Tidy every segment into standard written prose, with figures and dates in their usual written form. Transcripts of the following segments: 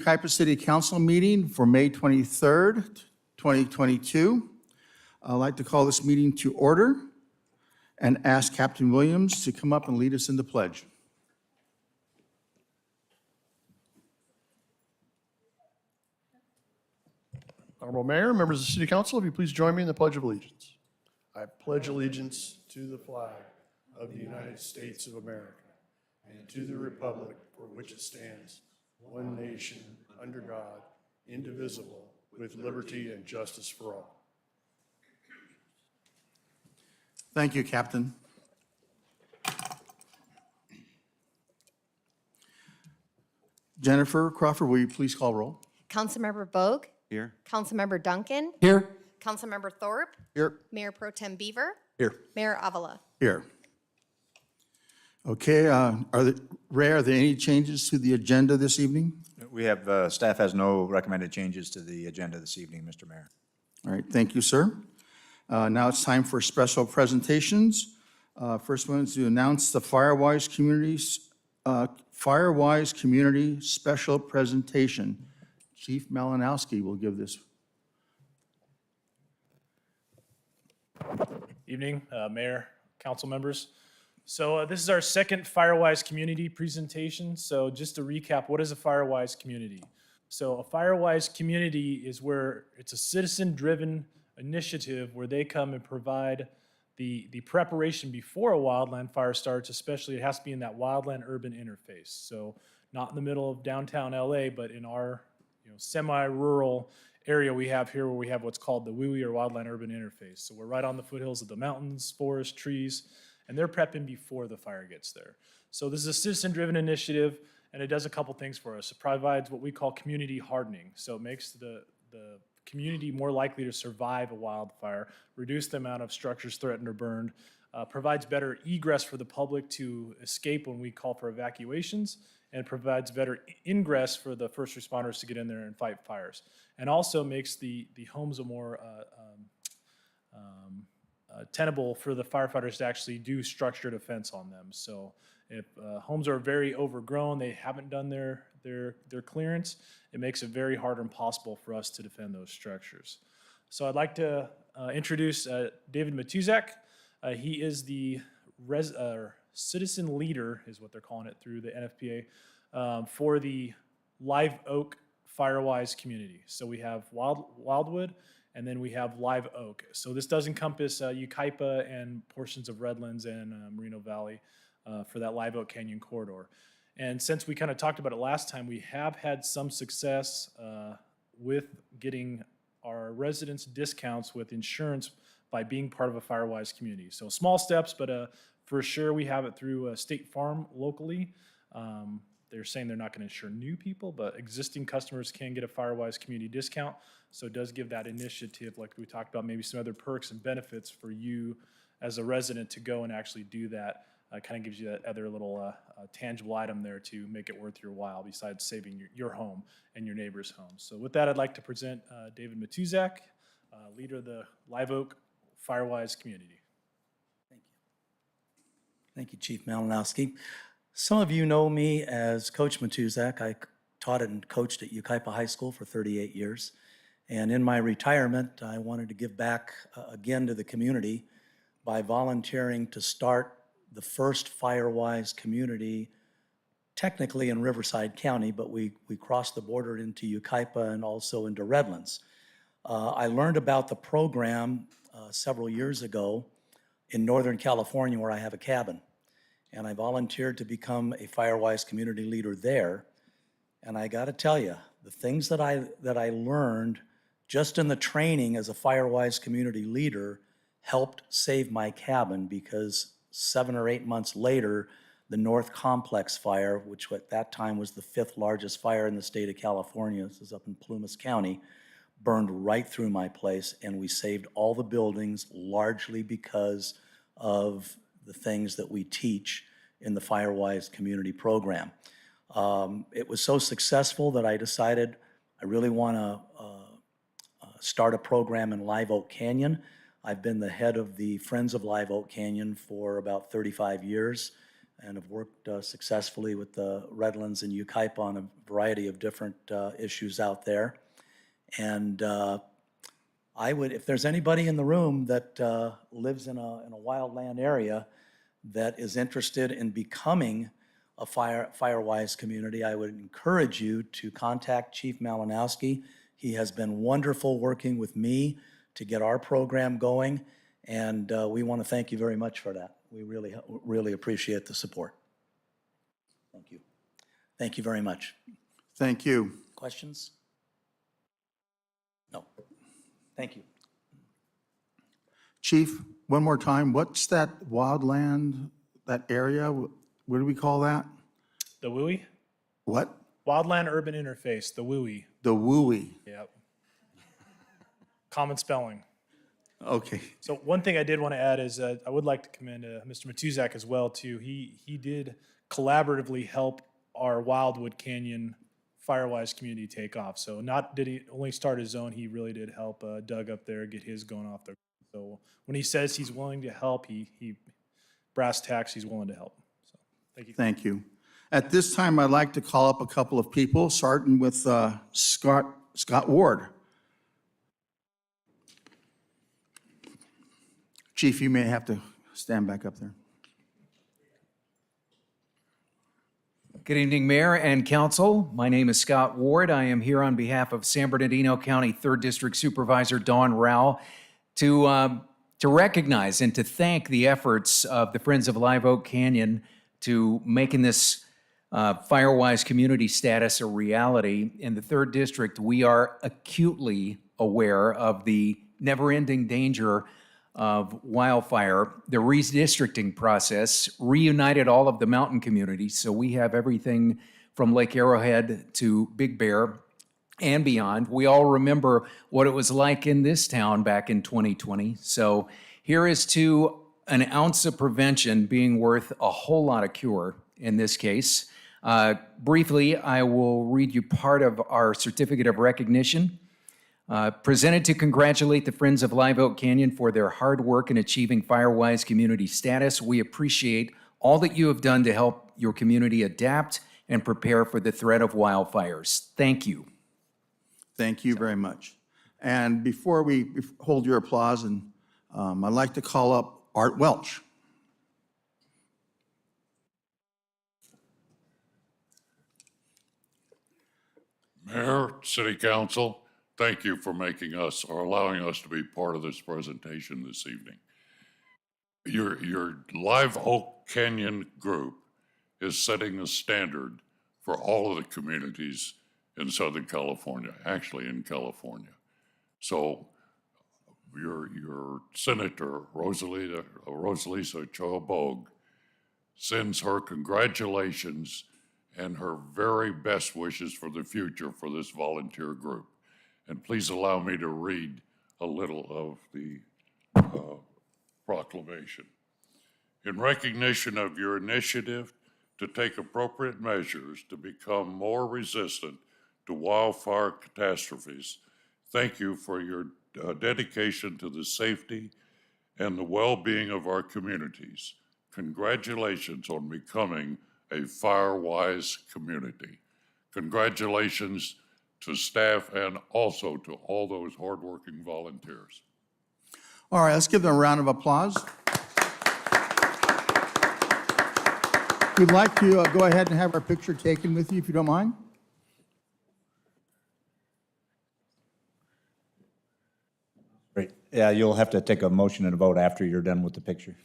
Yucaipa City Council meeting for May 23rd, 2022. I'd like to call this meeting to order and ask Captain Williams to come up and lead us in the pledge. Honorable Mayor, members of the City Council, if you please join me in the Pledge of Allegiance. I pledge allegiance to the flag of the United States of America and to the republic for which it stands, one nation, under God, indivisible, with liberty and justice for all. Thank you, Captain. Jennifer Crawford, will you please call roll? Councilmember Bogue. Here. Councilmember Duncan. Here. Councilmember Thorpe. Here. Mayor Pro Tem Beaver. Here. Mayor Avila. Here. Okay, Ray, are there any changes to the agenda this evening? We have, staff has no recommended changes to the agenda this evening, Mr. Mayor. All right, thank you, sir. Now it's time for special presentations. First one is to announce the Firewise Community Special Presentation. Chief Malinowski will give this. Evening, Mayor, council members. So this is our second Firewise community presentation. So just to recap, what is a Firewise community? So a Firewise community is where it's a citizen-driven initiative where they come and provide the preparation before a wildland fire starts, especially it has to be in that wildland urban interface. So not in the middle of downtown LA, but in our semi-rural area we have here where we have what's called the WUI or wildland urban interface. So we're right on the foothills of the mountains, forests, trees, and they're prepping before the fire gets there. So this is a citizen-driven initiative, and it does a couple things for us. It provides what we call community hardening. So it makes the community more likely to survive a wildfire, reduce the amount of structures threatened or burned, provides better egress for the public to escape when we call for evacuations, and provides better ingress for the first responders to get in there and fight fires. And also makes the homes a more tenable for the firefighters to actually do structured defense on them. So if homes are very overgrown, they haven't done their clearance, it makes it very hard and impossible for us to defend those structures. So I'd like to introduce David Matuzak. He is the citizen leader, is what they're calling it through the NFPA, for the Live Oak Firewise community. So we have Wildwood, and then we have Live Oak. So this does encompass Yucaipa and portions of Redlands and Merino Valley for that Live Oak Canyon corridor. And since we kind of talked about it last time, we have had some success with getting our residents discounts with insurance by being part of a Firewise community. So small steps, but for sure we have it through State Farm locally. They're saying they're not going to insure new people, but existing customers can get a Firewise community discount. So it does give that initiative, like we talked about, maybe some other perks and benefits for you as a resident to go and actually do that. Kind of gives you that other little tangible item there to make it worth your while besides saving your home and your neighbor's home. So with that, I'd like to present David Matuzak, leader of the Live Oak Firewise community. Thank you. Thank you, Chief Malinowski. Some of you know me as Coach Matuzak. I taught and coached at Yucaipa High School for 38 years. And in my retirement, I wanted to give back again to the community by volunteering to start the first Firewise community, technically in Riverside County, but we crossed the border into Yucaipa and also into Redlands. I learned about the program several years ago in Northern California where I have a cabin. And I volunteered to become a Firewise community leader there. And I gotta tell you, the things that I learned just in the training as a Firewise community leader helped save my cabin, because 7 or 8 months later, the North Complex fire, which at that time was the 5th largest fire in the state of California, this is up in Plumas County, burned right through my place, and we saved all the buildings largely because of the things that we teach in the Firewise community program. It was so successful that I decided I really want to start a program in Live Oak Canyon. I've been the head of the Friends of Live Oak Canyon for about 35 years. and have worked successfully with the Redlands and Yucaipa on a variety of different issues out there. And I would, if there's anybody in the room that lives in a wildland area that is interested in becoming a Firewise community, I would encourage you to contact Chief Malinowski. He has been wonderful working with me to get our program going, and we want to thank you very much for that. We really appreciate the support. Thank you. Thank you very much. Thank you. Questions? No. Thank you. Chief, one more time, what's that wildland, that area? What do we call that? The WUI? What? Wildland Urban Interface, the WUI. The WUI. Yep. Common spelling. Okay. So one thing I did want to add is I would like to commend Mr. Matuzak as well too. He did collaboratively help our Wildwood Canyon Firewise community take off. So not did he only start his own, he really did help Doug up there get his going off there. So when he says he's willing to help, he brass tacks, he's willing to help. So thank you. Thank you. At this time, I'd like to call up a couple of people, starting with Scott Ward. Chief, you may have to stand back up there. Good evening, Mayor and Council. My name is Scott Ward. I am here on behalf of San Bernardino County 3rd District Supervisor Don Rao to recognize and to thank the efforts of the Friends of Live Oak Canyon to making this Firewise community status a reality. In the 3rd District, we are acutely aware of the never-ending danger of wildfire. The redistricting process reunited all of the mountain communities, so we have everything from Lake Arrowhead to Big Bear and beyond. We all remember what it was like in this town back in 2020. So here is to an ounce of prevention being worth a whole lot of cure in this case. Briefly, I will read you part of our certificate of recognition. Presented to congratulate the Friends of Live Oak Canyon for their hard work in achieving Firewise community status. We appreciate all that you have done to help your community adapt and prepare for the threat of wildfires. Thank you. Thank you very much. And before we hold your applause, and I'd like to call up Art Welch. Mayor, City Council, thank you for making us or allowing us to be part of this presentation this evening. Your Live Oak Canyon group is setting the standard for all of the communities in Southern California, actually in California. So your Senator, Rosalisa Choa-Bogue, sends her congratulations and her very best wishes for the future for this volunteer group. And please allow me to read a little of the proclamation. In recognition of your initiative to take appropriate measures to become more resistant to wildfire catastrophes, thank you for your dedication to the safety and the well-being of our communities. Congratulations on becoming a Firewise community. Congratulations to staff and also to all those hardworking volunteers. All right, let's give them a round of applause. We'd like to go ahead and have our picture taken with you, if you don't mind. Great. Yeah, you'll have to take a motion and a vote after you're done with the picture.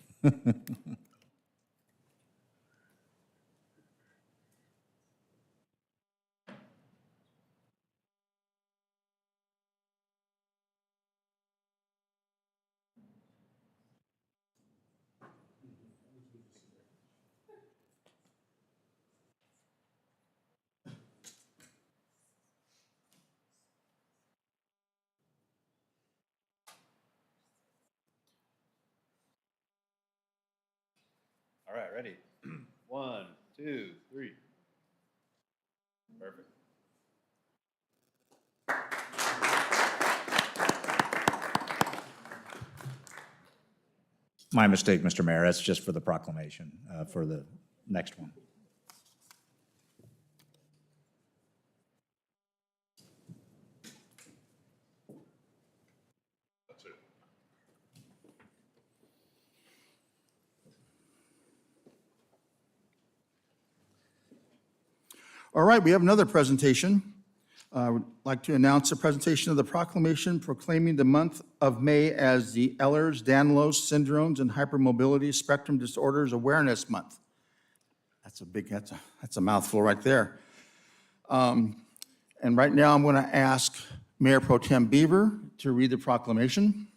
All right, ready? 1, 2, 3. Perfect. My mistake, Mr. Mayor. That's just for the proclamation, for the next one. All right, we have another presentation. I would like to announce the presentation of the proclamation proclaiming the month of May as the Ehlers-Danlos Syndromes and Hypermobility Spectrum Disorders Awareness Month. That's a mouthful right there. And right now, I'm going to ask Mayor Pro Tem Beaver to read the proclamation.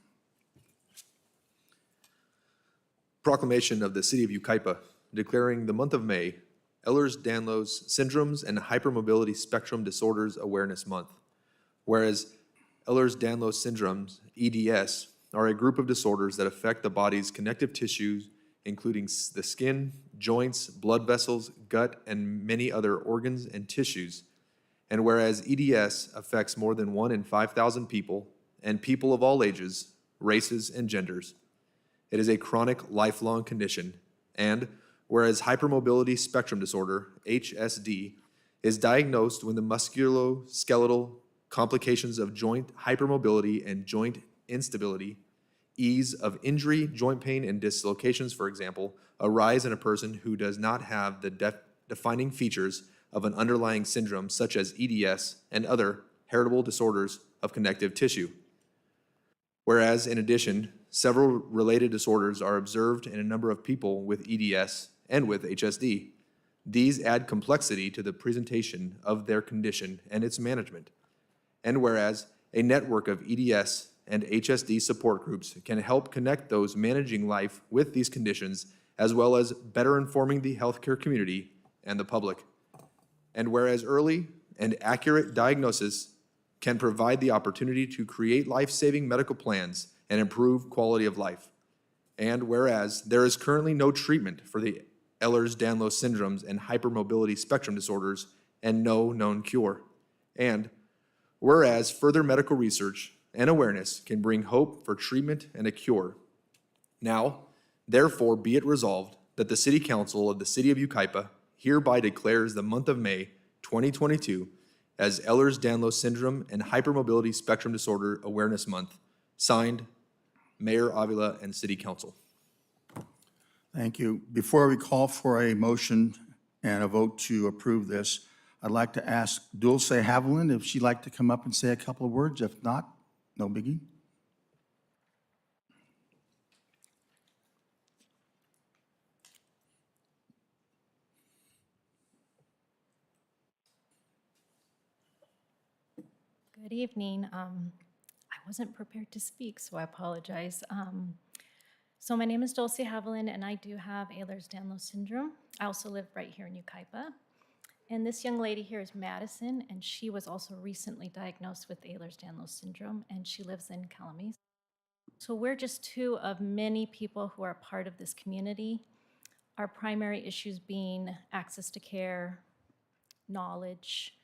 Proclamation of the City of Yucaipa declaring the month of May Ehlers-Danlos Syndromes and Hypermobility Spectrum Disorders Awareness Month. Whereas Ehlers-Danlos syndromes, EDS, are a group of disorders that affect the body's connective tissues, including the skin, joints, blood vessels, gut, and many other organs and tissues. And whereas EDS affects more than 1 in 5,000 people, and people of all ages, races, and genders, it is a chronic, lifelong condition. And whereas hypermobility spectrum disorder, HSD, is diagnosed when the musculoskeletal complications of joint hypermobility and joint instability, ease of injury, joint pain, and dislocations, for example, arise in a person who does not have the defining features of an underlying syndrome such as EDS and other heritable disorders of connective tissue. Whereas, in addition, several related disorders are observed in a number of people with EDS and with HSD. These add complexity to the presentation of their condition and its management. And whereas a network of EDS and HSD support groups can help connect those managing life with these conditions, as well as better informing the healthcare community and the public. And whereas early and accurate diagnosis can provide the opportunity to create life-saving medical plans and improve quality of life. And whereas there is currently no treatment for the Ehlers-Danlos syndromes and hypermobility spectrum disorders and no known cure. And whereas further medical research and awareness can bring hope for treatment and a cure. Now, therefore, be it resolved that the City Council of the City of Yucaipa hereby declares the month of May 2022 as Ehlers-Danlos Syndrome and Hypermobility Spectrum Disorder Awareness Month. Signed, Mayor Avila and City Council. Thank you. Before we call for a motion and a vote to approve this, I'd like to ask Dulce Haviland if she'd like to come up and say a couple of words. If not, no biggie. Good evening. I wasn't prepared to speak, so I apologize. So my name is Dulce Haviland, and I do have Ehlers-Danlos syndrome. I also live right here in Yucaipa. And this young lady here is Madison, and she was also recently diagnosed with Ehlers-Danlos syndrome, and she lives in Calamis. So we're just two of many people who are part of this community. Our primary issues being access to care, knowledge,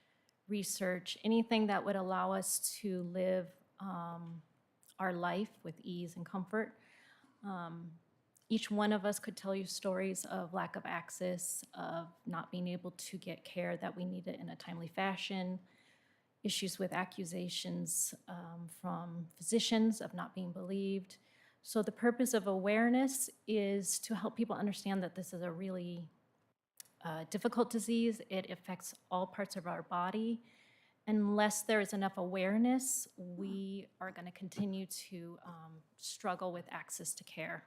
research, anything that would allow us to live our life with ease and comfort. Each one of us could tell you stories of lack of access, of not being able to get care that we needed in a timely fashion, issues with accusations from physicians of not being believed. So the purpose of awareness is to help people understand that this is a really difficult disease. It affects all parts of our body. Unless there is enough awareness, we are going to continue to struggle with access to care.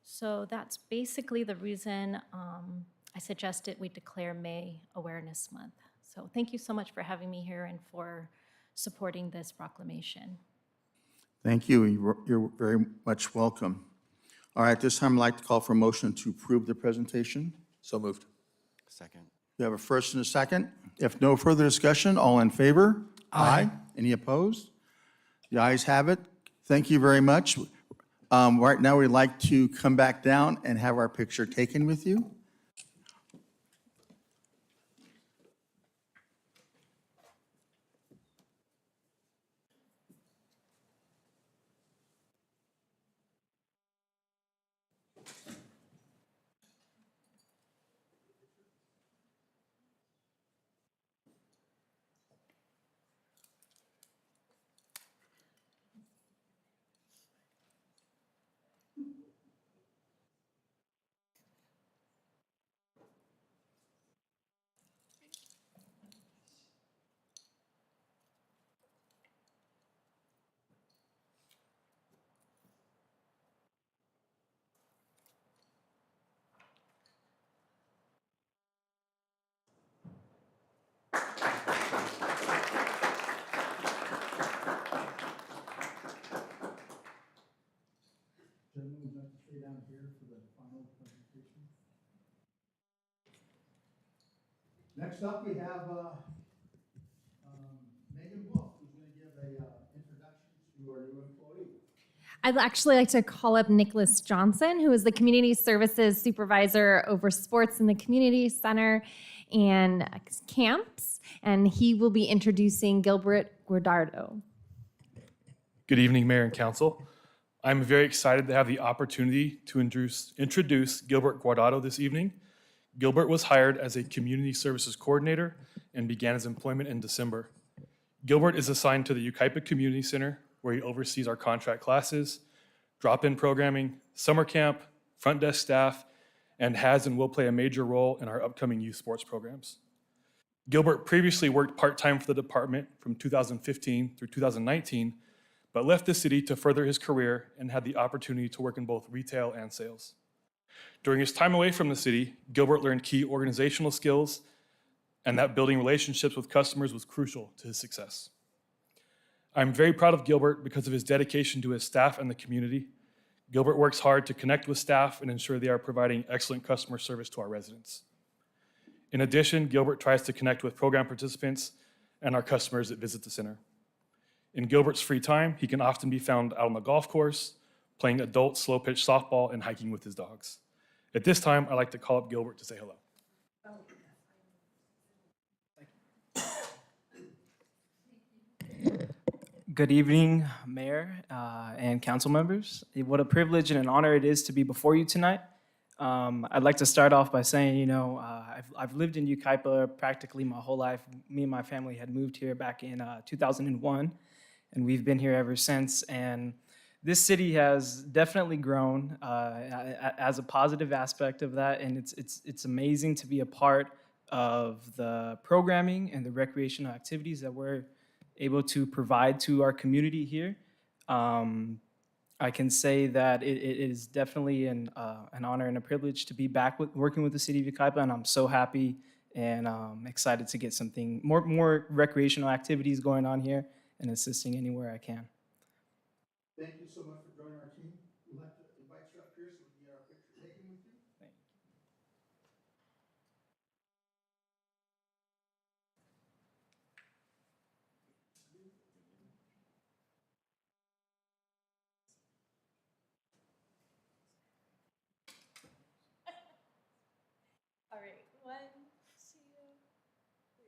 So that's basically the reason I suggested we declare May Awareness Month. So thank you so much for having me here and for supporting this proclamation. Thank you. You're very much welcome. All right, this time I'd like to call for a motion to approve the presentation. So moved. Second. We have a first and a second. If no further discussion, all in favor? Aye. Any opposed? The ayes have it. Thank you very much. Right now, we'd like to come back down and have our picture taken with you. Next up, we have Megan Wolf, who's going to give an introduction to our new employee. I'd actually like to call up Nicholas Johnson, who is the Community Services Supervisor over sports in the community center and camps, and he will be introducing Gilbert Guardado. Good evening, Mayor and Council. I'm very excited to have the opportunity to introduce Gilbert Guardado this evening. Gilbert was hired as a Community Services Coordinator and began his employment in December. Gilbert is assigned to the Yucaipa Community Center, where he oversees our contract classes, drop-in programming, summer camp, front desk staff, and has and will play a major role in our upcoming youth sports programs. Gilbert previously worked part-time for the department from 2015 through 2019, but left the city to further his career and had the opportunity to work in both retail and sales. During his time away from the city, Gilbert learned key organizational skills and that building relationships with customers was crucial to his success. I'm very proud of Gilbert because of his dedication to his staff and the community. Gilbert works hard to connect with staff and ensure they are providing excellent customer service to our residents. In addition, Gilbert tries to connect with program participants and our customers that visit the center. In Gilbert's free time, he can often be found out on the golf course, playing adult slow-pitch softball and hiking with his dogs. At this time, I'd like to call up Gilbert to say hello. Good evening, Mayor and council members. What a privilege and an honor it is to be before you tonight. I'd like to start off by saying, I've lived in Yucaipa practically my whole life. Me and my family had moved here back in 2001, and we've been here ever since. And this city has definitely grown as a positive aspect of that, and it's amazing to be a part of the programming and the recreational activities that we're able to provide to our community here. I can say that it is definitely an honor and a privilege to be back working with the city of Yucaipa, and I'm so happy and excited to get something more recreational activities going on here and assisting anywhere I can. Thank you so much for joining our team. We'd like to invite you up here so we can get our picture taken with you. Thank you. All right, 1, 2, 3.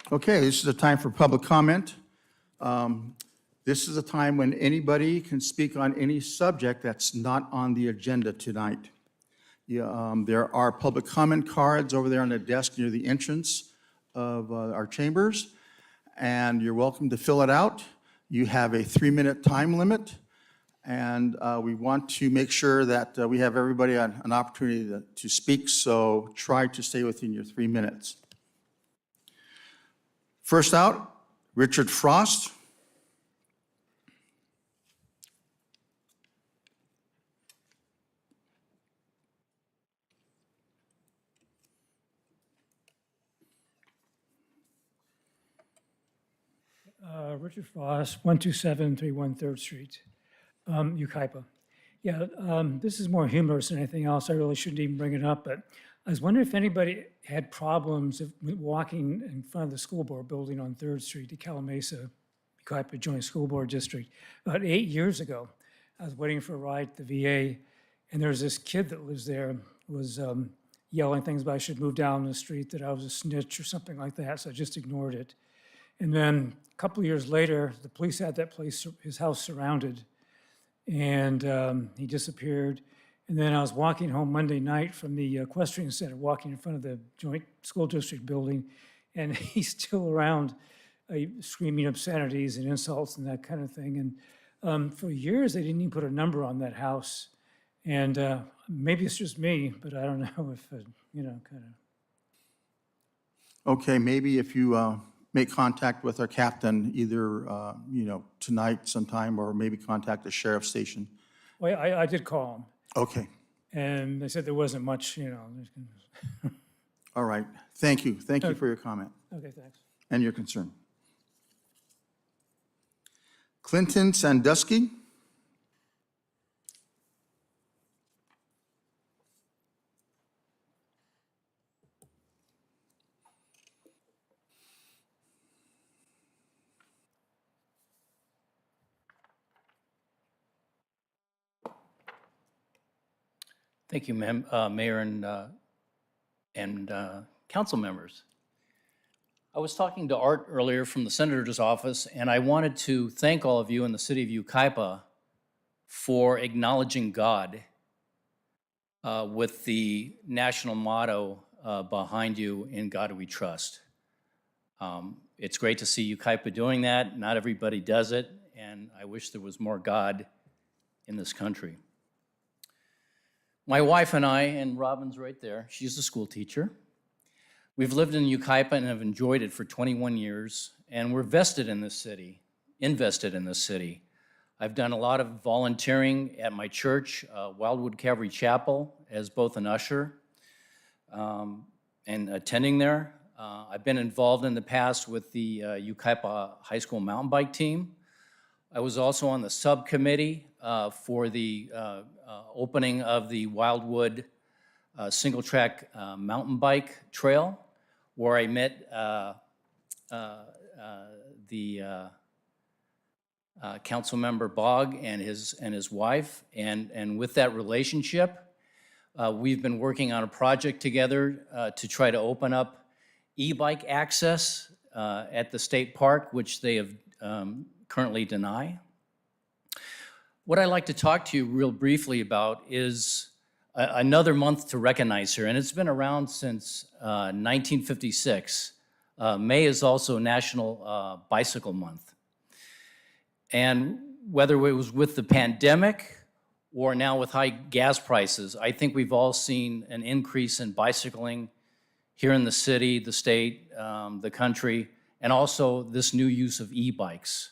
Okay, this is a time for public comment. This is a time when anybody can speak on any subject that's not on the agenda tonight. There are public comment cards over there on the desk near the entrance of our chambers, and you're welcome to fill it out. You have a 3-minute time limit, and we want to make sure that we have everybody an opportunity to speak, so try to stay within your 3 minutes. First out, Richard Frost. Richard Frost, 12731 3rd Street, Yucaipa. Yeah, this is more humorous than anything else. I really shouldn't even bring it up, but I was wondering if anybody had problems walking in front of the school board building on 3rd Street, the Calamasa, Yucaipa Joint School Board District. About 8 years ago, I was waiting for a ride at the VA, and there was this kid that lives there, was yelling things about I should move down the street, that I was a snitch or something like that, so I just ignored it. And then a couple of years later, the police had that place, his house surrounded, and he disappeared. And then I was walking home Monday night from the equestrian center, walking in front of the joint school district building, and he's still around screaming obscenities and insults and that kind of thing. And for years, they didn't even put a number on that house. And maybe it's just me, but I don't know if, kind of. Okay, maybe if you make contact with our captain, either, tonight sometime, or maybe contact the sheriff's station. Well, I did call him, Okay, and they said there wasn't much, all right. Thank you. Thank you for your comment Okay, thanks. and your concern. Clinton Sandusky. Thank you, Mayor and council members. I was talking to Art earlier from the Senator's office, and I wanted to thank all of you in the city of Yucaipa for acknowledging God with the national motto behind you, "In God We Trust." It's great to see Yucaipa doing that. Not everybody does it, and I wish there was more God in this country. My wife and I, and Robin's right there, she's a school teacher. We've lived in Yucaipa and have enjoyed it for 21 years, and we're invested in this city. I've done a lot of volunteering at my church, Wildwood Calvary Chapel, as both an usher and attending there. I've been involved in the past with the Yucaipa High School mountain bike team. I was also on the subcommittee for the opening of the Wildwood single track mountain bike trail, where I met the council member Bogg and his wife, and with that relationship, we've been working on a project together to try to open up e-bike access at the state park, which they have currently deny. What I'd like to talk to you real briefly about is another month to recognize here, and it's been around since 1956. May is also National Bicycle Month. And whether it was with the pandemic or now with high gas prices, I think we've all seen an increase in bicycling here in the city, the state, the country, and also this new use of e-bikes.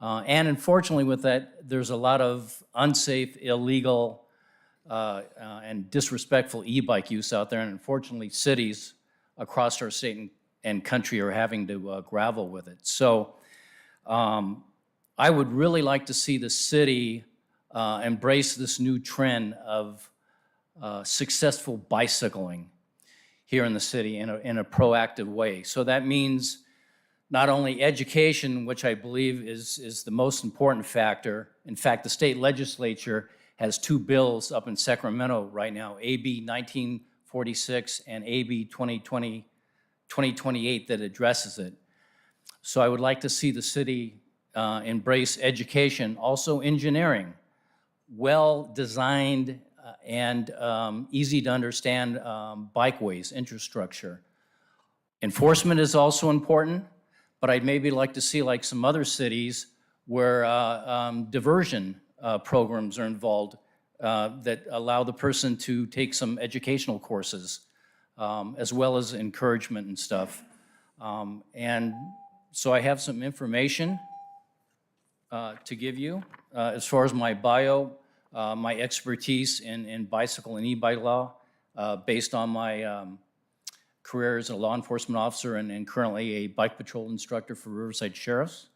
And unfortunately with that, there's a lot of unsafe, illegal, and disrespectful e-bike use out there, and unfortunately cities across our state and country are having to gravel with it. So I would really like to see the city embrace this new trend of successful bicycling here in the city in a proactive way. So that means not only education, which I believe is the most important factor. In fact, the state legislature has two bills up in Sacramento right now, AB 1946 and AB 2028 that addresses it. So I would like to see the city embrace education, also engineering, well-designed and easy to understand bikeways, infrastructure. Enforcement is also important, but I'd maybe like to see, like some other cities, where diversion programs are involved that allow the person to take some educational courses, as well as encouragement and stuff. And so I have some information to give you. As far as my bio, my expertise in bicycle and e-bike law, based on my career as a law enforcement officer and currently a bike patrol instructor for Riverside Sheriffs.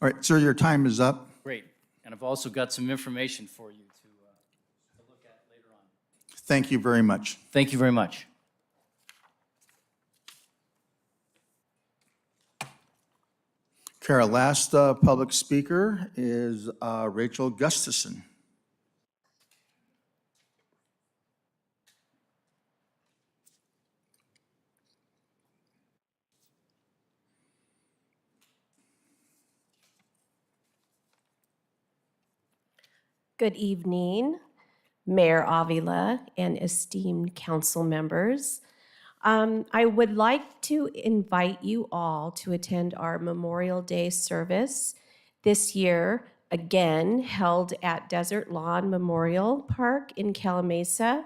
All right, sir, your time is up. Great. And I've also got some information for you to look at later on. Thank you very much. Thank you very much. Okay, our last public speaker is Rachel Gustafson. Good evening. Mayor Avila, and esteemed council members. I would like to invite you all to attend our Memorial Day service this year, again held at Desert Lawn Memorial Park in Calamasa.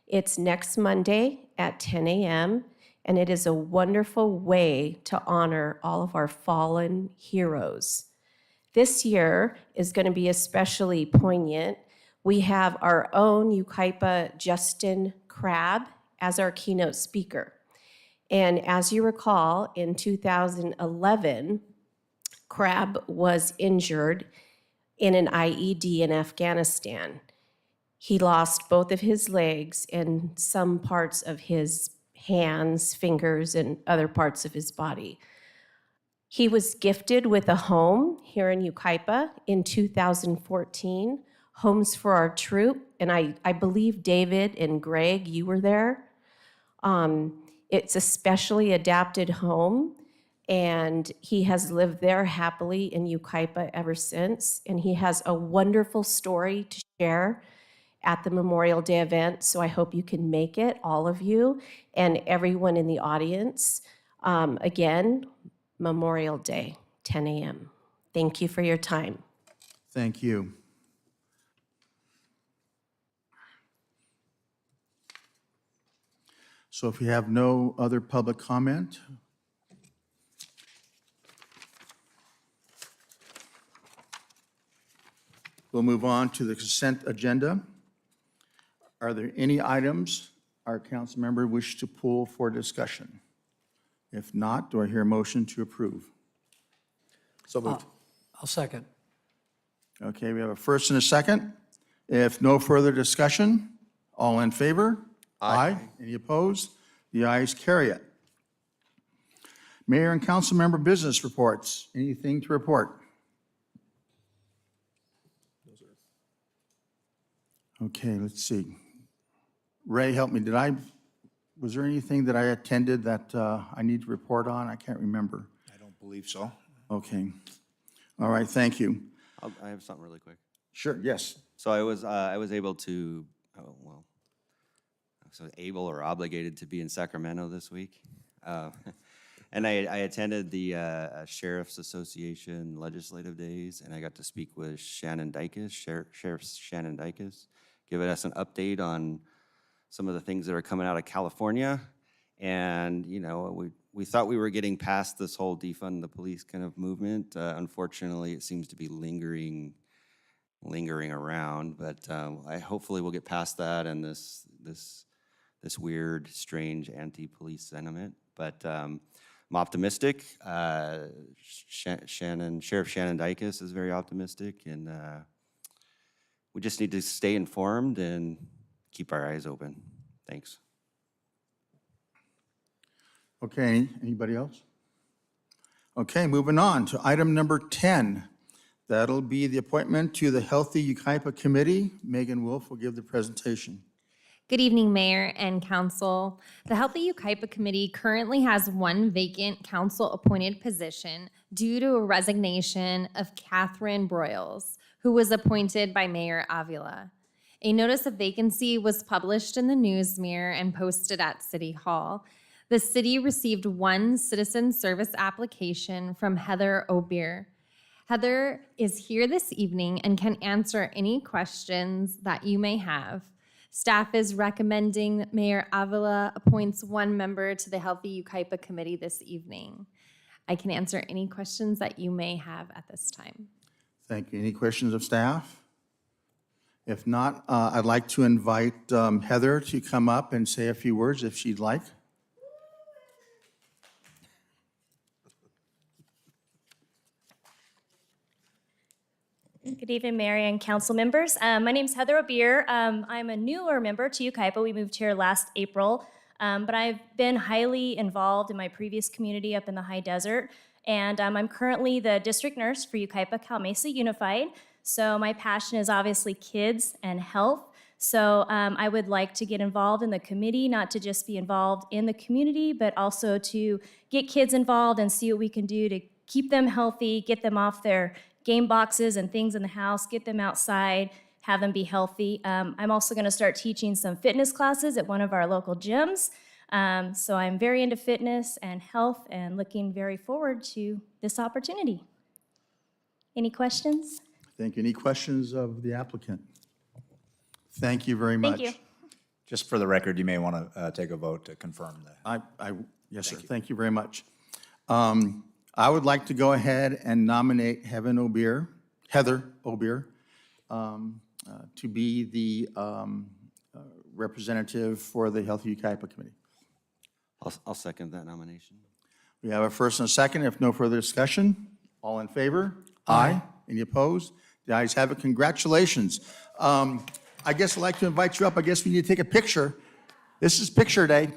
It's next Monday at 10 a.m., and it is a wonderful way to honor all of our fallen heroes. This year is going to be especially poignant. We have our own Yucaipa Justin Crabb as our keynote speaker. And as you recall, in 2011, Crabb was injured in an IED in Afghanistan. He lost both of his legs and some parts of his hands, fingers, and other parts of his body. He was gifted with a home here in Yucaipa in 2014, Homes for Our Troop, and I believe David and Greg, you were there. It's a specially adapted home, and he has lived there happily in Yucaipa ever since, and he has a wonderful story to share at the Memorial Day event, so I hope you can make it, all of you, and everyone in the audience. Again, Memorial Day, 10 a.m. Thank you for your time. Thank you. So if you have no other public comment, we'll move on to the consent agenda. Are there any items our council member wish to pull for discussion? If not, do I hear a motion to approve? So moved. I'll second. Okay, we have a first and a second. If no further discussion, all in favor? Aye. Any opposed? The ayes carry it. Mayor and council member business reports. Anything to report? Okay, let's see. Ray, help me. Was there anything that I attended that I need to report on? I can't remember. I don't believe so. Okay. All right, thank you. I have something really quick. Sure, yes. So I was able to, I was able or obligated to be in Sacramento this week. And I attended the Sheriff's Association Legislative Days, and I got to speak with Shannon Dykes, Sheriff Shannon Dykes, giving us an update on some of the things that are coming out of California. And, you know, we thought we were getting past this whole defund the police kind of movement. Unfortunately, it seems to be lingering around, but hopefully we'll get past that and this weird, strange anti-police sentiment. But I'm optimistic. Sheriff Shannon Dykes is very optimistic, and we just need to stay informed and keep our eyes open. Thanks. Okay, anybody else? Okay, moving on to item number 10. That'll be the appointment to the Healthy Yucaipa Committee. Megan Wolf will give the presentation. Good evening, Mayor and Council. The Healthy Yucaipa Committee currently has one vacant council-appointed position due to a resignation of Catherine Broyles, who was appointed by Mayor Avila. A notice of vacancy was published in the News Mirror and posted at City Hall. The city received one citizen service application from Heather Obeer. Heather is here this evening and can answer any questions that you may have. Staff is recommending that Mayor Avila appoints one member to the Healthy Yucaipa Committee this evening. I can answer any questions that you may have at this time. Thank you. Any questions of staff? If not, I'd like to invite Heather to come up and say a few words if she'd like. Good evening, Mayor and council members. My name is Heather Obeer. I'm a newer member to Yucaipa. We moved here last April, but I've been highly involved in my previous community up in the high desert, and I'm currently the district nurse for Yucaipa Calamasa Unified. So my passion is obviously kids and health. So I would like to get involved in the committee, not to just be involved in the community, but also to get kids involved and see what we can do to keep them healthy, get them off their game boxes and things in the house, get them outside, have them be healthy. I'm also going to start teaching some fitness classes at one of our local gyms. So I'm very into fitness and health and looking very forward to this opportunity. Any questions? Thank you. Any questions of the applicant? Thank you very much. Thank you. Just for the record, you may want to take a vote to confirm that. Yes, sir. Thank you very much. I would like to go ahead and nominate Heather Obier, to be the representative for the Healthy Yucaipa Committee. I'll second that nomination. We have a first and a second. If no further discussion, all in favor? Aye. Any opposed? The ayes have it. Congratulations. I guess I'd like to invite you up. I guess we need to take a picture. This is picture day. She's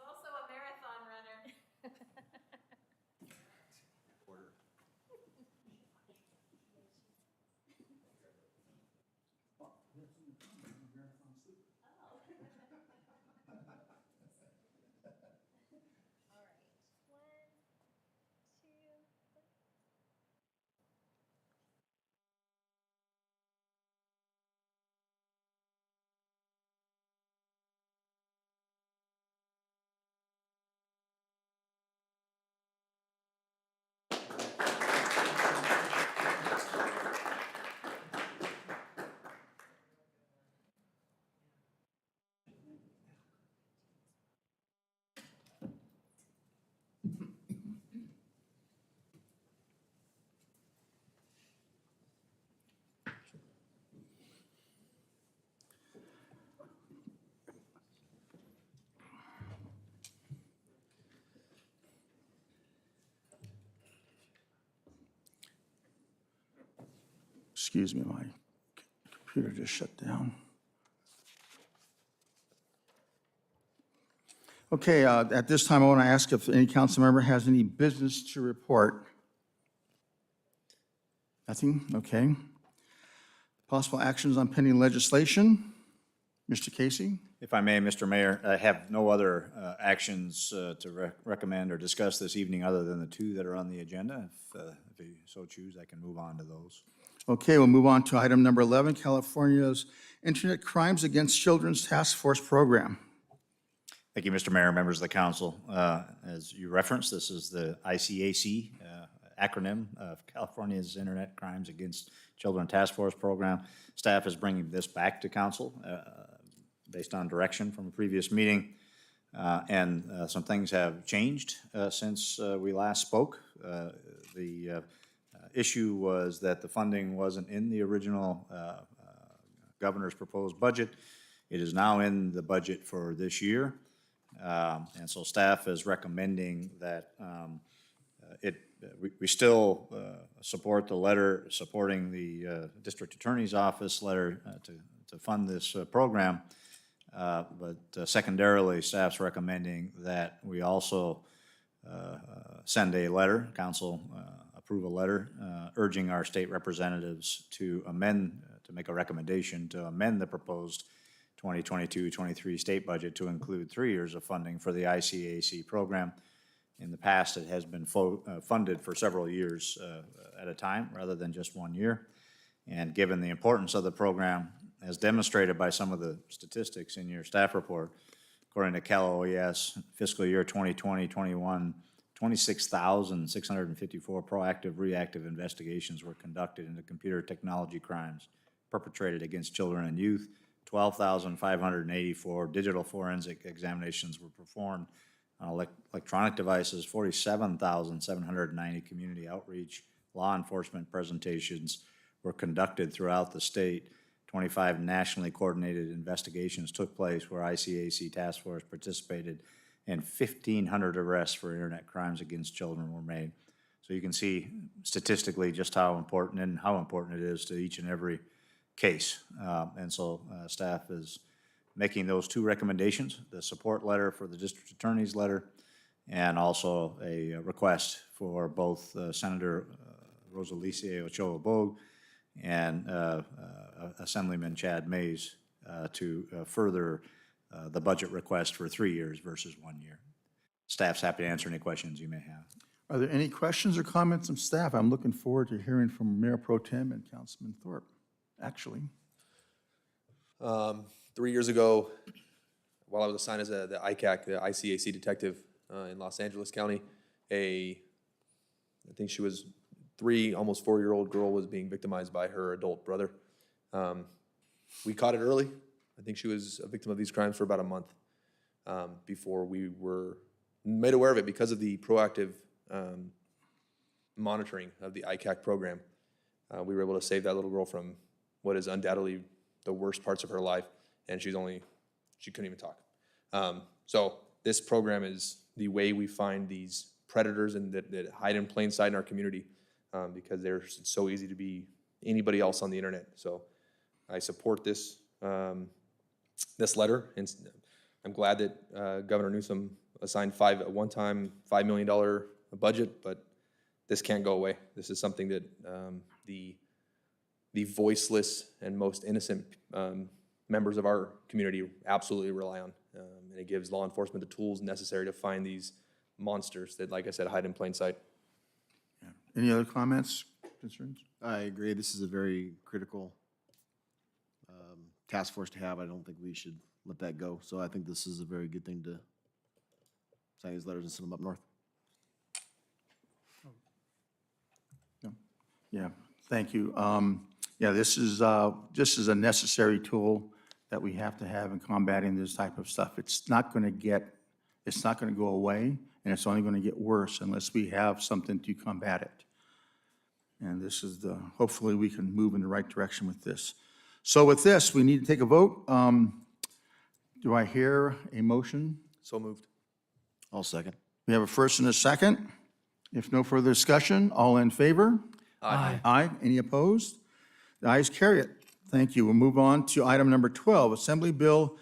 also a marathon runner. Excuse me, my computer just shut down. Okay, at this time, I want to ask if any council member has any business to report. Nothing? Okay. Possible actions on pending legislation? Mr. Casey? If I may, Mr. Mayor, I have no other actions to recommend or discuss this evening other than the two that are on the agenda. If you so choose, I can move on to those. Okay, we'll move on to item number 11, California's Internet Crimes Against Children's Task Force Program. Thank you, Mr. Mayor, members of the council. As you referenced, this is the ICAC acronym of California's Internet Crimes Against Children Task Force Program. Staff is bringing this back to council based on direction from a previous meeting. And some things have changed since we last spoke. The issue was that the funding wasn't in the original governor's proposed budget. It is now in the budget for this year. And so staff is recommending that we still support the letter supporting the district attorney's office letter to fund this program. But secondarily, staff's recommending that we also send a letter, council approve a letter, urging our state representatives to amend, to make a recommendation to amend the proposed 2022-23 state budget to include 3 years of funding for the ICAC program. In the past, it has been funded for several years at a time rather than just 1 year. And given the importance of the program, as demonstrated by some of the statistics in your staff report, according to Cal OES, fiscal year 2020-21, 26,654 proactive reactive investigations were conducted into computer technology crimes perpetrated against children and youth. 12,584 digital forensic examinations were performed on electronic devices. 47,790 community outreach law enforcement presentations were conducted throughout the state. 25 nationally coordinated investigations took place where ICAC task force participated, and 1,500 arrests for internet crimes against children were made. So you can see statistically just how important it is to each and every case. And so staff is making those two recommendations, the support letter for the district attorney's letter, and also a request for both Senator Rosalise Ochoa-Bogue and Assemblyman Chad Mays to further the budget request for 3 years versus 1 year. Staff's happy to answer any questions you may have. Are there any questions or comments from staff? I'm looking forward to hearing from Mayor Pro Tem and Councilman Thorpe, actually. 3 years ago, while I was assigned as the ICAC, the ICAC detective in Los Angeles County, I think she was 3, almost 4-year-old girl was being victimized by her adult brother. We caught it early. I think she was a victim of these crimes for about a month before we were made aware of it because of the proactive monitoring of the ICAC program. We were able to save that little girl from what is undoubtedly the worst parts of her life, and she couldn't even talk. So this program is the way we find these predators and that hide in plain sight in our community because it's so easy to be anybody else on the internet. So I support this this letter, and I'm glad that Governor Newsom assigned a one-time $5 million budget, but this can't go away. This is something that the voiceless and most innocent members of our community absolutely rely on. And it gives law enforcement the tools necessary to find these monsters that, like I said, hide in plain sight. Yeah. Any other comments, concerns? I agree. This is a very critical task force to have. I don't think we should let that go. So I think this is a very good thing to sign these letters and send them up north. Yeah, thank you. Yeah, this is a necessary tool that we have to have in combating this type of stuff. It's not going to go away, and it's only going to get worse unless we have something to combat it. And this is hopefully we can move in the right direction with this. So with this, we need to take a vote. Do I hear a motion? So moved. I'll second. We have a first and a second. If no further discussion, all in favor? Aye. Aye. Any opposed? The ayes carry it. Thank you. We'll move on to item number 12, Assembly Bill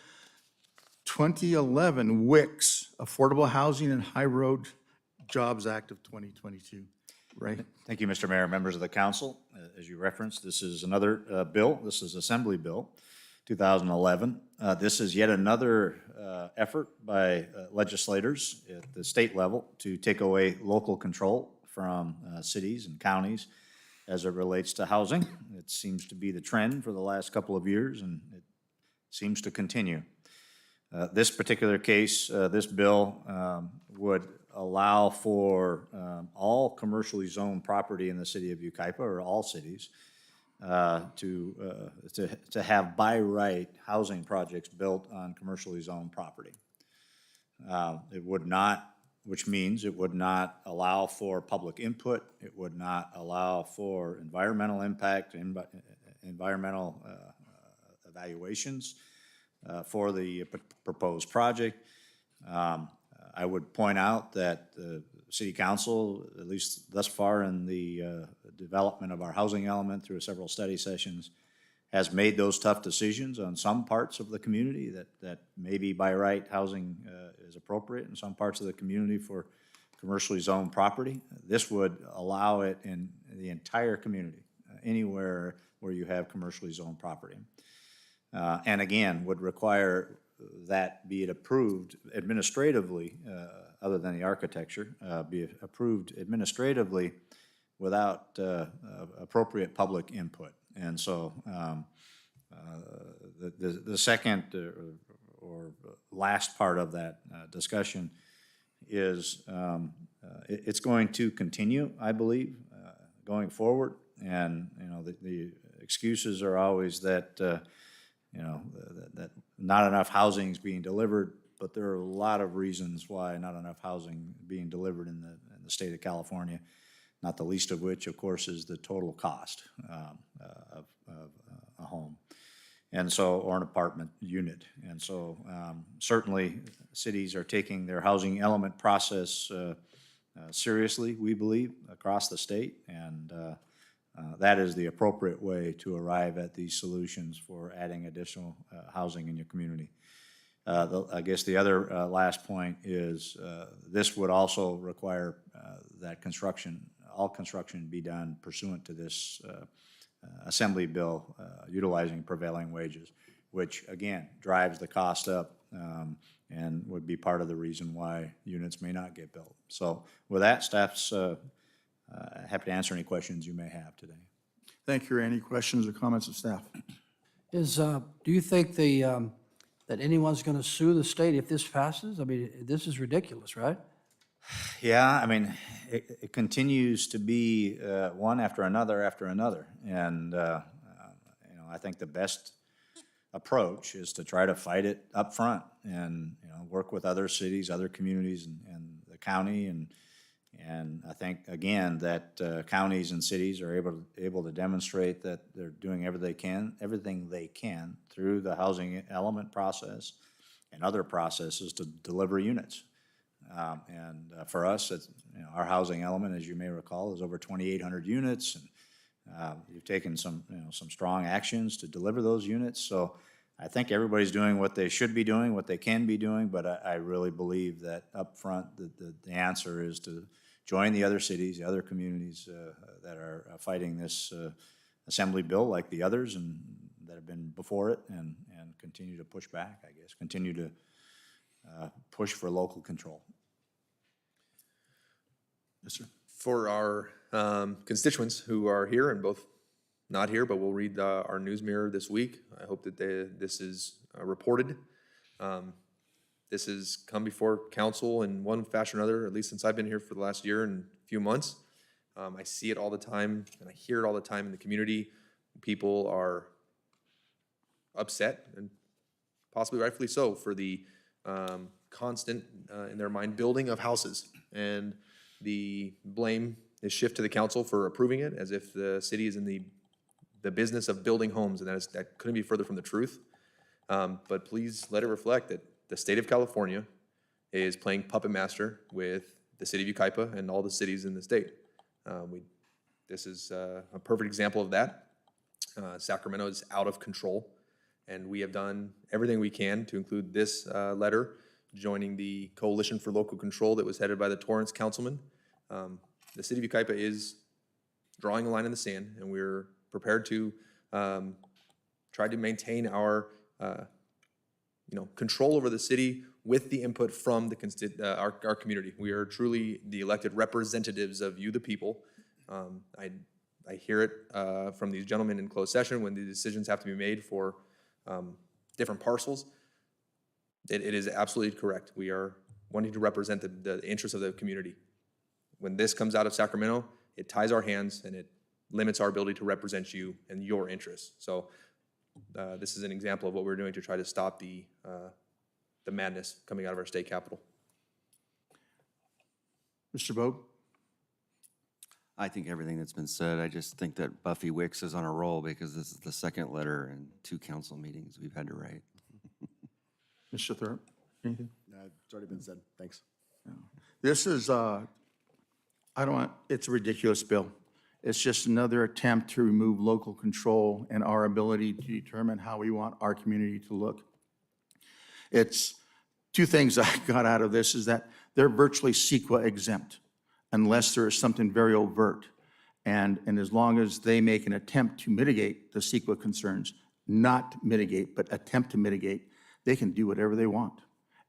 2011, WICS, Affordable Housing and High Road Jobs Act of 2022. Right? Thank you, Mr. Mayor, members of the council. As you referenced, this is another bill. This is Assembly Bill 2011. This is yet another effort by legislators at the state level to take away local control from cities and counties as it relates to housing. It seems to be the trend for the last couple of years, and it seems to continue. This particular case, this bill would allow for all commercially zoned property in the city of Yucaipa, or all cities, to have by right housing projects built on commercially zoned property. It would not, which means it would not allow for public input. It would not allow for environmental impact, environmental evaluations for the proposed project. I would point out that the City Council, at least thus far in the development of our housing element through several study sessions, has made those tough decisions on some parts of the community that maybe by right housing is appropriate in some parts of the community for commercially zoned property. This would allow it in the entire community, anywhere where you have commercially zoned property. And again, would require that be it approved administratively, other than the architecture, be approved administratively without appropriate public input. And so the second or last part of that discussion is it's going to continue, I believe, going forward. And the excuses are always that that not enough housing is being delivered, but there are a lot of reasons why not enough housing being delivered in the state of California, not the least of which, of course, is the total cost of a home, and so, or an apartment unit. And so certainly cities are taking their housing element process seriously, we believe, across the state, and that is the appropriate way to arrive at these solutions for adding additional housing in your community. I guess the other last point is this would also require that all construction be done pursuant to this Assembly bill utilizing prevailing wages, which again drives the cost up and would be part of the reason why units may not get built. So with that, staff's happy to answer any questions you may have today. Thank you. Any questions or comments of staff? Do you think that anyone's going to sue the state if this passes? I mean, this is ridiculous, right? Yeah, I mean, it continues to be one after another after another. And, I think the best approach is to try to fight it up front and, work with other cities, other communities and the county. And I think, again, that counties and cities are able to demonstrate that they're doing everything they can through the housing element process and other processes to deliver units. For us, it's, our housing element, as you may recall, is over 2,800 units, and you've taken some strong actions to deliver those units. So I think everybody's doing what they should be doing, what they can be doing, but I really believe that up front, the answer is to join the other cities, the other communities that are fighting this assembly bill like the others and that have been before it, and continue to push back, I guess, continue to push for local control. Yes, sir. For our constituents who are here and both not here, but will read our news mirror this week, I hope that this is reported. This has come before council in one fashion or another, at least since I've been here for the last year and a few months. I see it all the time, and I hear it all the time in the community. People are upset, and possibly rightfully so, for the constant, in their mind, building of houses. And the blame is shifted to the council for approving it, as if the city is in the business of building homes, and that couldn't be further from the truth. But please let it reflect that the state of California is playing puppet master with the city of Yucaipa and all the cities in the state. This is a perfect example of that. Sacramento is out of control, and we have done everything we can to include this letter, joining the Coalition for Local Control that was headed by the Torrance councilman. The city of Yucaipa is drawing a line in the sand, and we're prepared to try to maintain our control over the city with the input from our community. We are truly the elected representatives of you, the people. I hear it from these gentlemen in closed session when the decisions have to be made for different parcels. It is absolutely correct. We are wanting to represent the interests of the community. When this comes out of Sacramento, it ties our hands and it limits our ability to represent you and your interests. So this is an example of what we're doing to try to stop the madness coming out of our state capitol. Mr. Bogue? I think everything that's been said. I just think that Buffy Wicks is on a roll because this is the second letter in 2 council meetings we've had to write. Mr. Thurp, anything? It's already been said. Thanks. This is, it's a ridiculous bill. It's just another attempt to remove local control and our ability to determine how we want our community to look. It's 2 things I got out of this is that they're virtually CEQA exempt unless there is something very overt. And as long as they make an attempt to mitigate the CEQA concerns, not mitigate, but attempt to mitigate, they can do whatever they want.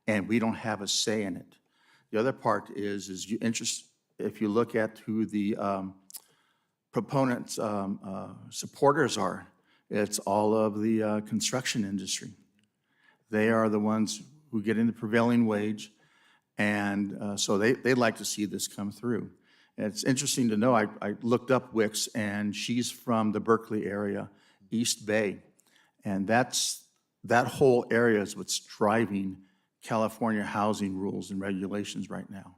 And we don't have a say in it. The other part is if you look at who the proponents, supporters are, it's all of the construction industry. They are the ones who get in the prevailing wage, and so they'd like to see this come through. And it's interesting to know, I looked up Wicks, and she's from the Berkeley area, East Bay, and that whole area is what's driving California housing rules and regulations right now.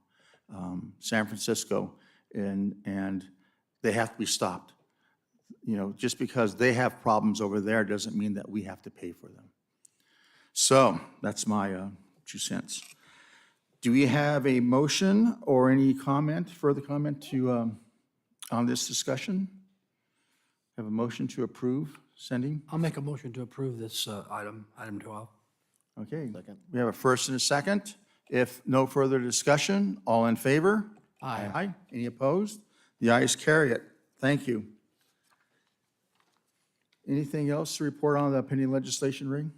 San Francisco, and they have to be stopped. Just because they have problems over there doesn't mean that we have to pay for them. So that's my 2 cents. Do we have a motion or any further comment on this discussion? Have a motion to approve sending? I'll make a motion to approve this item 12. Okay. Second. We have a first and a second. If no further discussion, all in favor? Aye. Aye. Any opposed? The ayes carry it. Thank you. Anything else to report on the pending legislation, Ring?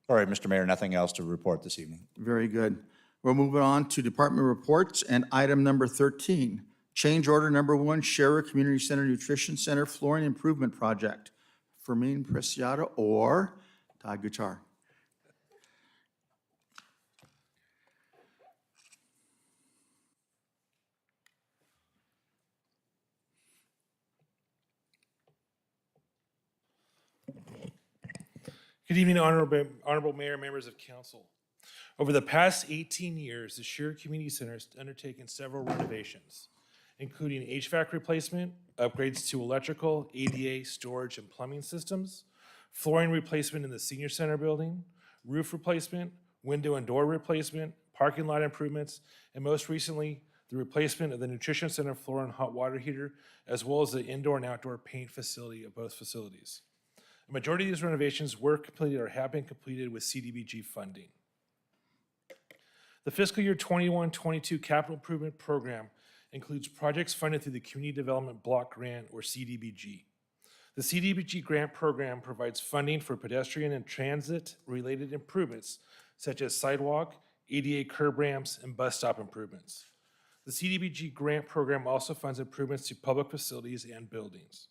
All right, Mr. Mayor, nothing else to report this evening. Very good. We're moving on to department reports and item number 13, change order number 1, Sharer Community Center Nutrition Center Flooring Improvement Project. Fermin Preciado or Todd Guitar. Good evening, Honorable Mayor, members of council. Over the past 18 years, the Sharer Community Center has undertaken several renovations, including HVAC replacement, upgrades to electrical, ADA, storage, and plumbing systems, flooring replacement in the senior center building, roof replacement, window and door replacement, parking lot improvements, and most recently, the replacement of the nutrition center floor and hot water heater, as well as the indoor and outdoor paint facility of both facilities. A majority of these renovations were completed or have been completed with CDBG funding. The fiscal year 21-22 capital improvement program includes projects funded through the Community Development Block Grant, or CDBG. The CDBG grant program provides funding for pedestrian and transit-related improvements, such as sidewalk, ADA curb ramps, and bus stop improvements. The CDBG grant program also funds improvements to public facilities and buildings.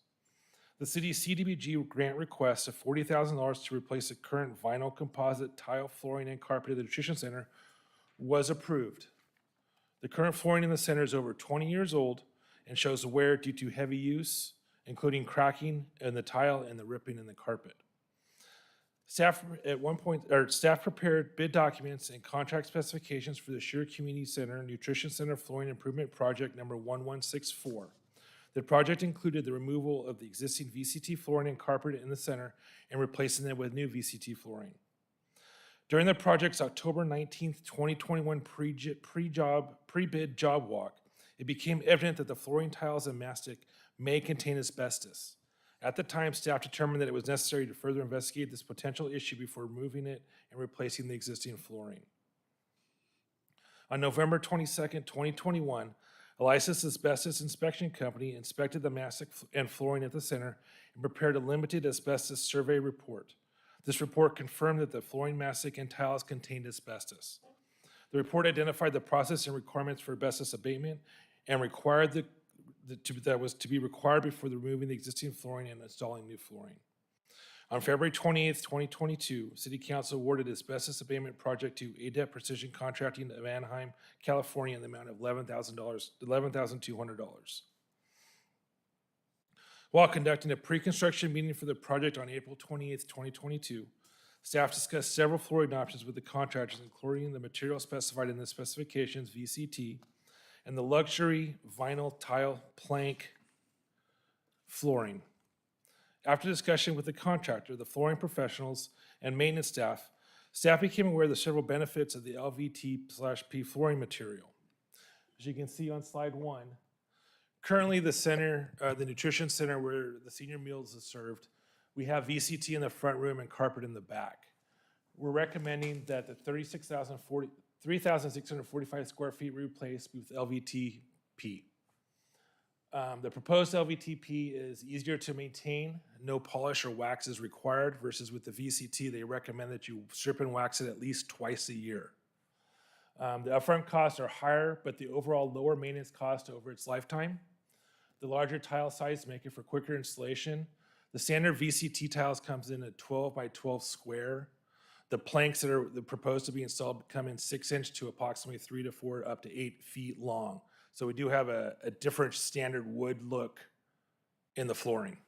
The city's CDBG grant request of $40,000 to replace the current vinyl composite tile flooring and carpet of the Nutrition Center was approved. The current flooring in the center is over 20 years old and shows wear due to heavy use, including cracking in the tile and the ripping in the carpet. Staff prepared bid documents and contract specifications for the Sharer Community Center Nutrition Center Flooring Improvement Project number 1164. The project included the removal of the existing VCT flooring and carpet in the center and replacing it with new VCT flooring. During the project's October 19th, 2021 pre-bid job walk, it became evident that the flooring tiles and mastic may contain asbestos. At the time, staff determined that it was necessary to further investigate this potential issue before removing it and replacing the existing flooring. On November 22nd, 2021, a licensed asbestos inspection company inspected the mastic and flooring at the center and prepared a limited asbestos survey report. This report confirmed that the flooring, mastic, and tiles contained asbestos. The report identified the process and requirements for asbestos abatement and required that was to be required before removing the existing flooring and installing new flooring. On February 28th, 2022, City Council awarded asbestos abatement project to ADEP Precision Contracting of Anaheim, California in the amount of $11,200. While conducting a pre-construction meeting for the project on April 28th, 2022, staff discussed several flooring options with the contractors, including the material specified in the specifications, VCT, and the luxury vinyl tile plank flooring. After discussion with the contractor, the flooring professionals, and maintenance staff became aware of the several benefits of the LVT/P flooring material. As you can see on slide 1, currently the center, the nutrition center where the senior meals is served, we have VCT in the front room and carpet in the back. We're recommending that the 3,645 square feet replaced with LVT/P. The proposed LVT/P is easier to maintain. No polish or wax is required versus with the VCT, they recommend that you strip and wax it at least twice a year. The upfront costs are higher, but the overall lower maintenance cost over its lifetime. The larger tile size make it for quicker installation. The standard VCT tiles comes in at 12 by 12 square. The planks that are proposed to be installed come in 6-inch to approximately 3 to 4 up to 8 feet long. So we do have a different standard wood look in the flooring.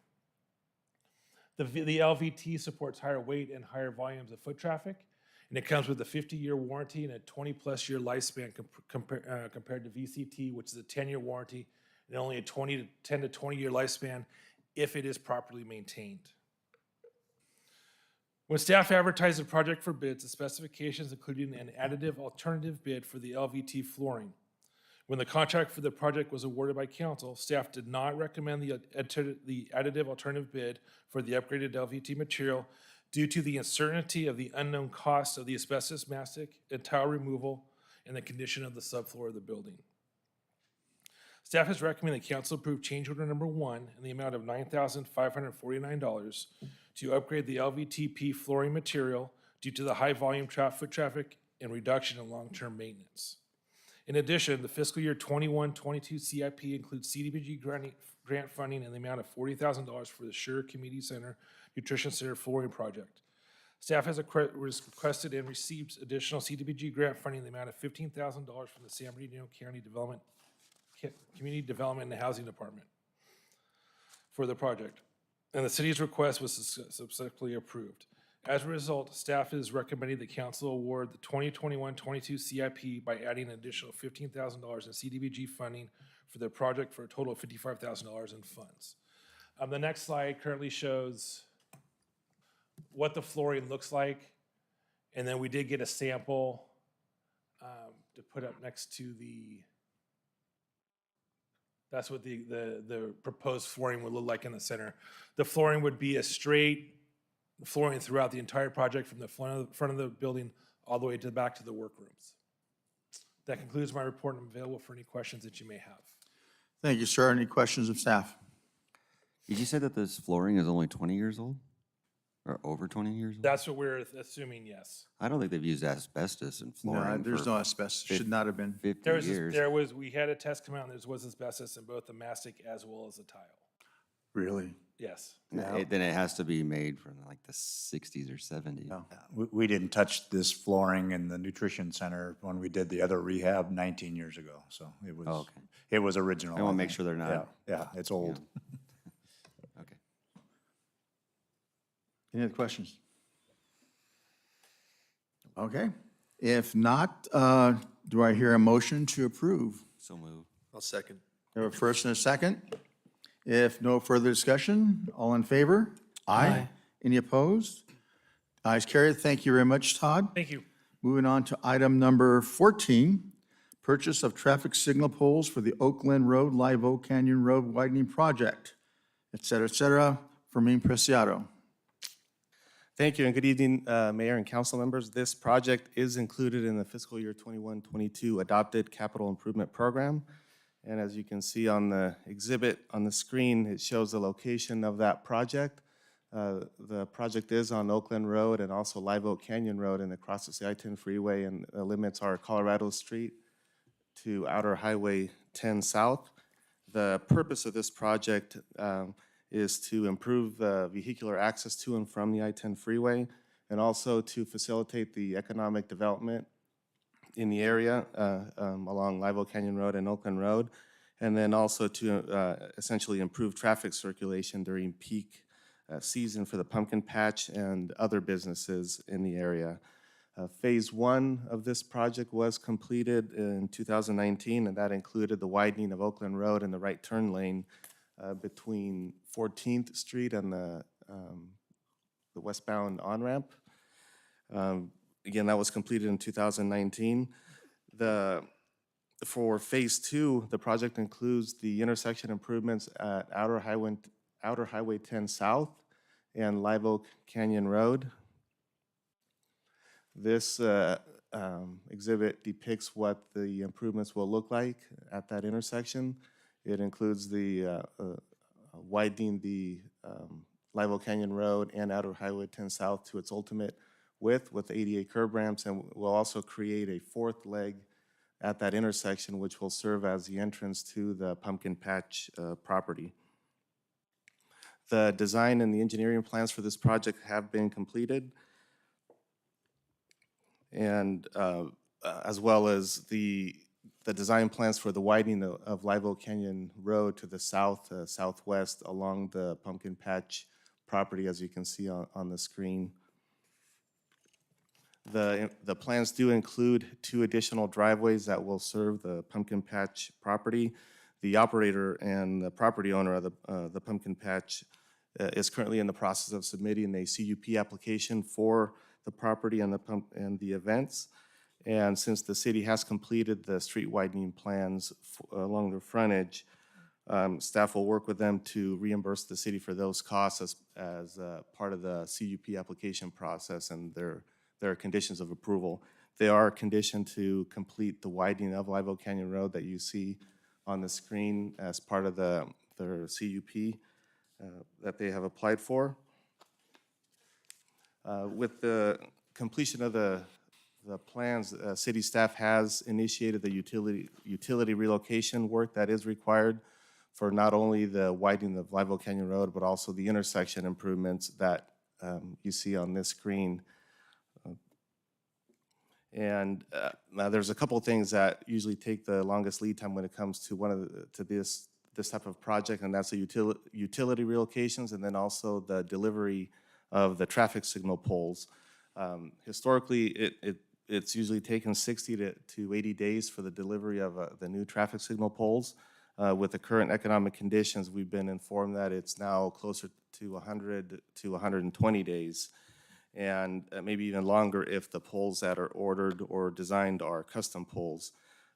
The LVT supports higher weight and higher volumes of foot traffic, and it comes with a 50-year warranty and a 20-plus year lifespan compared to VCT, which is a 10-year warranty and only a 10 to 20-year lifespan if it is properly maintained. When staff advertised the project for bids, the specifications included an additive alternative bid for the LVT flooring. When the contract for the project was awarded by council, staff did not recommend the additive alternative bid for the upgraded LVT material due to the uncertainty of the unknown cost of the asbestos mastic and tile removal and the condition of the subfloor of the building. Staff has recommended that council approve change order number 1 in the amount of $9,549 to upgrade the LVT/P flooring material due to the high volume foot traffic and reduction in long-term maintenance. In addition, the fiscal year 21-22 CIP includes CDBG grant funding in the amount of $40,000 for the Sure Community Center Nutrition Center flooring project. Staff has requested and received additional CDBG grant funding in the amount of $15,000 from the San Bernardino County Community Development and Housing Department for the project, and the city's request was subsequently approved. As a result, staff is recommending the council award the 2021-22 CIP by adding an additional $15,000 in CDBG funding for the project for a total of $55,000 in funds. The next slide currently shows what the flooring looks like, and then we did get a sample to put up next to the. That's what the proposed flooring would look like in the center. The flooring would be a straight flooring throughout the entire project from the front of the building all the way to the back to the workrooms. That concludes my report, and I'm available for any questions that you may have. Thank you, sir. Any questions of staff? Did you say that this flooring is only 20 years old? Or over 20 years old? That's what we're assuming, yes. I don't think they've used asbestos in No, flooring. there's no asbestos. Should not have been. 50 years. We had a test come out and there was asbestos in both the mastic as well as the tile. Really? Yes. Then it has to be made from like the 60s or 70s. We didn't touch this flooring in the nutrition center when we did the other rehab 19 years ago, so it was, okay. It was original. I want to make think. sure they're not. Yeah, it's old. Okay. Any other questions? Okay. If not, do I hear a motion to approve? So move. I'll second. We have a first and a second. If no further discussion, all in favor? Aye. Any opposed? Ayes carried. Thank you very much, Todd. Thank you. Moving on to item number 14, purchase of traffic signal poles for the Oakland Road, Live Oak Canyon Road widening project, et cetera, Fermin Preciado. Thank you, and good evening, Mayor and council members. This project is included in the fiscal year 21-22 adopted capital improvement program. And as you can see on the exhibit on the screen, it shows the location of that project. The project is on Oakland Road and also Live Oak Canyon Road, and it crosses the I-10 freeway and limits our Colorado Street to Outer Highway 10 South. The purpose of this project is to improve the vehicular access to and from the I-10 freeway, and also to facilitate the economic development in the area along Live Oak Canyon Road and Oakland Road, and then also to essentially improve traffic circulation during peak season for the pumpkin patch and other businesses in the area. Phase 1 of this project was completed in 2019, and that included the widening of Oakland Road and the right turn lane between 14th Street and the westbound on-ramp. Again, that was completed in 2019. For Phase 2, the project includes the intersection improvements at Outer Highway 10 South and Live Oak Canyon Road. This exhibit depicts what the improvements will look like at that intersection. It includes the widening the Live Oak Canyon Road and Outer Highway 10 South to its ultimate width with 88 curb ramps, and will also create a fourth leg at that intersection, which will serve as the entrance to the pumpkin patch property. The design and the engineering plans for this project have been completed, and as well as the design plans for the widening of Live Oak Canyon Road to the south, southwest along the pumpkin patch property, as you can see on the screen. The plans do include 2 additional driveways that will serve the pumpkin patch property. The operator and the property owner of the pumpkin patch is currently in the process of submitting a CUP application for the property and the events. And since the city has completed the street widening plans along the frontage, staff will work with them to reimburse the city for those costs as part of the CUP application process, and there are conditions of approval. They are conditioned to complete the widening of Live Oak Canyon Road that you see on the screen as part of their CUP that they have applied for. With the completion of the plans, city staff has initiated the utility relocation work that is required for not only the widening of Live Oak Canyon Road, but also the intersection improvements that you see on this screen. And now there's a couple of things that usually take the longest lead time when it comes to this type of project, and that's the utility relocations, and then also the delivery of the traffic signal poles. Historically, it's usually taken 60 to 80 days for the delivery of the new traffic signal poles. With the current economic conditions, we've been informed that it's now closer to 100 to 120 days, and maybe even longer if the poles that are ordered or designed are custom poles.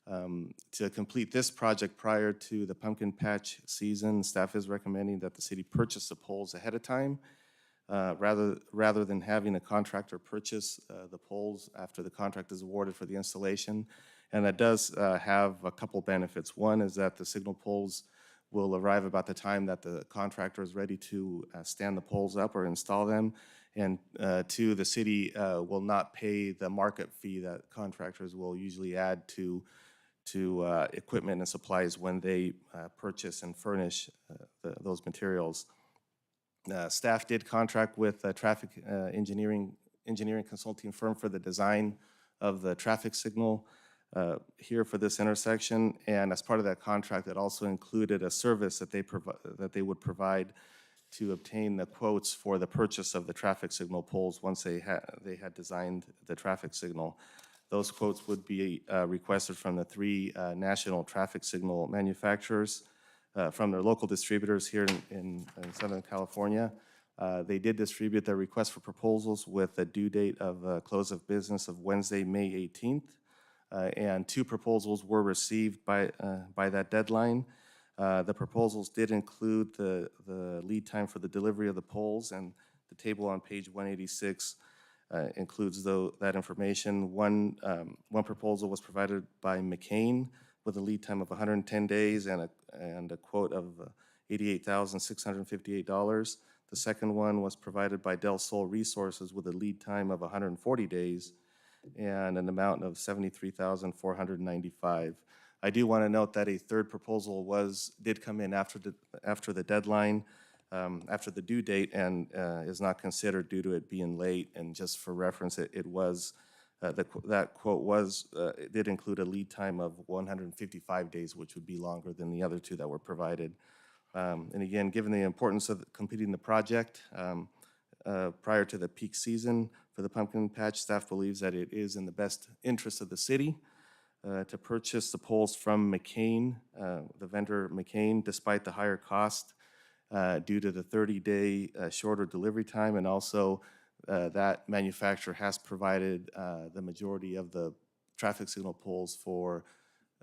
To complete this project prior to the pumpkin patch season, staff is recommending that the city purchase the poles ahead of time, rather than having a contractor purchase the poles after the contract is awarded for the installation. And that does have a couple benefits. One is that the signal poles will arrive about the time that the contractor is ready to stand the poles up or install them. And two, the city will not pay the market fee that contractors will usually add to equipment and supplies when they purchase and furnish those materials. Staff did contract with a traffic engineering consulting firm for the design of the traffic signal here for this intersection, and as part of that contract, it also included a service that they would provide to obtain the quotes for the purchase of the traffic signal poles once they had designed the traffic signal. Those quotes would be requested from the three national traffic signal manufacturers, from their local distributors here in Southern California. They did distribute their request for proposals with a due date of close of business of Wednesday, May 18th. And 2 proposals were received by that deadline. The proposals did include the lead time for the delivery of the poles, and the table on page 186 includes that information. One proposal was provided by McCain with a lead time of 110 days and a quote of $88,658. The second one was provided by Del Sol Resources with a lead time of 140 days and an amount of $73,495. I do want to note that a third proposal did come in after the deadline, after the due date, and is not considered due to it being late. And just for reference, it was that quote it did include a lead time of 155 days, which would be longer than the other 2 that were provided. And again, given the importance of completing the project prior to the peak season for the pumpkin patch, staff believes that it is in the best interest of the city to purchase the poles from McCain, the vendor McCain, despite the higher cost due to the 30-day shorter delivery time, and also that manufacturer has provided the majority of the traffic signal poles for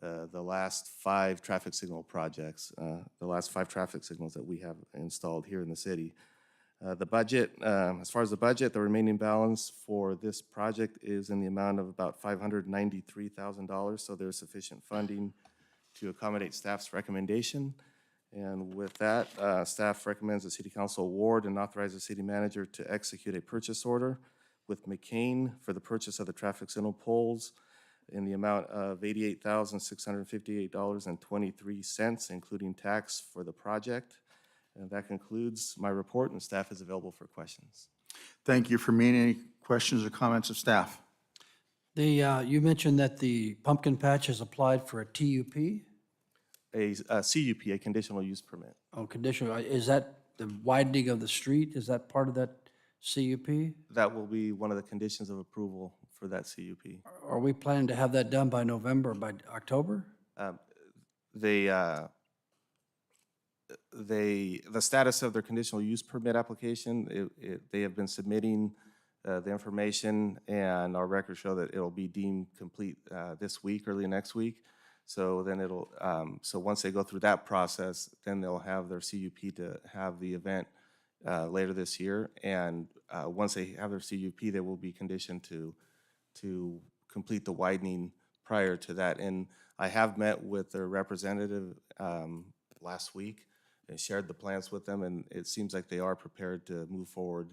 the last 5 traffic signal projects, the last 5 traffic signals that we have installed here in the city. The budget, as far as the budget, the remaining balance for this project is in the amount of about $593,000, so there's sufficient funding to accommodate staff's recommendation. And with that, staff recommends the City Council award and authorize the city manager to execute a purchase order with McCain for the purchase of the traffic signal poles in the amount of $88,658.23, including tax for the project. And that concludes my report, and staff is available for questions. Thank you. For me, any questions or comments of staff? You mentioned that the pumpkin patch has applied for a TUP? A CUP, a conditional use permit. Oh, conditional, is that the widening of the street? Is that part of that CUP? That will be one of the conditions of approval for that CUP. Are we planning to have that done by November, by October? The status of their conditional use permit application, they have been submitting the information, and our records show that it'll be deemed complete this week, early next week. So then so once they go through that process, then they'll have their CUP to have the event later this year. And once they have their CUP, they will be conditioned to complete the widening prior to that. And I have met with their representative last week and shared the plans with them, and it seems like they are prepared to move forward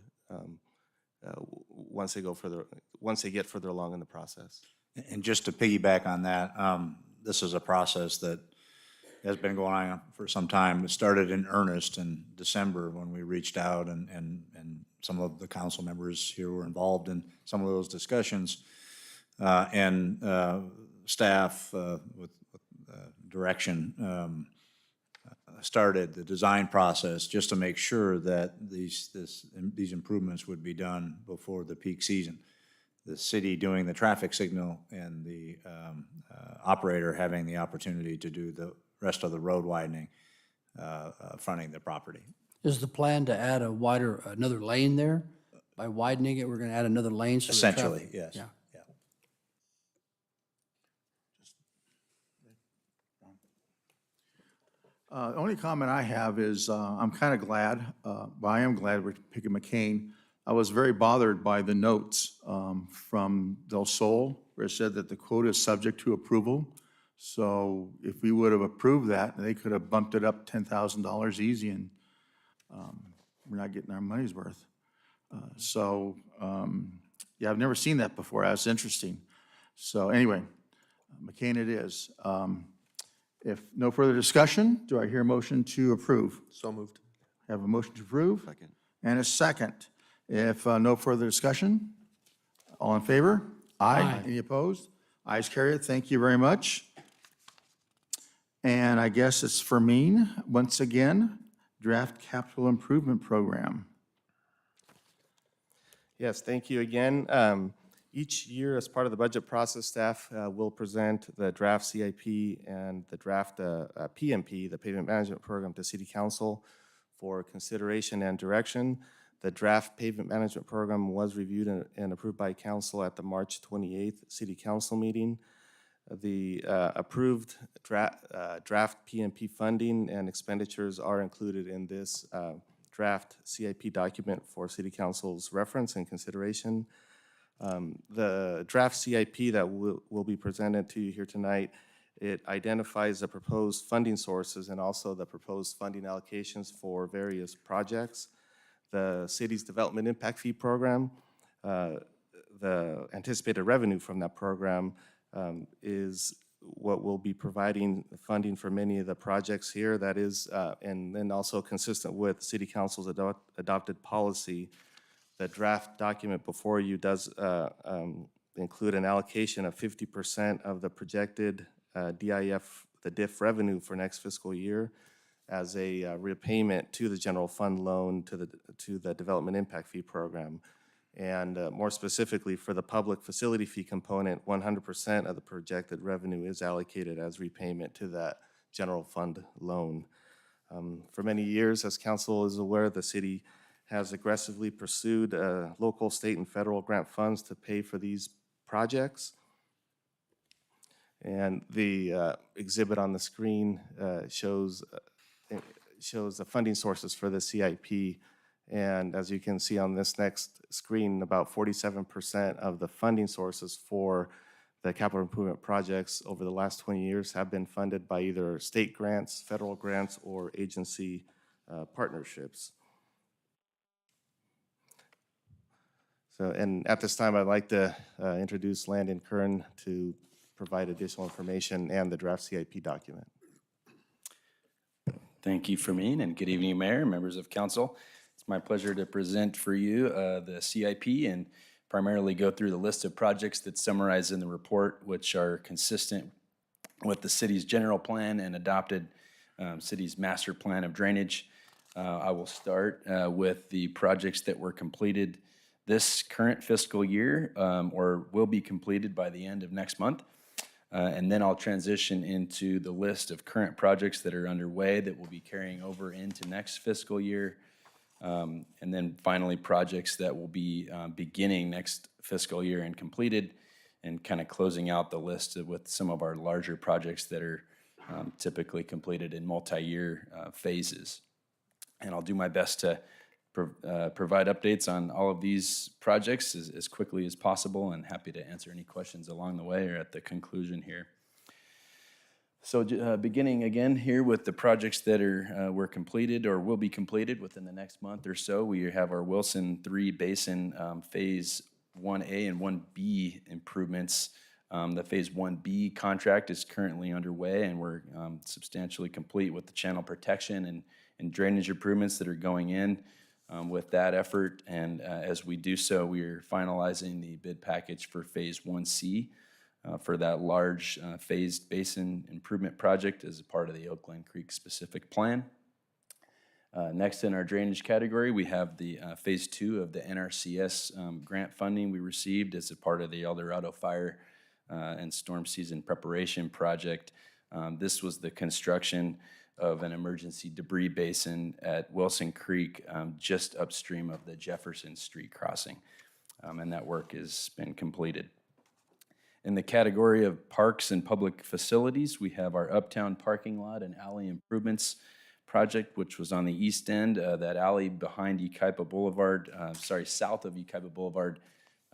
once they go once they get further along in the process. And just to piggyback on that, this is a process that has been going on for some time. It started in earnest in December when we reached out and some of the council members here were involved in some of those discussions. And staff with direction started the design process just to make sure that these improvements would be done before the peak season. The city doing the traffic signal and the operator having the opportunity to do the rest of the road widening fronting the property. Is the plan to add another lane there? By widening it, we're going to add another lane? So the traffic- Essentially, yes. Yeah. The only comment I have is I'm kind of glad, well, I am glad we're picking McCain. I was very bothered by the notes from Del Sol, where it said that the quote is subject to approval. So if we would have approved that, they could have bumped it up $10,000 easy, and we're not getting our money's worth. Yeah, I've never seen that before. That's interesting. So anyway, McCain it is. If no further discussion, do I hear a motion to approve? So moved. Have a motion to approve? Second. And a second. If no further discussion, all in favor? Aye. Any opposed? Ayes carried. Thank you very much. And I guess it's for me, once again, Draft Capital Improvement Program. Yes, thank you again. Each year, as part of the budget process, staff will present the draft CIP and the draft PMP, the Pavement Management Program, to City Council for consideration and direction. The draft Pavement Management Program was reviewed and approved by Council at the March 28th City Council meeting. The approved draft PMP funding and expenditures are included in this draft CIP document for City Council's reference and consideration. The draft CIP that will be presented to you here tonight, it identifies the proposed funding sources and also the proposed funding allocations for various projects. The city's development impact fee program, the anticipated revenue from that program is what will be providing funding for many of the projects here. That is, and then also consistent with City Council's adopted policy. The draft document before you does include an allocation of 50% of the projected DIF revenue for next fiscal year as a repayment to the general fund loan to the development impact fee program. And more specifically, for the public facility fee component, 100% of the projected revenue is allocated as repayment to that general fund loan. For many years, as council is aware, the city has aggressively pursued local, state, and federal grant funds to pay for these projects. And the exhibit on the screen shows the funding sources for the CIP. And as you can see on this next screen, about 47% of the funding sources for the capital improvement projects over the last 20 years have been funded by either state grants, federal grants, or agency partnerships. So, and at this time, I'd like to introduce Landon Kern to provide additional information and the draft CIP document. Thank you, Fermin, and good evening, Mayor and members of council. It's my pleasure to present for you the CIP and primarily go through the list of projects that's summarized in the report, which are consistent with the city's general plan and adopted city's master plan of drainage. I will start with the projects that were completed this current fiscal year or will be completed by the end of next month. And then I'll transition into the list of current projects that are underway that will be carrying over into next fiscal year. And then finally, projects that will be beginning next fiscal year and completed, and kind of closing out the list with some of our larger projects that are typically completed in multi-year phases. And I'll do my best to provide updates on all of these projects as quickly as possible, and happy to answer any questions along the way or at the conclusion here. So beginning again here with the projects that were completed or will be completed within the next month or so, we have our Wilson 3 Basin Phase 1A and 1B improvements. The Phase 1B contract is currently underway, and we're substantially complete with the channel protection and drainage improvements that are going in with that effort. And as we do so, we are finalizing the bid package for Phase 1C for that large phased basin improvement project as a part of the Oak Glen Creek specific plan. Next in our drainage category, we have the Phase 2 of the NRCS grant funding we received as a part of the El Dorado Fire and Storm Season Preparation Project. This was the construction of an emergency debris basin at Wilson Creek just upstream of the Jefferson Street crossing. And that work has been completed. In the category of parks and public facilities, we have our uptown parking lot and alley improvements project, which was on the east end, that alley behind Yucaipa Boulevard, south of Yucaipa Boulevard,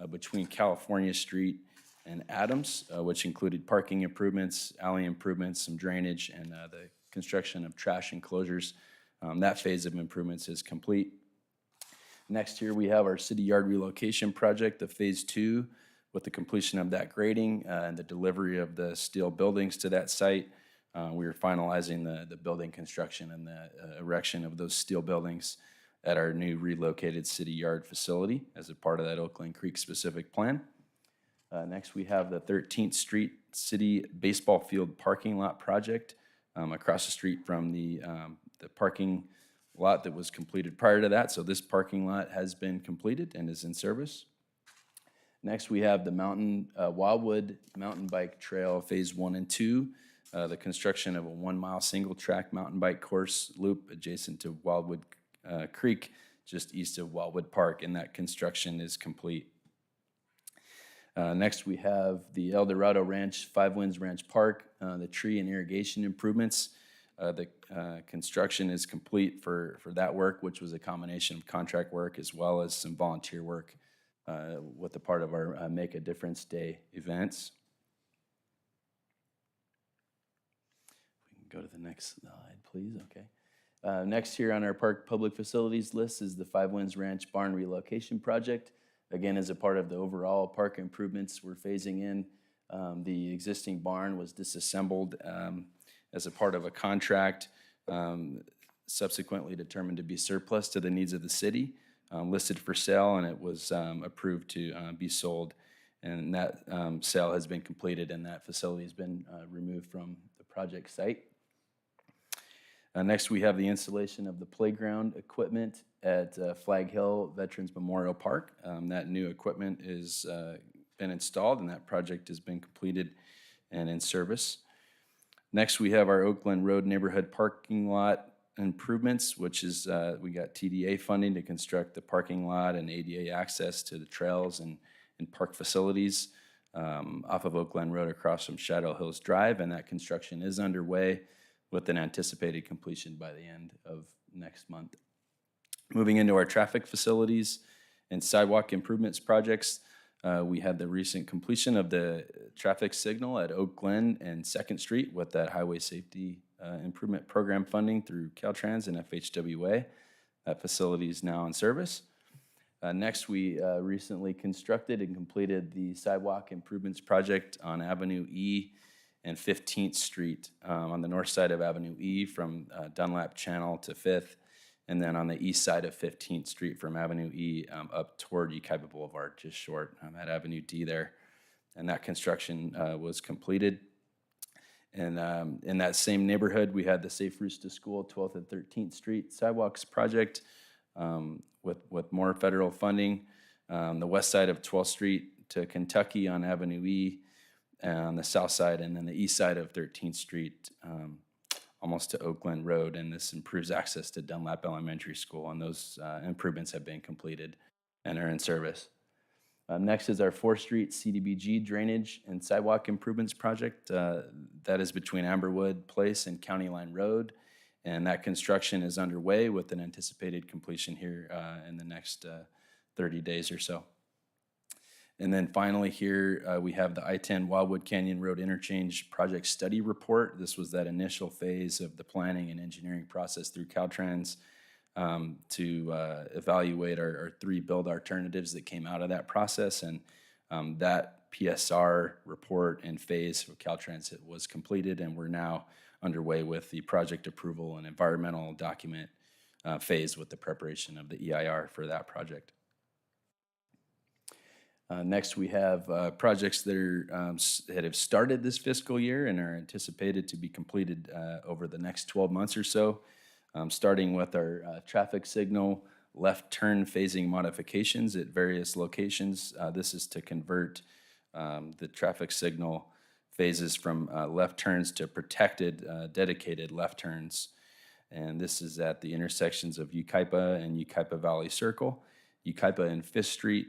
between California Street and Adams, which included parking improvements, alley improvements, some drainage, and the construction of trash enclosures. That phase of improvements is complete. Next here we have our city yard relocation project, the Phase 2, with the completion of that grading and the delivery of the steel buildings to that site. We are finalizing the building construction and the erection of those steel buildings at our new relocated city yard facility as a part of that Oak Glen Creek specific plan. Next, we have the 13th Street City Baseball Field Parking Lot Project across the street from the parking lot that was completed prior to that. So this parking lot has been completed and is in service. Next, we have the Wildwood Mountain Bike Trail Phase 1 and 2, the construction of a 1-mile single-track mountain bike course loop adjacent to Wildwood Creek, just east of Wildwood Park, and that construction is complete. Next, we have the El Dorado Ranch, Five Winds Ranch Park, the tree and irrigation improvements. The construction is complete for that work, which was a combination of contract work as well as some volunteer work with the part of our Make a Difference Day events. We can go to the next slide, please. Okay. Next here on our park public facilities list is the Five Winds Ranch Barn Relocation Project. Again, as a part of the overall park improvements we're phasing in, the existing barn was disassembled as a part of a contract, subsequently determined to be surplus to the needs of the city, listed for sale, and it was approved to be sold. And that sale has been completed, and that facility has been removed from the project site. Next, we have the installation of the playground equipment at Flag Hill Veterans Memorial Park. That new equipment is been installed, and that project has been completed and in service. Next, we have our Oak Glen Road neighborhood parking lot improvements, which is we got TDA funding to construct the parking lot and ADA access to the trails and park facilities off of Oak Glen Road across from Shadow Hills Drive, and that construction is underway with an anticipated completion by the end of next month. Moving into our traffic facilities and sidewalk improvements projects, we had the recent completion of the traffic signal at Oak Glen and 2nd Street with that highway safety improvement program funding through Caltrans and FHWA. That facility is now in service. Next, we recently constructed and completed the sidewalk improvements project on Avenue E and 15th Street on the north side of Avenue E from Dunlap Channel to 5th, and then on the east side of 15th Street from Avenue E up toward Yucaipa Boulevard, just short at Avenue D there. And that construction was completed. And in that same neighborhood, we had the Safe Routes to School 12th and 13th Street sidewalks project with more federal funding. The west side of 12th Street to Kentucky on Avenue E, on the south side, and then the east side of 13th Street, almost to Oak Glen Road, and this improves access to Dunlap Elementary School, and those improvements have been completed and are in service. Next is our 4th Street CDBG drainage and sidewalk improvements project. That is between Amberwood Place and County Line Road, and that construction is underway with an anticipated completion here in the next 30 days or so. And then finally here, we have the I-10 Wildwood Canyon Road Interchange Project Study Report. This was that initial phase of the planning and engineering process through Caltrans to evaluate our three build alternatives that came out of that process. And that PSR report and phase of Caltrans was completed, and we're now underway with the project approval and environmental document phase with the preparation of the EIR for that project. Next, we have projects that are that have started this fiscal year and are anticipated to be completed over the next 12 months or so, starting with our traffic signal left turn phasing modifications at various locations. This is to convert the traffic signal phases from left turns to protected, dedicated left turns. And this is at the intersections of Yucaipa and Yucaipa Valley Circle, Yucaipa and 5th Street,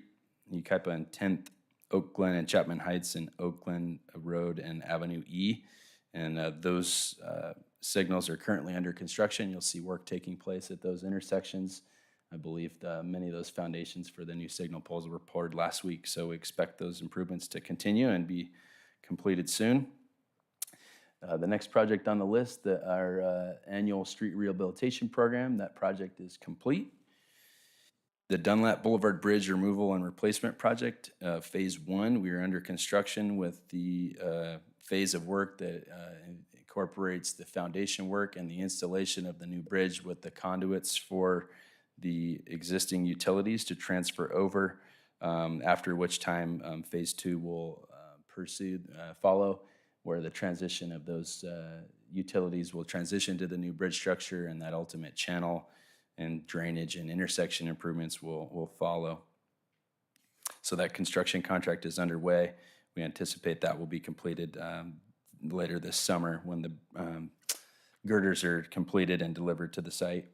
Yucaipa and 10th, Oak Glen and Chapman Heights, and Oak Glen Road and Avenue E. And those signals are currently under construction. You'll see work taking place at those intersections. I believe many of those foundations for the new signal poles were poured last week, so we expect those improvements to continue and be completed soon. The next project on the list, our annual street rehabilitation program, that project is complete. The Dunlap Boulevard Bridge Removal and Replacement Project, Phase 1, we are under construction with the phase of work that incorporates the foundation work and the installation of the new bridge with the conduits for the existing utilities to transfer over, after which time Phase 2 will follow, where the transition of those utilities will transition to the new bridge structure, and that ultimate channel and drainage and intersection improvements will follow. So that construction contract is underway. We anticipate that will be completed later this summer when the girders are completed and delivered to the site.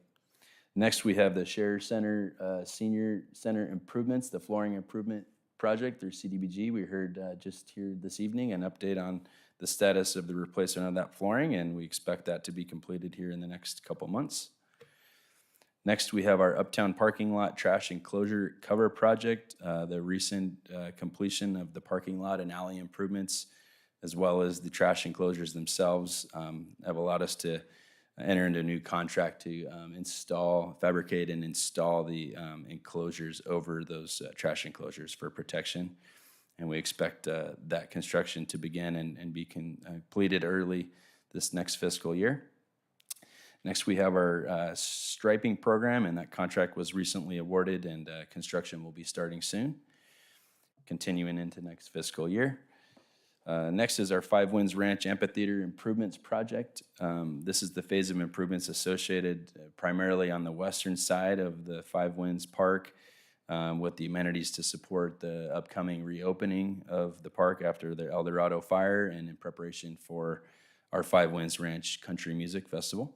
Next, we have the Share Center Senior Center improvements, the flooring improvement project through CDBG. We heard just here this evening an update on the status of the replacement of that flooring, and we expect that to be completed here in the next couple months. Next, we have our Uptown Parking Lot Trash Enclosure Cover Project. The recent completion of the parking lot and alley improvements, as well as the trash enclosures themselves, have allowed us to enter into a new contract to fabricate and install the enclosures over those trash enclosures for protection. And we expect that construction to begin and be completed early this next fiscal year. Next, we have our striping program, and that contract was recently awarded, and construction will be starting soon, continuing into next fiscal year. Next is our Five Winds Ranch Amphitheater Improvements Project. This is the phase of improvements associated primarily on the western side of the Five Winds Park, with the amenities to support the upcoming reopening of the park after the El Dorado fire and in preparation for our Five Winds Ranch Country Music Festival.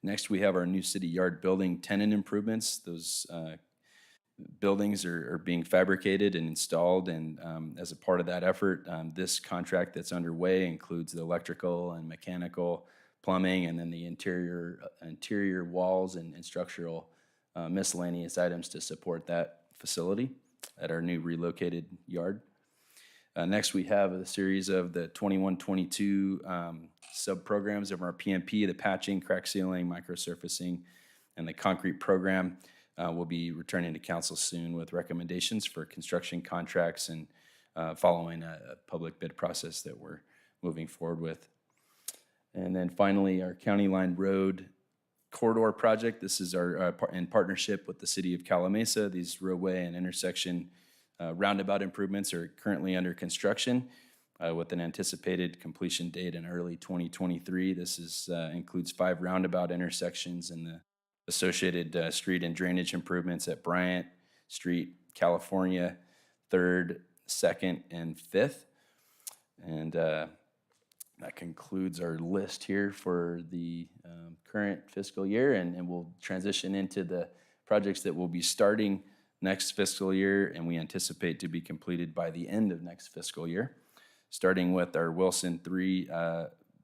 Next, we have our new city yard building tenant improvements. Those buildings are being fabricated and installed, and as a part of that effort, this contract that's underway includes the electrical and mechanical, plumbing, and then the interior walls and structural miscellaneous items to support that facility at our new relocated yard. Next, we have a series of the 21-22 sub-programs of our PMP, the patching, crack sealing, microsurfacing, and the concrete program. We'll be returning to council soon with recommendations for construction contracts and following a public bid process that we're moving forward with. And then finally, our County Line Road Corridor Project. This is our in partnership with the City of Calamasa. These roadway and intersection roundabout improvements are currently under construction with an anticipated completion date in early 2023. This includes 5 roundabout intersections and the associated street and drainage improvements at Bryant Street, California, 3rd, 2nd, and 5th. And that concludes our list here for the current fiscal year, and we'll transition into the projects that will be starting next fiscal year, and we anticipate to be completed by the end of next fiscal year. Starting with our Wilson 3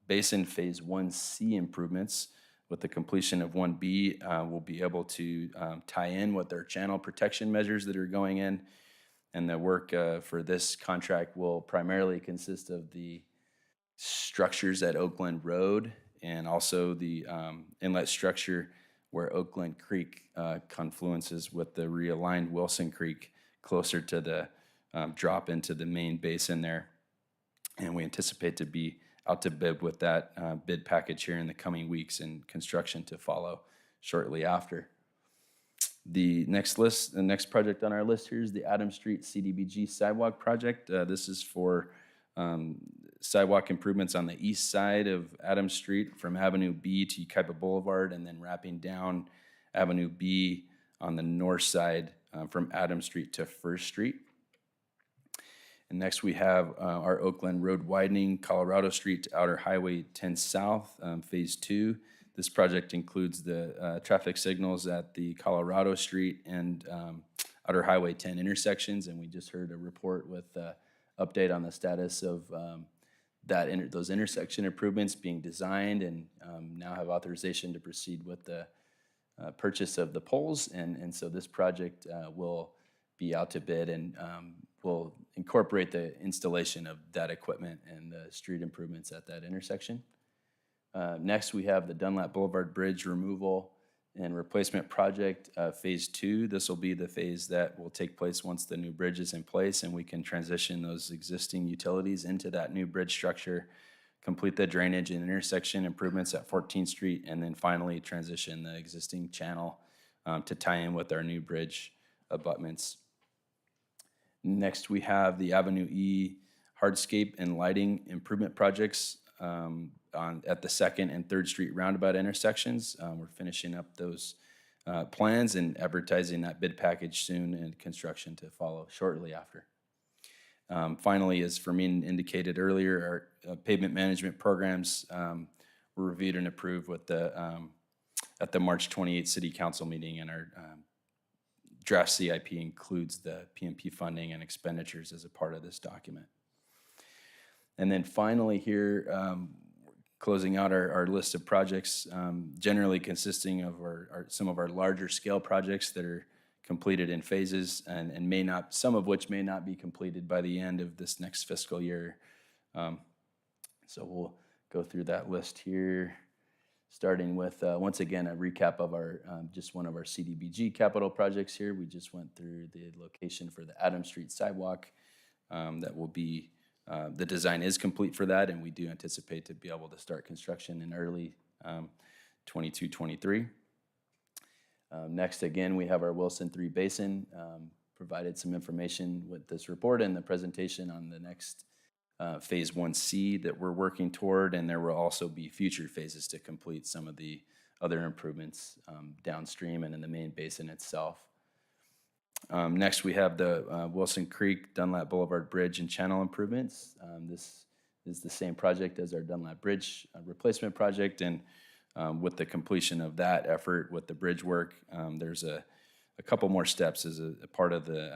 Basin Phase 1C improvements. With the completion of 1B, we'll be able to tie in with our channel protection measures that are going in, and the work for this contract will primarily consist of the structures at Oak Glen Road and also the inlet structure where Oakland Creek confluences with the realigned Wilson Creek closer to the drop into the main basin there. And we anticipate to be out to bid with that bid package here in the coming weeks, and construction to follow shortly after. The next project on our list here is the Adams Street CDBG sidewalk project. This is for sidewalk improvements on the east side of Adams Street from Avenue B to Yucaipa Boulevard, and then wrapping down Avenue B on the north side from Adams Street to First Street. And next we have our Oakland Road widening, Colorado Street to Outer Highway 10 South, Phase 2. This project includes the traffic signals at the Colorado Street and Outer Highway 10 intersections, and we just heard a report with update on the status of those intersection improvements being designed, and now have authorization to proceed with the purchase of the poles. And so this project will be out to bid, and will incorporate the installation of that equipment and the street improvements at that intersection. Next, we have the Dunlap Boulevard Bridge removal and replacement project, Phase 2. This will be the phase that will take place once the new bridge is in place and we can transition those existing utilities into that new bridge structure, complete the drainage and intersection improvements at 14th Street, and then finally transition the existing channel to tie in with our new bridge abutments. Next, we have the Avenue E hardscape and lighting improvement projects at the 2nd and 3rd Street roundabout intersections. We're finishing up those plans and advertising that bid package soon, and construction to follow shortly after. Finally, as Fermin indicated earlier, our pavement management programs were reviewed and approved with at the March 28th City Council meeting, and our draft CIP includes the PMP funding and expenditures as a part of this document. And then finally here, closing out our list of projects, generally consisting of some of our larger scale projects that are completed in phases, and some of which may not be completed by the end of this next fiscal year. So we'll go through that list here, starting with, once again, a recap of just one of our CDBG capital projects here. We just went through the location for the Adams Street sidewalk. That will be, the design is complete for that, and we do anticipate to be able to start construction in early 22-23. Next, again, we have our Wilson 3 Basin. Provided some information with this report and the presentation on the next Phase 1C that we're working toward, and there will also be future phases to complete some of the other improvements downstream and in the main basin itself. Next, we have the Wilson Creek Dunlap Boulevard Bridge and Channel improvements. This is the same project as our Dunlap Bridge replacement project, and with the completion of that effort with the bridge work, there's a couple more steps as a part of the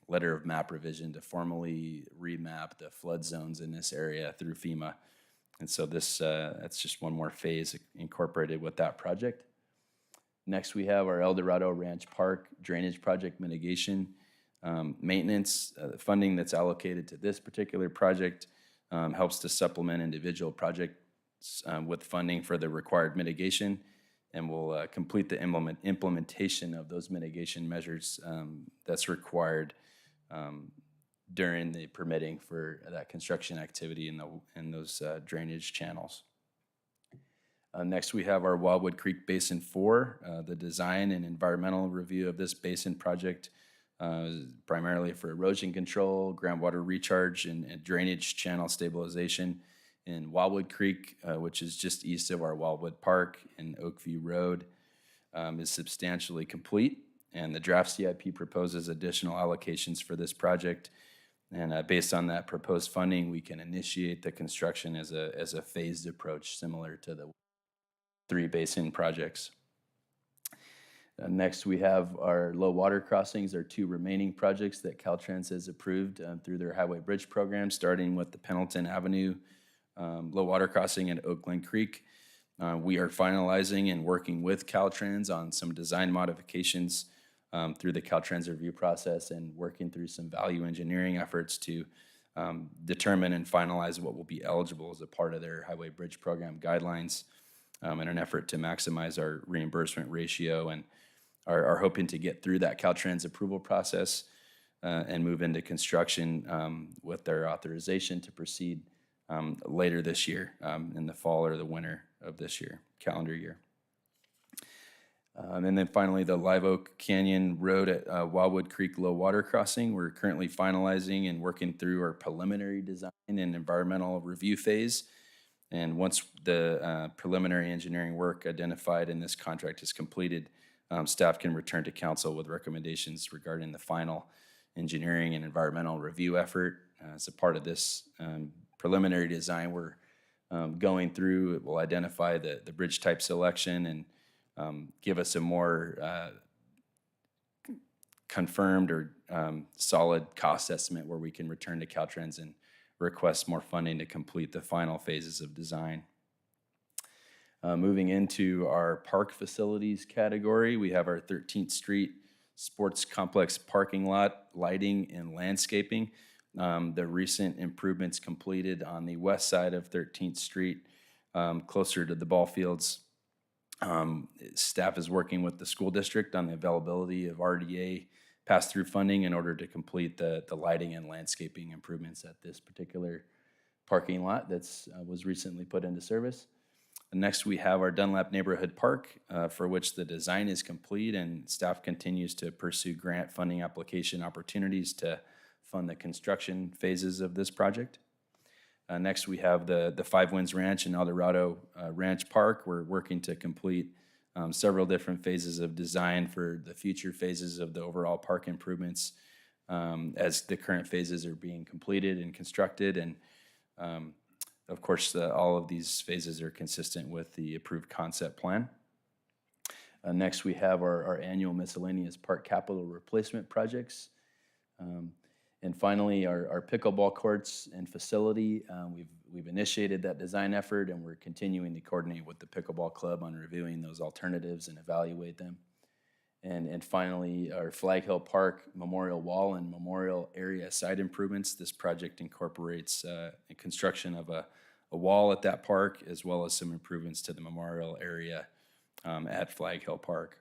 letter of map revision to formally remap the flood zones in this area through FEMA. And so that's just one more phase incorporated with that project. Next, we have our El Dorado Ranch Park drainage project mitigation maintenance. Funding that's allocated to this particular project helps to supplement individual projects with funding for the required mitigation, and will complete the implementation of those mitigation measures that's required during the permitting for that construction activity in those drainage channels. Next, we have our Wildwood Creek Basin 4, the design and environmental review of this basin project, primarily for erosion control, groundwater recharge, and drainage channel stabilization in Wildwood Creek, which is just east of our Wildwood Park and Oakview Road, is substantially complete. And the draft CIP proposes additional allocations for this project. And based on that proposed funding, we can initiate the construction as a phased approach, similar to the 3 basin projects. Next, we have our low water crossings, our 2 remaining projects that Caltrans has approved through their highway bridge program, starting with the Pendleton Avenue low water crossing at Oakland Creek. We are finalizing and working with Caltrans on some design modifications through the Caltrans review process, and working through some value engineering efforts to determine and finalize what will be eligible as a part of their highway bridge program guidelines. in an effort to maximize our reimbursement ratio, and are hoping to get through that Caltrans approval process and move into construction with their authorization to proceed later this year, in the fall or the winter of this year, calendar year. And then finally, the Live Oak Canyon Road at Wildwood Creek Low Water Crossing. We're currently finalizing and working through our preliminary design and environmental review phase. And once the preliminary engineering work identified in this contract is completed, staff can return to council with recommendations regarding the final engineering and environmental review effort. As a part of this preliminary design we're going through, it will identify the bridge type selection and give us a more confirmed or solid cost estimate where we can return to Caltrans and request more funding to complete the final phases of design. Moving into our park facilities category, we have our 13th Street Sports Complex parking lot, lighting, and landscaping. The recent improvements completed on the west side of 13th Street, closer to the ball fields. Staff is working with the school district on the availability of RDA pass-through funding in order to complete the lighting and landscaping improvements at this particular parking lot that's was recently put into service. And next, we have our Dunlap Neighborhood Park, for which the design is complete, and staff continues to pursue grant funding application opportunities to fund the construction phases of this project. Next, we have the Five Winds Ranch and El Dorado Ranch Park. We're working to complete several different phases of design for the future phases of the overall park improvements as the current phases are being completed and constructed. And of course, all of these phases are consistent with the approved concept plan. Next, we have our annual miscellaneous park capital replacement projects. And finally, our pickleball courts and facility. We've initiated that design effort, and we're continuing to coordinate with the pickleball club on reviewing those alternatives and evaluate them. And finally, our Flag Hill Park Memorial Wall and Memorial Area site improvements. This project incorporates the construction of a wall at that park, as well as some improvements to the memorial area at Flag Hill Park.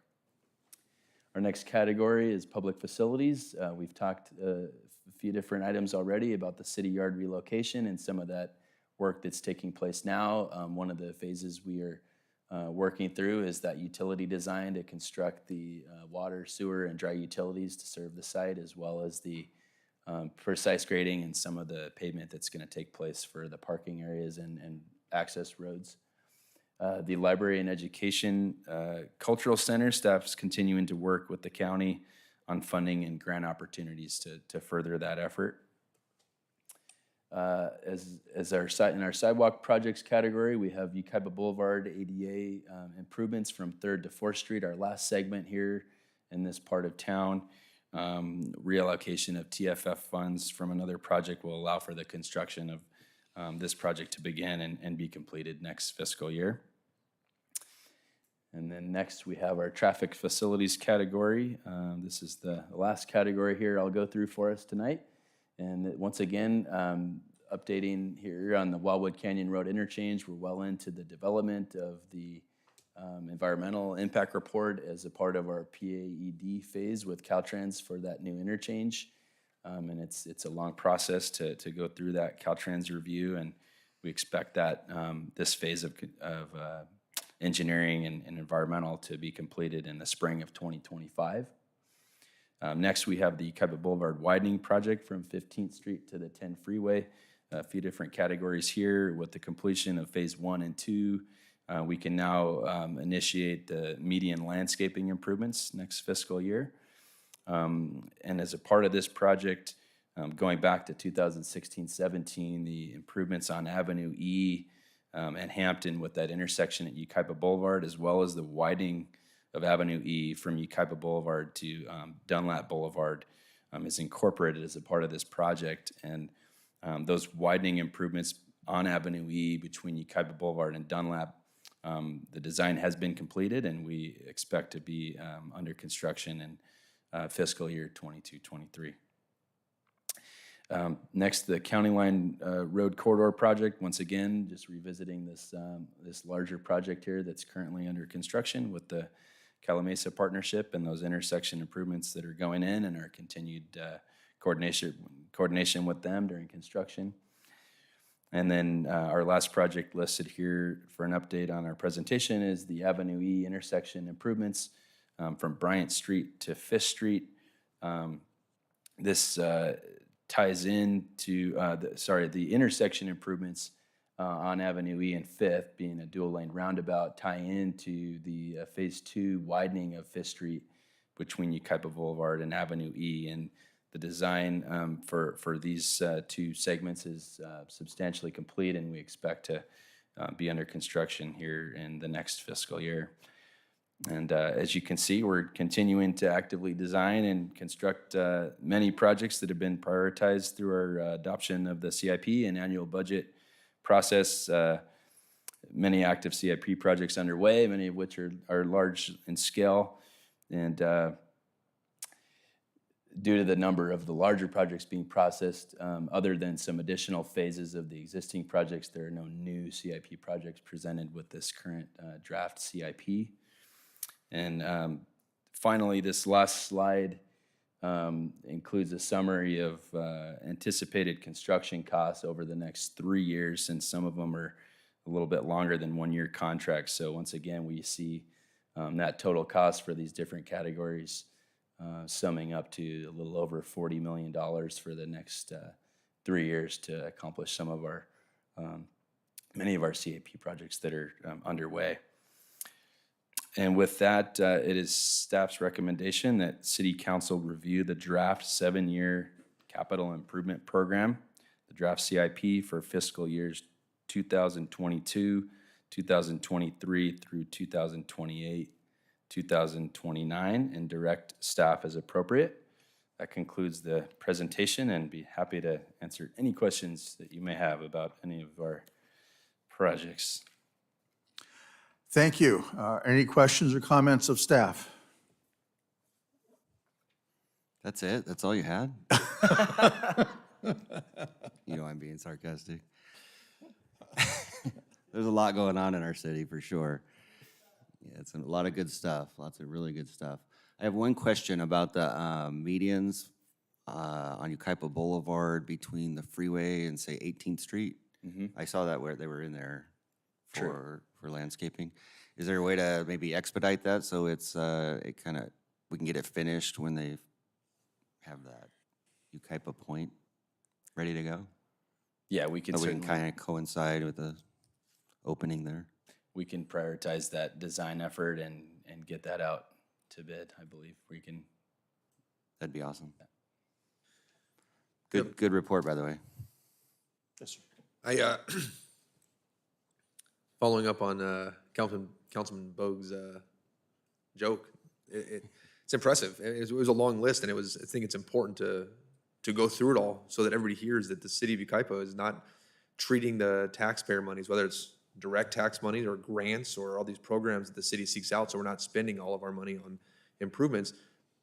Our next category is public facilities. We've talked a few different items already about the city yard relocation and some of that work that's taking place now. One of the phases we are working through is that utility design to construct the water, sewer, and dry utilities to serve the site, as well as the precise grading and some of the pavement that's going to take place for the parking areas and access roads. The Library and Education Cultural Center staff's continuing to work with the county on funding and grant opportunities to further that effort. As in our sidewalk projects category, we have Yucaipa Boulevard ADA improvements from 3rd to 4th Street, our last segment here in this part of town. Reallocation of TFF funds from another project will allow for the construction of this project to begin and be completed next fiscal year. And then next we have our traffic facilities category. This is the last category here I'll go through for us tonight. And once again, updating here on the Wildwood Canyon Road interchange. We're well into the development of the environmental impact report as a part of our PAED phase with Caltrans for that new interchange. And it's a long process to go through that Caltrans review, and we expect that this phase of engineering and environmental to be completed in the spring of 2025. Next, we have the Yucaipa Boulevard widening project from 15th Street to the 10 freeway. A few different categories here. With the completion of phase 1 and 2, we can now initiate the median landscaping improvements next fiscal year. And as a part of this project, going back to 2016-17, the improvements on Avenue E and Hampton with that intersection at Yucaipa Boulevard, as well as the widening of Avenue E from Yucaipa Boulevard to Dunlap Boulevard is incorporated as a part of this project. And those widening improvements on Avenue E between Yucaipa Boulevard and Dunlap, the design has been completed, and we expect to be under construction in fiscal year 22-23. Next, the County Line Road Corridor Project. Once again, just revisiting this, this larger project here that's currently under construction with the Calamasa Partnership and those intersection improvements that are going in and our continued coordination with them during construction. And then our last project listed here for an update on our presentation is the Avenue E intersection improvements from Bryant Street to Fifth Street. This ties into, the intersection improvements on Avenue E and Fifth, being a dual lane roundabout, tie into the Phase 2 widening of Fifth Street between Yucaipa Boulevard and Avenue E. And the design for these two segments is substantially complete, and we expect to be under construction here in the next fiscal year. And as you can see, we're continuing to actively design and construct many projects that have been prioritized through our adoption of the CIP and annual budget process. Many active CIP projects underway, many of which are large in scale. And due to the number of the larger projects being processed, other than some additional phases of the existing projects, there are no new CIP projects presented with this current draft CIP. And finally, this last slide includes a summary of anticipated construction costs over the next 3 years, since some of them are a little bit longer than 1-year contracts. So once again, we see that total cost for these different categories summing up to a little over $40 million for the next 3 years to accomplish some of our, many of our CIP projects that are underway. And with that, it is staff's recommendation that City Council review the draft 7-year capital improvement program, the draft CIP for fiscal years 2022, 2023 through 2028, 2029, and direct staff as appropriate. That concludes the presentation, and be happy to answer any questions that you may have about any of our projects. Thank you. Any questions or comments of staff? That's it? That's all you had? You know I'm being sarcastic. There's a lot going on in our city, for sure. Yeah, it's a lot of good stuff, lots of really good stuff. I have one question about the medians on Yucaipa Boulevard between the freeway and, say, 18th Street. I saw that where they were in there for landscaping. Is there a way to maybe expedite that so it's we can get it finished when they have that Yucaipa point ready to go? Yeah, we can so we certainly can kind of coincide with the opening there. We can prioritize that design effort and get that out to bid. I believe we can. That'd be awesome. Good report, by the way. Yes, sir. I following up on Councilman Bogue's joke, it's impressive. It was a long list, and I think it's important to go through it all so that everybody hears that the city of Yucaipa is not treating the taxpayer monies, whether it's direct tax money or grants or all these programs that the city seeks out, so we're not spending all of our money on improvements.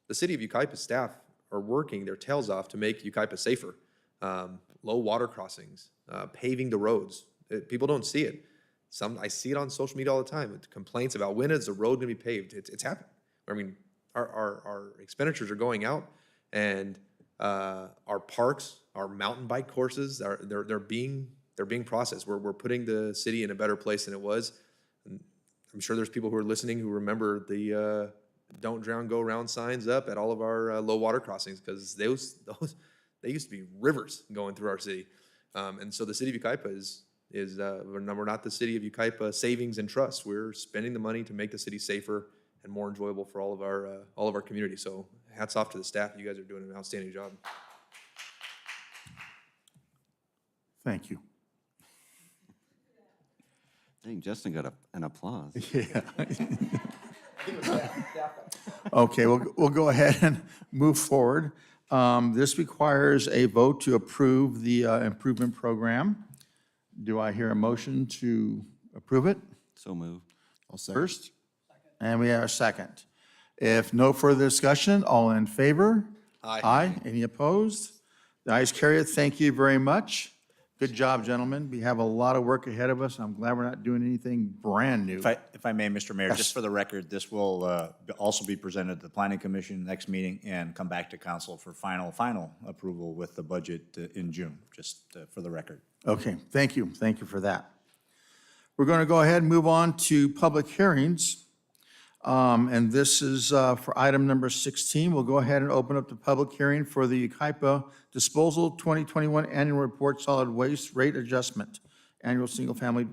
The city of Yucaipa staff are working their tails off to make Yucaipa safer. Low water crossings, paving the roads. People don't see it. I see it on social media all the time with complaints about when is the road going to be paved. It's happening. I mean, our expenditures are going out, and our parks, our mountain bike courses, they're being processed. We're putting the city in a better place than it was. And I'm sure there's people who are listening who remember the "Don't Drown, Go Round" signs up at all of our low water crossings, because they used to be rivers going through our city. And so the city of Yucaipa is we're not the city of Yucaipa Savings and Trust. We're spending the money to make the city safer and more enjoyable for all of our community. So hats off to the staff. You guys are doing an outstanding job. Thank you. I think Justin got an applause. Yeah. Okay, we'll go ahead and move forward. This requires a vote to approve the improvement program. Do I hear a motion to approve it? So moved. I'll second. First? And we have a second. If no further discussion, all in favor? Aye. Aye. Any opposed? The ayes carry it. Thank you very much. Good job, gentlemen. We have a lot of work ahead of us. I'm glad we're not doing anything brand new. If I may, Mr. Mayor, Yes. just for the record, this will also be presented to the Planning Commission next meeting and come back to council for final approval with the budget in June, just for the record. Okay, thank you. Thank you for that. We're going to go ahead and move on to public hearings. And this is for item number 16. We'll go ahead and open up the public hearing for the Yucaipa Disposal 2021 Annual Report Solid Waste Rate Adjustment, Annual Single-Family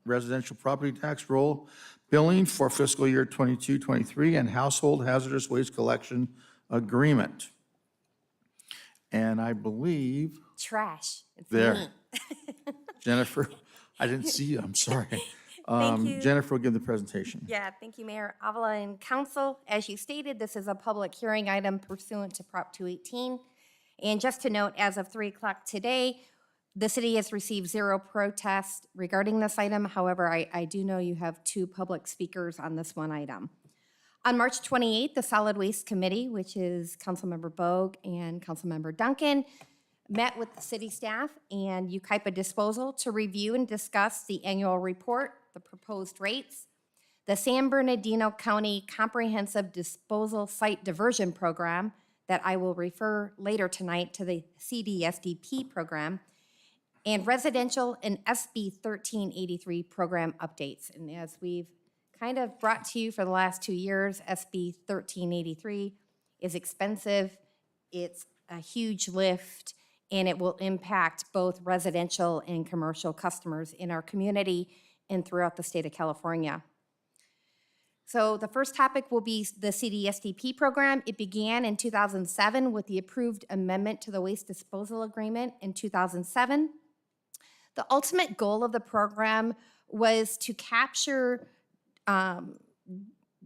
Residential Property Tax Roll Billing for fiscal year 22-23 and Household Hazardous Waste Collection Agreement. And I believe Trash. It's there, me. Jennifer, I didn't see you, I'm sorry. Thank you. Jennifer will give the presentation. Yeah, thank you, Mayor Avila and Council. As you stated, this is a public hearing item pursuant to Prop 218. And just to note, as of 3 o'clock today, the city has received 0 protests regarding this item. However, I do know you have 2 public speakers on this one item. On March 28th, the Solid Waste Committee, which is Councilmember Bogue and Councilmember Duncan, met with the city staff and Yucaipa Disposal to review and discuss the annual report, the proposed rates, the San Bernardino County Comprehensive Disposal Site Diversion Program that I will refer later tonight to the CDSDP program, and residential and SB 1383 program updates. And as we've kind of brought to you for the last 2 years, SB 1383 is expensive, it's a huge lift, and it will impact both residential and commercial customers in our community and throughout the state of California. So the first topic will be the CDSDP program. It began in 2007 with the approved amendment to the Waste Disposal Agreement in 2007. The ultimate goal of the program was to capture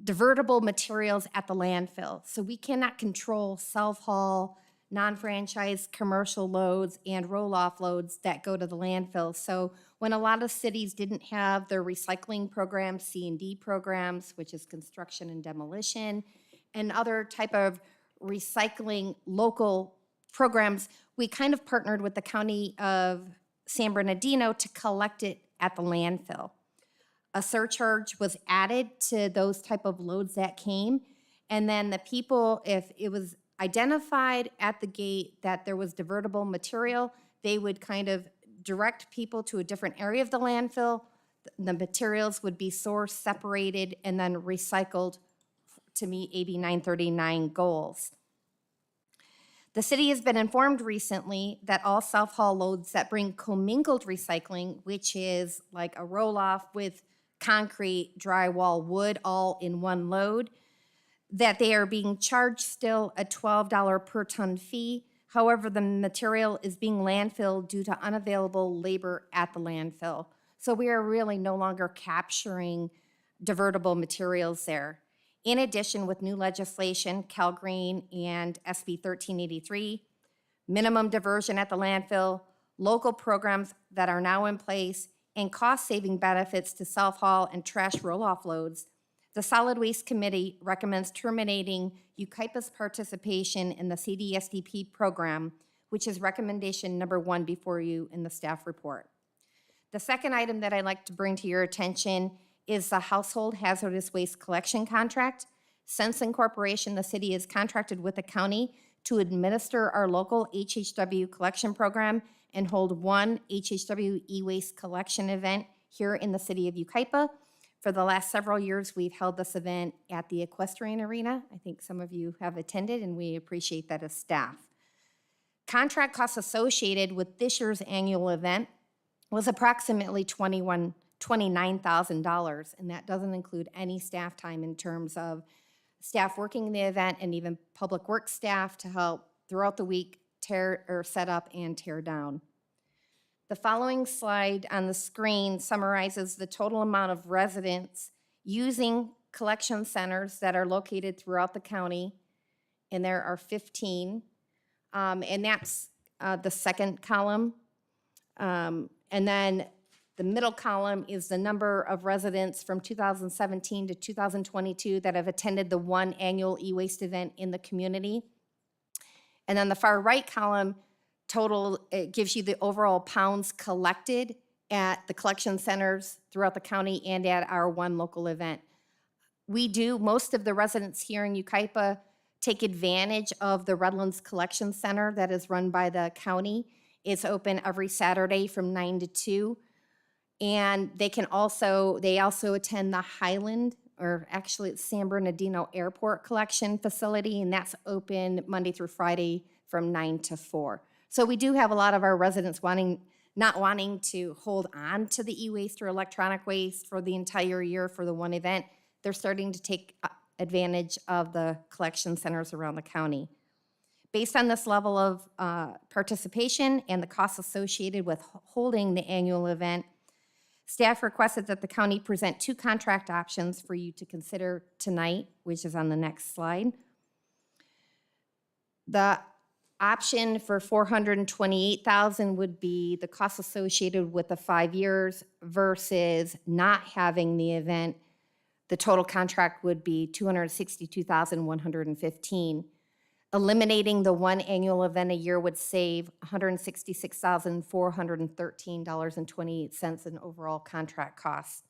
divertible materials at the landfill. So we cannot control self-haul, non-franchise commercial loads and roll-off loads that go to the landfill. So when a lot of cities didn't have their recycling programs, C&D programs, which is construction and demolition, and other type of recycling local programs, we kind of partnered with the County of San Bernardino to collect it at the landfill. A surcharge was added to those type of loads that came, and then the people, if it was identified at the gate that there was divertible material, they would kind of direct people to a different area of the landfill. The materials would be sourced, separated, and then recycled to meet AB 939 goals. The city has been informed recently that all self-haul loads that bring commingled recycling, which is like a roll-off with concrete, drywall, wood, all in one load, that they are being charged still a $12 per ton fee. However, the material is being landfilled due to unavailable labor at the landfill. So we are really no longer capturing divertible materials there. In addition, with new legislation, Cal Green and SB 1383, minimum diversion at the landfill, local programs that are now in place, and cost-saving benefits to self-haul and trash roll-off loads, the Solid Waste Committee recommends terminating Yucaipa's participation in the CDSDP program, which is recommendation number 1 before you in the staff report. The second item that I'd like to bring to your attention is the Household Hazardous Waste Collection Contract. Since incorporation, the city is contracted with the county to administer our local HHW collection program and hold one HHW e-waste collection event here in the city of Yucaipa. For the last several years, we've held this event at the Equestrian Arena. I think some of you have attended, and we appreciate that as staff. Contract costs associated with this year's annual event was approximately $29,000, and that doesn't include any staff time in terms of staff working the event and even public works staff to help throughout the week set up and tear down. The following slide on the screen summarizes the total amount of residents using collection centers that are located throughout the county, and there are 15, and that's the second column. And then the middle column is the number of residents from 2017 to 2022 that have attended the one annual e-waste event in the community. And then the far right column total, it gives you the overall pounds collected at the collection centers throughout the county and at our one local event. Most of the residents here in Yucaipa take advantage of the Redlands Collection Center that is run by the county. It's open every Saturday from 9 to 2. And they also attend the Highland, or actually it's San Bernardino Airport Collection Facility, and that's open Monday through Friday from 9 to 4. So we do have a lot of our residents not wanting to hold on to the e-waste or electronic waste for the entire year for the one event. They're starting to take advantage of the collection centers around the county. Based on this level of participation and the costs associated with holding the annual event, staff requested that the county present 2 contract options for you to consider tonight, which is on the next slide. The option for $428,000 would be the cost associated with the 5 years versus not having the event. The total contract would be $262,115. Eliminating the one annual event a year would save $166,413.28 in overall contract costs.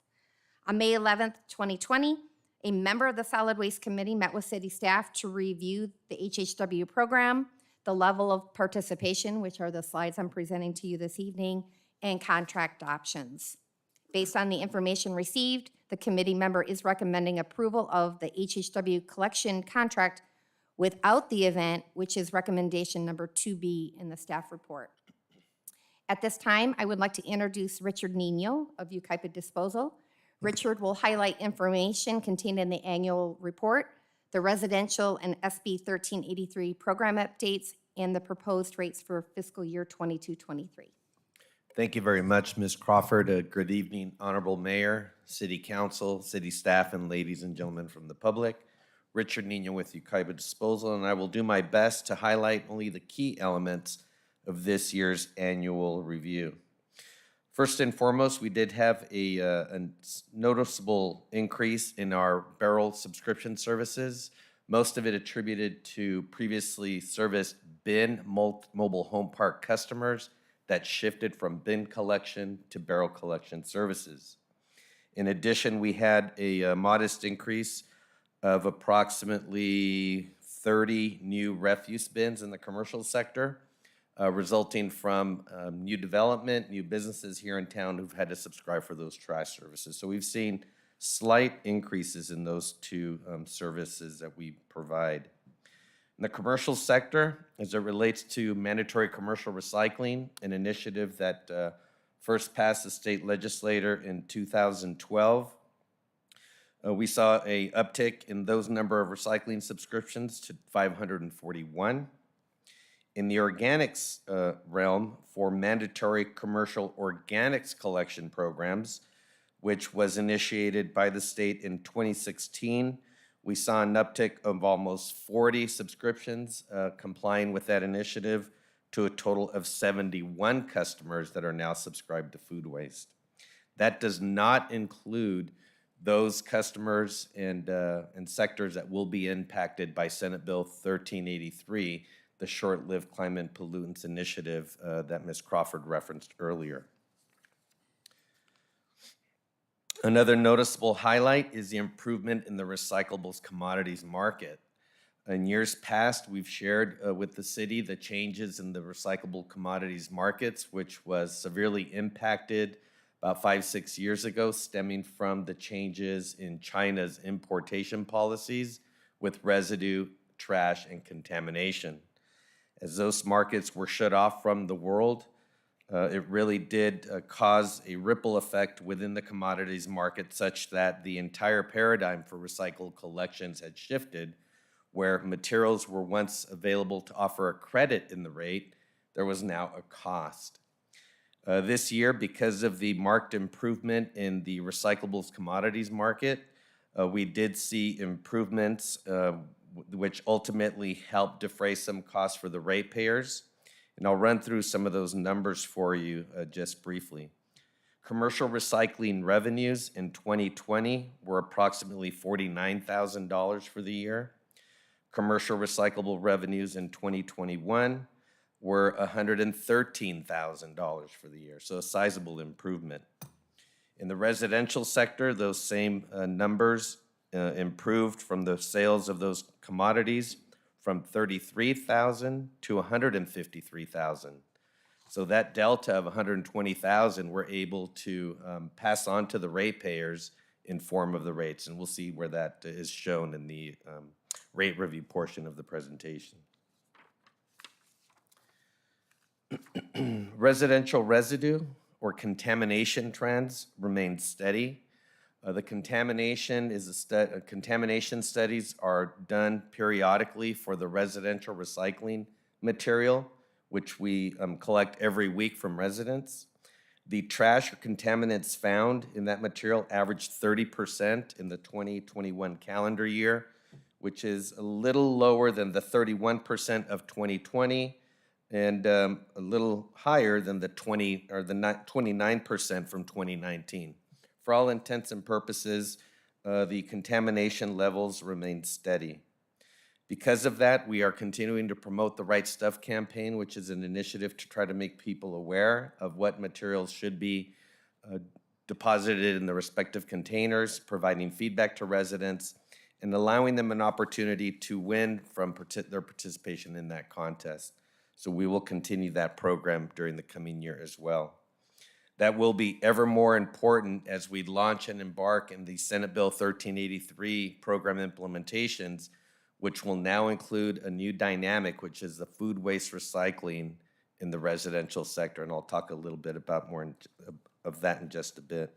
On May 11th, 2020, a member of the Solid Waste Committee met with city staff to review the HHW program, the level of participation, which are the slides I'm presenting to you this evening, and contract options. Based on the information received, the committee member is recommending approval of the HHW collection contract without the event, which is recommendation number 2B in the staff report. At this time, I would like to introduce Richard Nino of Yucaipa Disposal. Richard will highlight information contained in the annual report, the residential and SB 1383 program updates, and the proposed rates for fiscal year 22-23. Thank you very much, Ms. Crawford. Good evening, Honorable Mayor, City Council, City staff, and ladies and gentlemen from the public. Richard Nino with Yucaipa Disposal, and I will do my best to highlight only the key elements of this year's annual review. First and foremost, we did have a noticeable increase in our barrel subscription services, most of it attributed to previously serviced bin mobile home park customers that shifted from bin collection to barrel collection services. In addition, we had a modest increase of approximately 30 new refuse bins in the commercial sector, resulting from new development, new businesses here in town who've had to subscribe for those trash services. So we've seen slight increases in those 2 services that we provide. In the commercial sector, as it relates to mandatory commercial recycling, an initiative that first passed the state legislature in 2012, we saw a uptick in those number of recycling subscriptions to 541. In the organics realm, for mandatory commercial organics collection programs, which was initiated by the state in 2016, we saw an uptick of almost 40 subscriptions complying with that initiative, to a total of 71 customers that are now subscribed to food waste. That does not include those customers and sectors that will be impacted by Senate Bill 1383, the short-lived climate pollutants initiative that Ms. Crawford referenced earlier. Another noticeable highlight is the improvement in the recyclables commodities market. In years past, we've shared with the city the changes in the recyclable commodities markets, which was severely impacted about 5-6 years ago, stemming from the changes in China's importation policies with residue, trash, and contamination. As those markets were shut off from the world, it really did cause a ripple effect within the commodities market, such that the entire paradigm for recycled collections had shifted, where materials were once available to offer a credit in the rate, there was now a cost. This year, because of the marked improvement in the recyclables commodities market, we did see improvements which ultimately helped defray some costs for the ratepayers. And I'll run through some of those numbers for you just briefly. Commercial recycling revenues in 2020 were approximately $49,000 for the year. Commercial recyclable revenues in 2021 were $113,000 for the year, so a sizable improvement. In the residential sector, those same numbers improved from the sales of those commodities from $33,000 to $153,000. So that delta of $120,000 we're able to pass on to the ratepayers in form of the rates, and we'll see where that is shown in the rate review portion of the presentation. Residential residue or contamination trends remain steady. The contamination contamination studies are done periodically for the residential recycling material, which we collect every week from residents. The trash or contaminants found in that material averaged 30% in the 2021 calendar year, which is a little lower than the 31% of 2020 and a little higher than the 29% from 2019. For all intents and purposes, the contamination levels remain steady. Because of that, we are continuing to promote the Right Stuff campaign, which is an initiative to try to make people aware of what materials should be deposited in the respective containers, providing feedback to residents, and allowing them an opportunity to win from their participation in that contest. So we will continue that program during the coming year as well. That will be ever more important as we launch and embark in the Senate Bill 1383 program implementations, which will now include a new dynamic, which is the food waste recycling in the residential sector. And I'll talk a little bit about more of that in just a bit.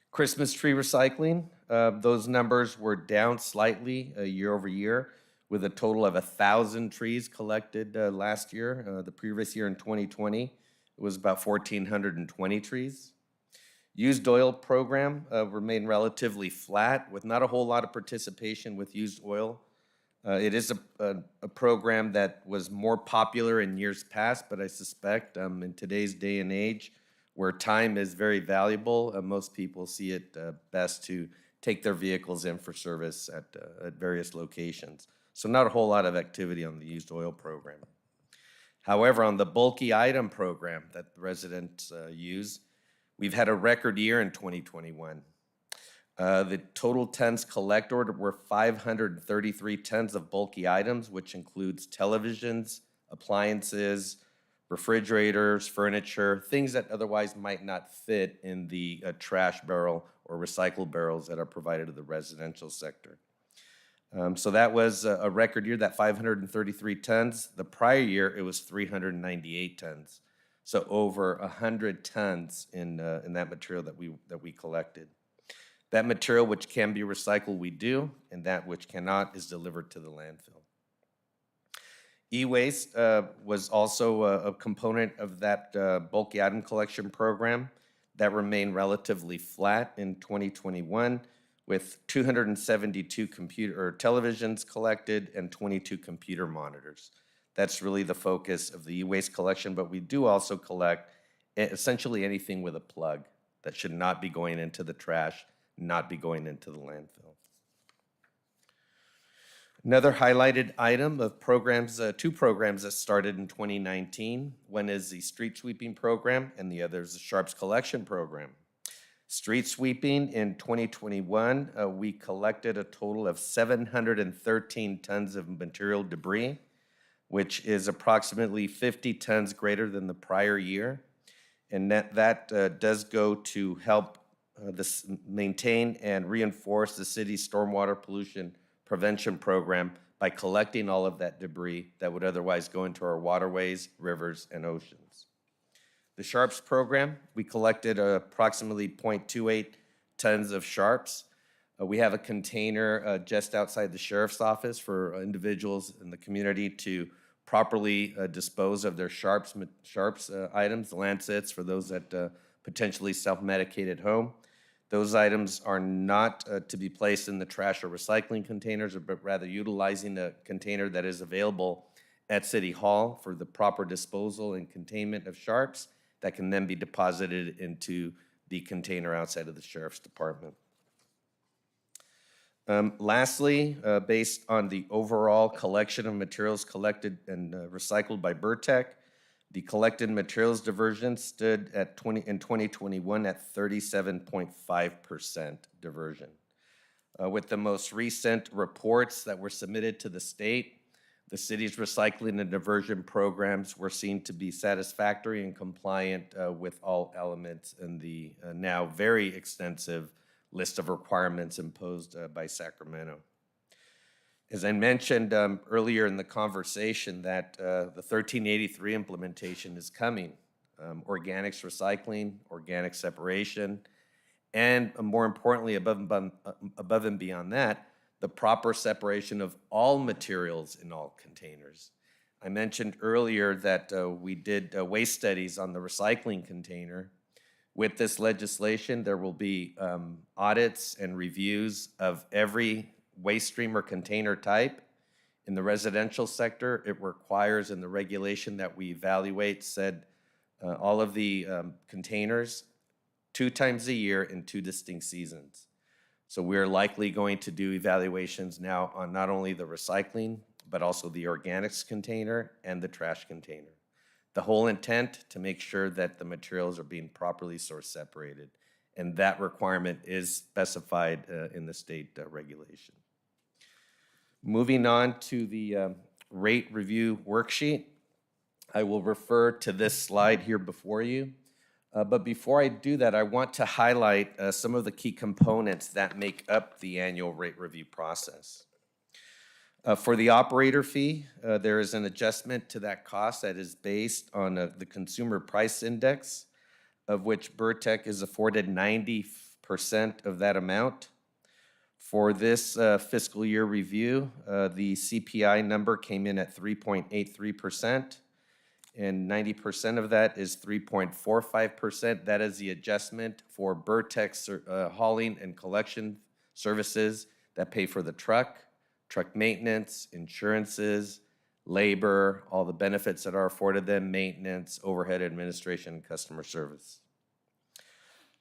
Christmas tree recycling, those numbers were down slightly year over year, with a total of 1,000 trees collected last year. The previous year in 2020, it was about 1,420 trees. Used oil program remained relatively flat with not a whole lot of participation with used oil. It is a program that was more popular in years past, but I suspect in today's day and age where time is very valuable, most people see it best to take their vehicles in for service at various locations. So not a whole lot of activity on the used oil program. However, on the bulky item program that the residents use, we've had a record year in 2021. The total tons collected were 533 tons of bulky items, which includes televisions, appliances, refrigerators, furniture, things that otherwise might not fit in the trash barrel or recycle barrels that are provided to the residential sector. So that was a record year, that 533 tons. The prior year, it was 398 tons. So over 100 tons in that material that we collected. That material which can be recycled, we do, and that which cannot is delivered to the landfill. E-waste was also a component of that bulky item collection program that remained relatively flat in 2021, with 272 televisions collected and 22 computer monitors. That's really the focus of the e-waste collection, but we do also collect essentially anything with a plug that should not be going into the trash, not be going into the landfill. Another highlighted item of programs, two programs that started in 2019. One is the street sweeping program and the other is the Sharps collection program. Street sweeping in 2021, we collected a total of 713 tons of material debris, which is approximately 50 tons greater than the prior year. And that does go to help maintain and reinforce the city's stormwater pollution prevention program by collecting all of that debris that would otherwise go into our waterways, rivers, and oceans. The Sharps program, we collected approximately 0.28 tons of Sharps. We have a container just outside the sheriff's office for individuals in the community to properly dispose of their Sharps items, the Lancets, for those that potentially self-medicate at home. Those items are not to be placed in the trash or recycling containers, but rather utilizing a container that is available at City Hall for the proper disposal and containment of Sharps that can then be deposited into the container outside of the Sheriff's Department. Lastly, based on the overall collection of materials collected and recycled by Burtech, the collected materials diversion stood at in 2021 at 37.5% diversion. With the most recent reports that were submitted to the state, the city's recycling and diversion programs were seen to be satisfactory and compliant with all elements in the now very extensive list of requirements imposed by Sacramento. As I mentioned earlier in the conversation, that the 1383 implementation is coming. Organics recycling, organic separation, and more importantly, above and beyond that, the proper separation of all materials in all containers. I mentioned earlier that we did waste studies on the recycling container. With this legislation, there will be audits and reviews of every waste stream or container type. In the residential sector, it requires in the regulation that we evaluate all of the containers 2 times a year in 2 distinct seasons. So we're likely going to do evaluations now on not only the recycling, but also the organics container and the trash container. The whole intent to make sure that the materials are being properly source separated, and that requirement is specified in the state regulation. Moving on to the rate review worksheet, I will refer to this slide here before you. But before I do that, I want to highlight some of the key components that make up the annual rate review process. For the operator fee, there is an adjustment to that cost that is based on the consumer price index, of which Burtech is afforded 90% of that amount. For this fiscal year review, the CPI number came in at 3.83%, and 90% of that is 3.45%. That is the adjustment for Burtech's hauling and collection services that pay for the truck maintenance, insurances, labor, all the benefits that are afforded them, maintenance, overhead administration, and customer service.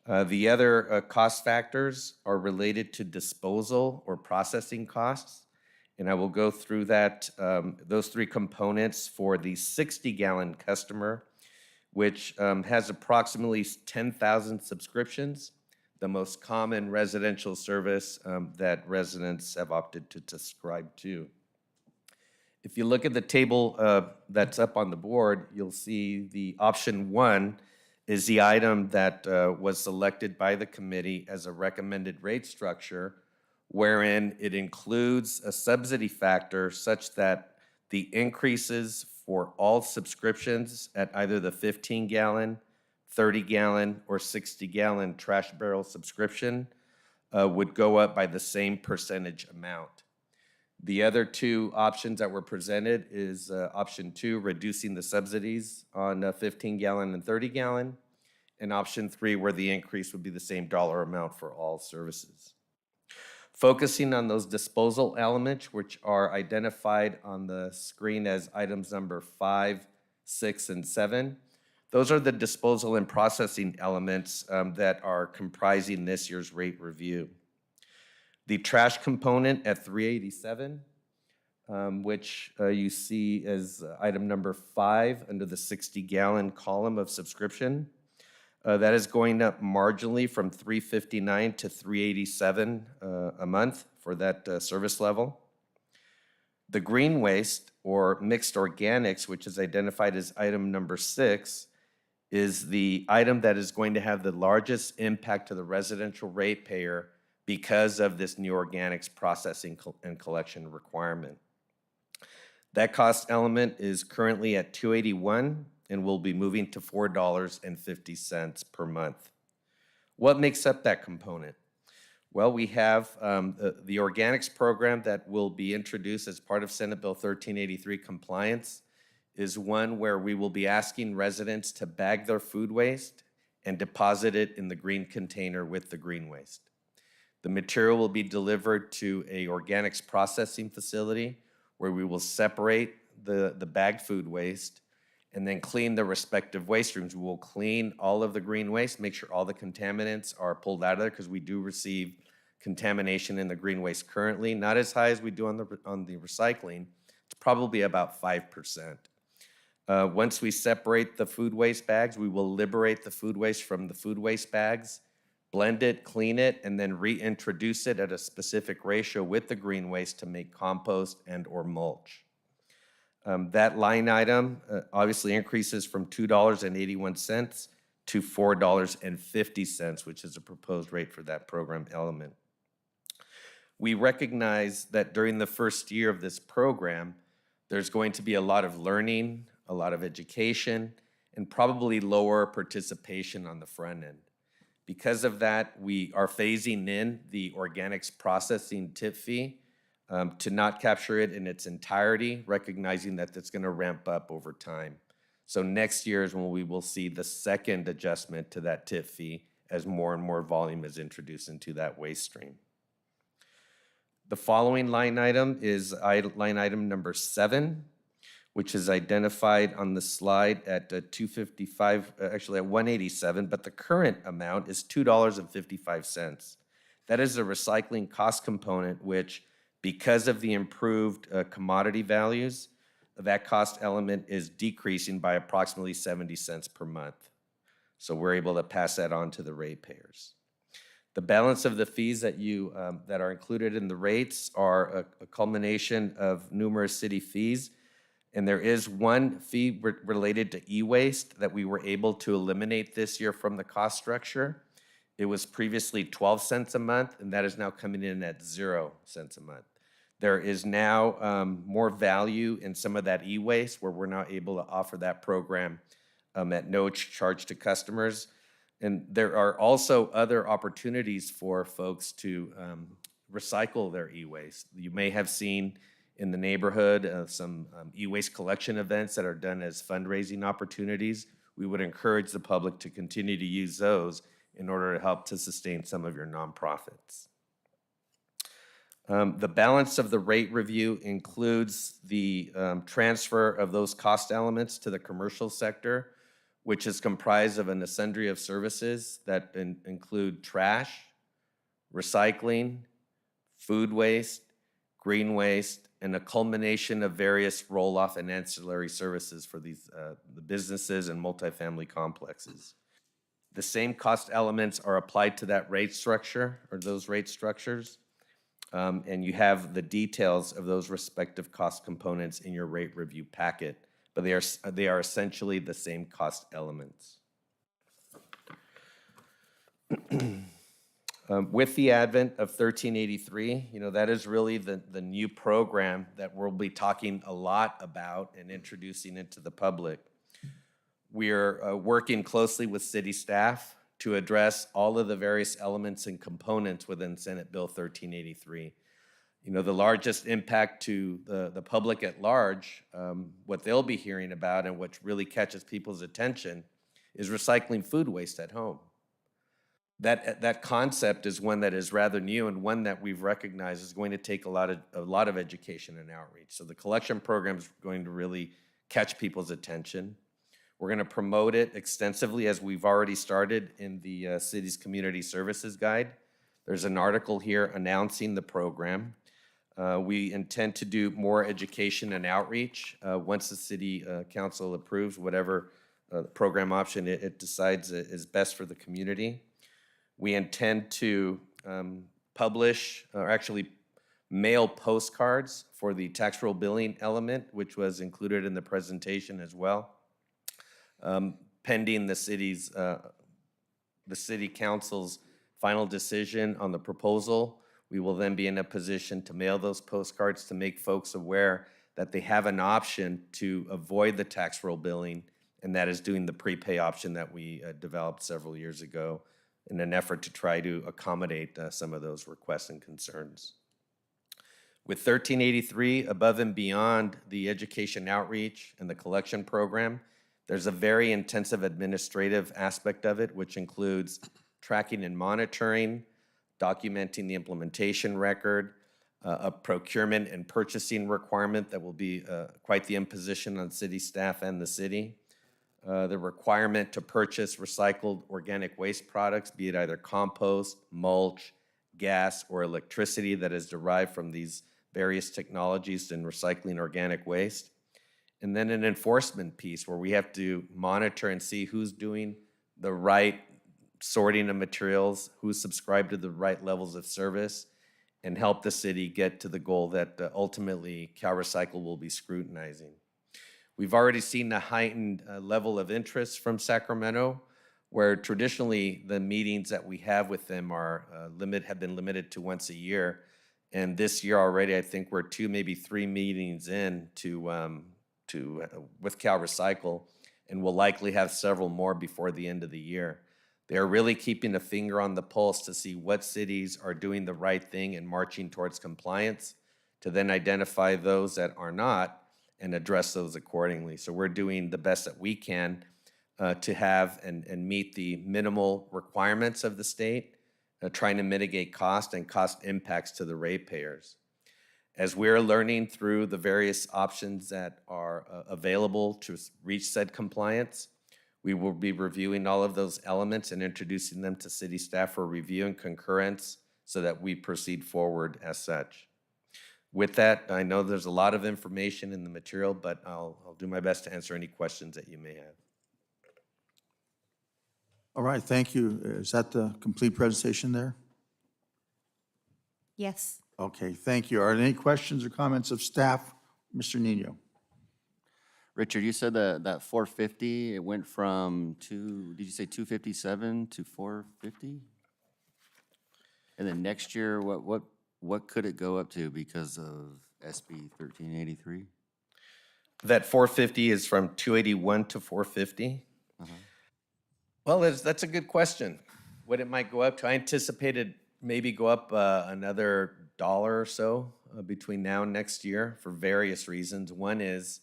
The other cost factors are related to disposal or processing costs, and I will go through that, those 3 components for the 60-gallon customer, which has approximately 10,000 subscriptions, the most common residential service that residents have opted to subscribe to. If you look at the table that's up on the board, you'll see the option 1 is the item that was selected by the committee as a recommended rate structure, wherein it includes a subsidy factor such that the increases for all subscriptions at either the 15-gallon, 30-gallon, or 60-gallon trash barrel subscription would go up by the same percentage amount. The other 2 options that were presented is option 2, reducing the subsidies on 15-gallon and 30-gallon, and option 3, where the increase would be the same dollar amount for all services. Focusing on those disposal elements, which are identified on the screen as items number 5, 6, and 7, those are the disposal and processing elements that are comprising this year's rate review. The trash component at $387, which you see as item number 5 under the 60-gallon column of subscription, that is going up marginally from $359 to $387 a month for that service level. The green waste, or mixed organics, which is identified as item number 6, is the item that is going to have the largest impact to the residential ratepayer because of this new organics processing and collection requirement. That cost element is currently at $281 and will be moving to $4.50 per month. What makes up that component? Well, we have the organics program that will be introduced as part of Senate Bill 1383 compliance is one where we will be asking residents to bag their food waste and deposit it in the green container with the green waste. The material will be delivered to a organics processing facility where we will separate the bagged food waste and then clean the respective waste streams. We will clean all of the green waste, make sure all the contaminants are pulled out of there because we do receive contamination in the green waste currently, not as high as we do on the recycling. It's probably about 5%. Once we separate the food waste bags, we will liberate the food waste from the food waste bags, blend it, clean it, and then reintroduce it at a specific ratio with the green waste to make compost and or mulch. That line item obviously increases from $2.81 to $4.50, which is a proposed rate for that program element. We recognize that during the first year of this program, there's going to be a lot of learning, a lot of education, and probably lower participation on the front end. Because of that, we are phasing in the organics processing tip fee to not capture it in its entirety, recognizing that it's going to ramp up over time. So next year is when we will see the second adjustment to that tip fee as more and more volume is introduced into that waste stream. The following line item is line item number 7, which is identified on the slide at 255, actually at 187, but the current amount is $2.55. That is a recycling cost component, which, because of the improved commodity values, that cost element is decreasing by approximately 70 cents per month. So we're able to pass that on to the ratepayers. The balance of the fees that that are included in the rates are a culmination of numerous city fees. And there is one fee related to e-waste that we were able to eliminate this year from the cost structure. It was previously 12 cents a month, and that is now coming in at 0 cents a month. There is now more value in some of that e-waste where we're now able to offer that program at no charge to customers. And there are also other opportunities for folks to recycle their e-waste. You may have seen in the neighborhood some e-waste collection events that are done as fundraising opportunities. We would encourage the public to continue to use those in order to help to sustain some of your nonprofits. The balance of the rate review includes the transfer of those cost elements to the commercial sector, which is comprised of an assembly of services that include trash, recycling, food waste, green waste, and a culmination of various roll-off and ancillary services for these the businesses and multifamily complexes. The same cost elements are applied to that rate structure or those rate structures, and you have the details of those respective cost components in your rate review packet, but they are essentially the same cost elements. With the advent of 1383, that is really the new program that we'll be talking a lot about and introducing into the public. We are working closely with city staff to address all of the various elements and components within Senate Bill 1383. The largest impact to the public at large, what they'll be hearing about and what really catches people's attention is recycling food waste at home. That concept is one that is rather new and one that we've recognized is going to take a lot of education and outreach. So the collection program is going to really catch people's attention. We're going to promote it extensively as we've already started in the city's community services guide. There's an article here announcing the program. We intend to do more education and outreach once the city council approves whatever program option it decides is best for the community. We intend to publish, or actually mail postcards for the tax roll billing element, which was included in the presentation as well. Pending the city council's final decision on the proposal, we will then be in a position to mail those postcards to make folks aware that they have an option to avoid the tax roll billing, and that is doing the prepay option that we developed several years ago in an effort to try to accommodate some of those requests and concerns. With 1383, above and beyond the education outreach and the collection program, there's a very intensive administrative aspect of it, which includes tracking and monitoring, documenting the implementation record, a procurement and purchasing requirement that will be quite the imposition on city staff and the city. The requirement to purchase recycled organic waste products, be it either compost, mulch, gas, or electricity that is derived from these various technologies in recycling organic waste. And then an enforcement piece where we have to monitor and see who's doing the right sorting of materials, who's subscribed to the right levels of service, and help the city get to the goal that ultimately CalRecycle will be scrutinizing. We've already seen a heightened level of interest from Sacramento, where traditionally the meetings that we have with them have been limited to once a year. And this year already, I think we're 2, maybe 3 meetings in with CalRecycle, and we'll likely have several more before the end of the year. They're really keeping a finger on the pulse to see what cities are doing the right thing and marching towards compliance, to then identify those that are not and address those accordingly. So we're doing the best that we can to have and meet the minimal requirements of the state, trying to mitigate cost and cost impacts to the ratepayers. As we're learning through the various options that are available to reach said compliance, we will be reviewing all of those elements and introducing them to city staff for review and concurrence so that we proceed forward as such. With that, I know there's a lot of information in the material, but I'll do my best to answer any questions that you may have. All right, thank you. Is that the complete presentation there? Yes. Okay, thank you. Are there any questions or comments of staff? Mr. Nino? Richard, you said that 450, it went from did you say 257 to 450? And then next year, what could it go up to because of SB 1383? That 450 is from 281 to 450? Well, that's a good question. What it might go up to, I anticipated maybe go up another $1 or so between now and next year for various reasons. One is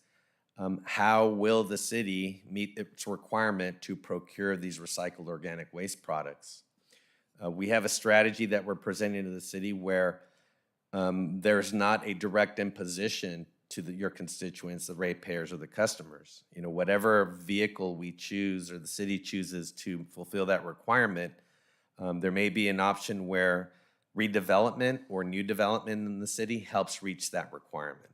how will the city meet its requirement to procure these recycled organic waste products? We have a strategy that we're presenting to the city where there's not a direct imposition to your constituents, the ratepayers or the customers. You know, whatever vehicle we choose or the city chooses to fulfill that requirement, there may be an option where redevelopment or new development in the city helps reach that requirement.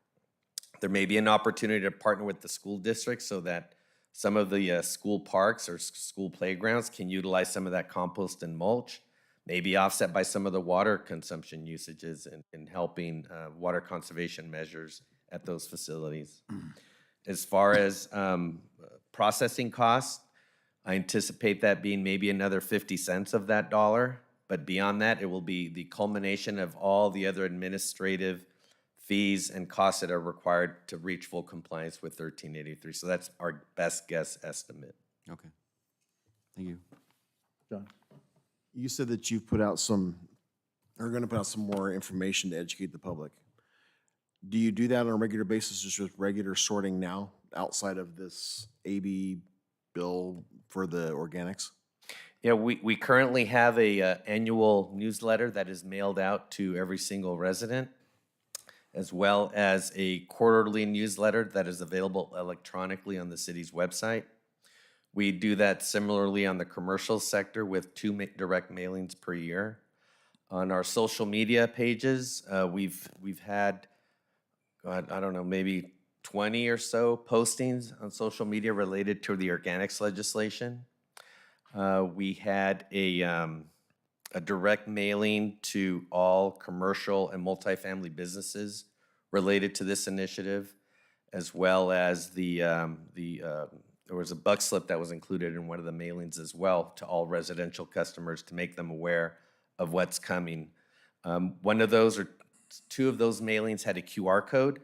There may be an opportunity to partner with the school district so that some of the school parks or school playgrounds can utilize some of that compost and mulch, maybe offset by some of the water consumption usages in helping water conservation measures at those facilities. As far as processing costs, I anticipate that being maybe another 50 cents of that $1, but beyond that, it will be the culmination of all the other administrative fees and costs that are required to reach full compliance with 1383. So that's our best guess estimate. Okay. Thank you. John? You said that you've put out are going to put out some more information to educate the public. Do you do that on a regular basis, just with regular sorting now, outside of this AB bill for the organics? Yeah, we currently have a annual newsletter that is mailed out to every single resident, as well as a quarterly newsletter that is available electronically on the city's website. We do that similarly on the commercial sector with 2 direct mailings per year. On our social media pages, we've had, God, I don't know, maybe 20 or so postings on social media related to the organics legislation. We had a direct mailing to all commercial and multifamily businesses related to this initiative, as well as there was a buck slip that was included in one of the mailings as well to all residential customers to make them aware of what's coming. One of those or 2 of those mailings had a QR code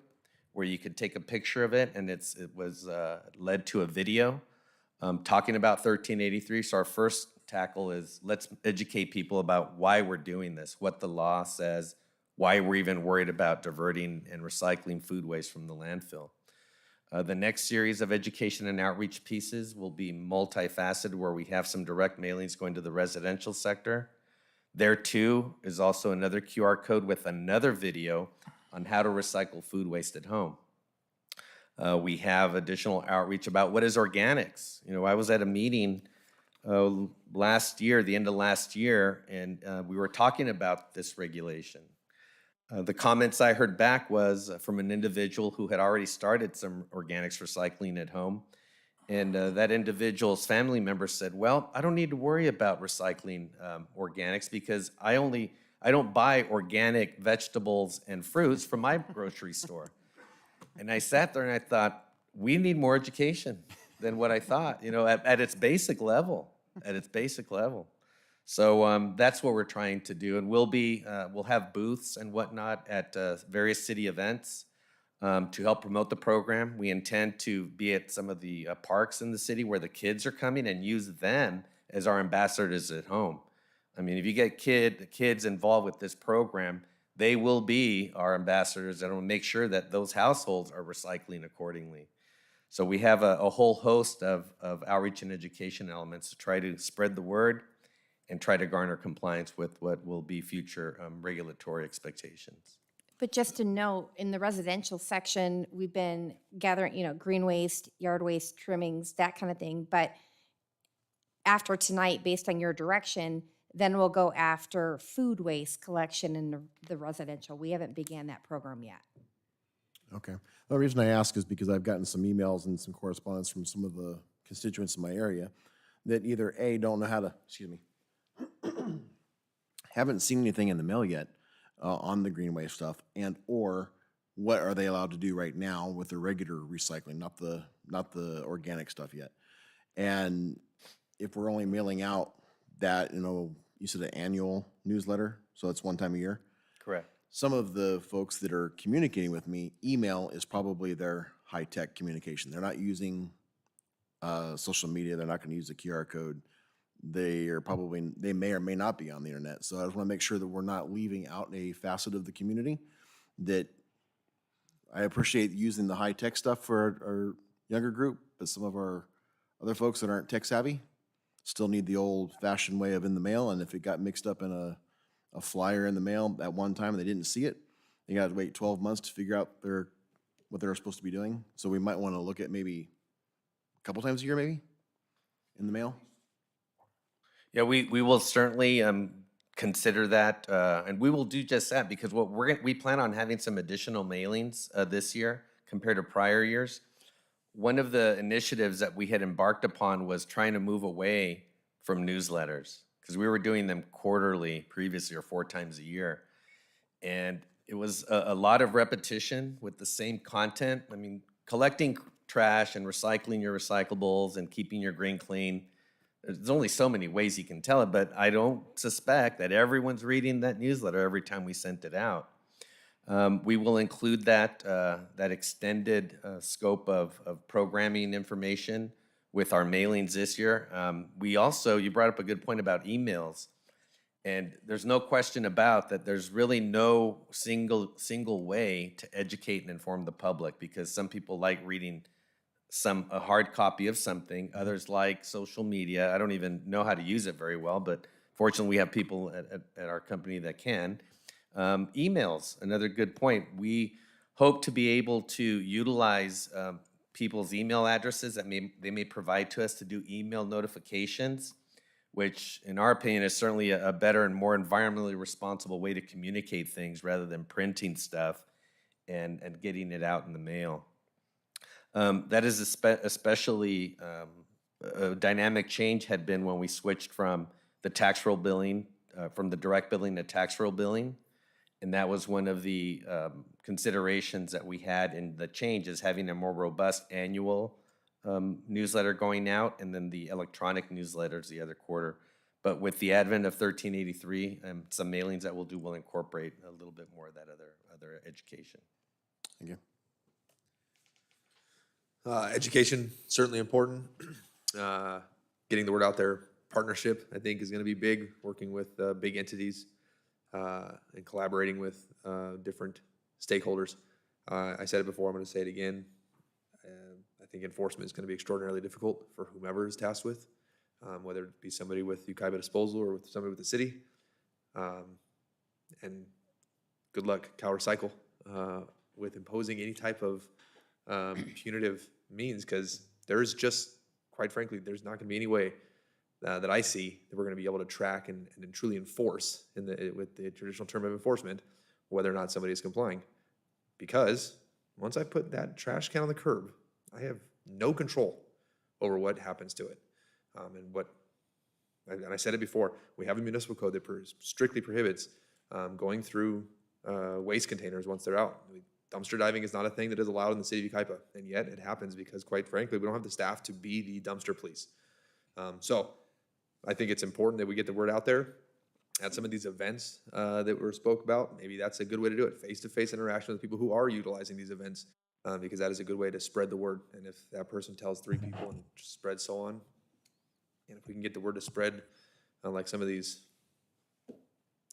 where you could take a picture of it, and it was led to a video talking about 1383. So our first tackle is let's educate people about why we're doing this, what the law says, why we're even worried about diverting and recycling food waste from the landfill. The next series of education and outreach pieces will be multifaceted, where we have some direct mailings going to the residential sector. There too is also another QR code with another video on how to recycle food waste at home. We have additional outreach about what is organics. You know, I was at a meeting last year, the end of last year, and we were talking about this regulation. The comments I heard back was from an individual who had already started some organics recycling at home. And that individual's family member said, well, I don't need to worry about recycling organics because I don't buy organic vegetables and fruits from my grocery store. And I sat there and I thought, we need more education than what I thought, at its basic level, So that's what we're trying to do. And we'll have booths and whatnot at various city events to help promote the program. We intend to be at some of the parks in the city where the kids are coming and use them as our ambassadors at home. I mean, if you get kids involved with this program, they will be our ambassadors and will make sure that those households are recycling accordingly. So we have a whole host of outreach and education elements to try to spread the word and try to garner compliance with what will be future regulatory expectations. But just to note, in the residential section, we've been gathering, green waste, yard waste, trimmings, that kind of thing. But after tonight, based on your direction, then we'll go after food waste collection in the residential. We haven't began that program yet. Okay. The reason I ask is because I've gotten some emails and some correspondence from some of the constituents in my area that either A, don't know how to, haven't seen anything in the mail yet on the green waste stuff, and or what are they allowed to do right now with the regular recycling, not the organic stuff yet. And if we're only mailing out that, you said an annual newsletter, so it's one time a year? Correct. Some of the folks that are communicating with me, email is probably their high-tech communication. They're not using social media. They're not going to use a QR code. They may or may not be on the internet. So I just want to make sure that we're not leaving out a facet of the community. That I appreciate using the high-tech stuff for our younger group, but some of our other folks that aren't tech-savvy still need the old-fashioned way of in the mail, and if it got mixed up in a flyer in the mail at one time and they didn't see it, they got to wait 12 months to figure out what they're supposed to be doing. So we might want to look at maybe a couple times a year, maybe, in the mail. Yeah, we will certainly consider that, and we will do just that because we plan on having some additional mailings this year compared to prior years. One of the initiatives that we had embarked upon was trying to move away from newsletters because we were doing them quarterly previously or 4 times a year. And it was a lot of repetition with the same content. I mean, collecting trash and recycling your recyclables and keeping your green clean, there's only so many ways you can tell it, but I don't suspect that everyone's reading that newsletter every time we sent it out. We will include that extended scope of programming information with our mailings this year. You brought up a good point about emails, and there's no question about that there's really no single way to educate and inform the public because some people like reading a hard copy of something, others like social media. I don't even know how to use it very well, but fortunately we have people at our company that can. Emails, another good point. We hope to be able to utilize people's email addresses that they may provide to us to do email notifications, which in our opinion is certainly a better and more environmentally responsible way to communicate things rather than printing stuff and getting it out in the mail. That is especially a dynamic change had been when we switched from the tax roll billing, from the direct billing to tax roll billing. And that was one of the considerations that we had in the change is having a more robust annual newsletter going out and then the electronic newsletters the other quarter. But with the advent of 1383 and some mailings that we'll do, we'll incorporate a little bit more of that other education. Thank you. Education, certainly important. Getting the word out there. Partnership, I think, is going to be big, working with big entities and collaborating with different stakeholders. I said it before, I'm going to say it again. I think enforcement is going to be extraordinarily difficult for whomever is tasked with, whether it be somebody with Yucaipa Disposal or with somebody with the city. And good luck, Cal Recycle, with imposing any type of punitive means, because there's just, quite frankly, there's not going to be any way that I see that we're going to be able to track and truly enforce with the traditional term of enforcement, whether or not somebody is complying. Because once I put that trash can on the curb, I have no control over what happens to it. And I said it before, we have a municipal code that strictly prohibits going through waste containers once they're out. Dumpster diving is not a thing that is allowed in the city of Yucaipa, and yet it happens because, quite frankly, we don't have the staff to be the dumpster police. So I think it's important that we get the word out there at some of these events that were spoke about. Maybe that's a good way to do it, face-to-face interaction with people who are utilizing these events, because that is a good way to spread the word. And if that person tells 3 people and just spreads so on, and if we can get the word to spread, like some of these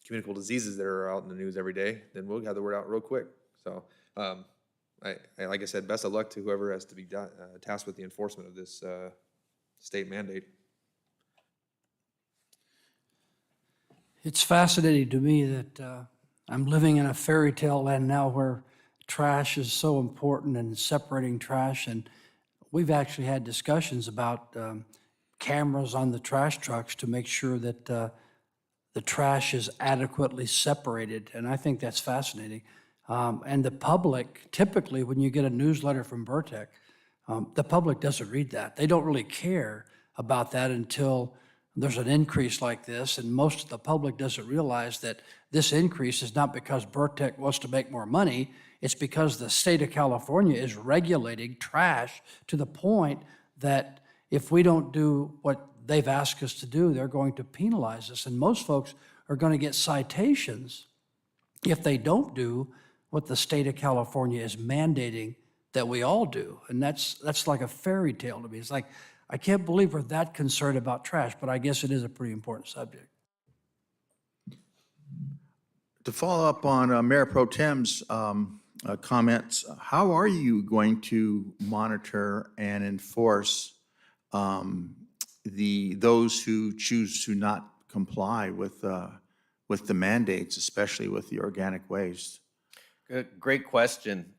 communicable diseases that are out in the news every day, then we'll have the word out real quick. So, like I said, best of luck to whoever has to be tasked with the enforcement of this state mandate. It's fascinating to me that I'm living in a fairy tale land now where trash is so important and separating trash. And we've actually had discussions about cameras on the trash trucks to make sure that the trash is adequately separated. And I think that's fascinating. And the public, typically when you get a newsletter from Burtec, the public doesn't read that. They don't really care about that until there's an increase like this, and most of the public doesn't realize that this increase is not because Burtec wants to make more money, it's because the state of California is regulating trash to the point that if we don't do what they've asked us to do, they're going to penalize us. And most folks are going to get citations if they don't do what the state of California is mandating that we all do. And that's like a fairy tale to me. It's like, I can't believe we're that concerned about trash, but I guess it is a pretty important subject. To follow up on Mayor Pro Tem's comments, how are you going to monitor and enforce those who choose to not comply with the mandates, especially with the organic waste? Great question.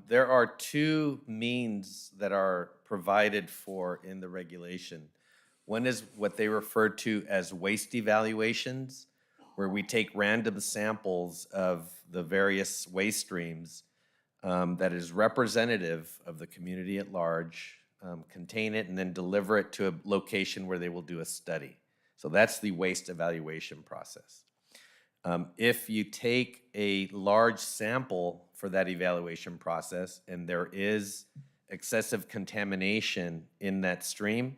There are 2 means that are provided for in the regulation. One is what they refer to as waste evaluations, where we take random samples of the various waste streams that is representative of the community at large, contain it, and then deliver it to a location where they will do a study. So that's the waste evaluation process. If you take a large sample for that evaluation process and there is excessive contamination in that stream,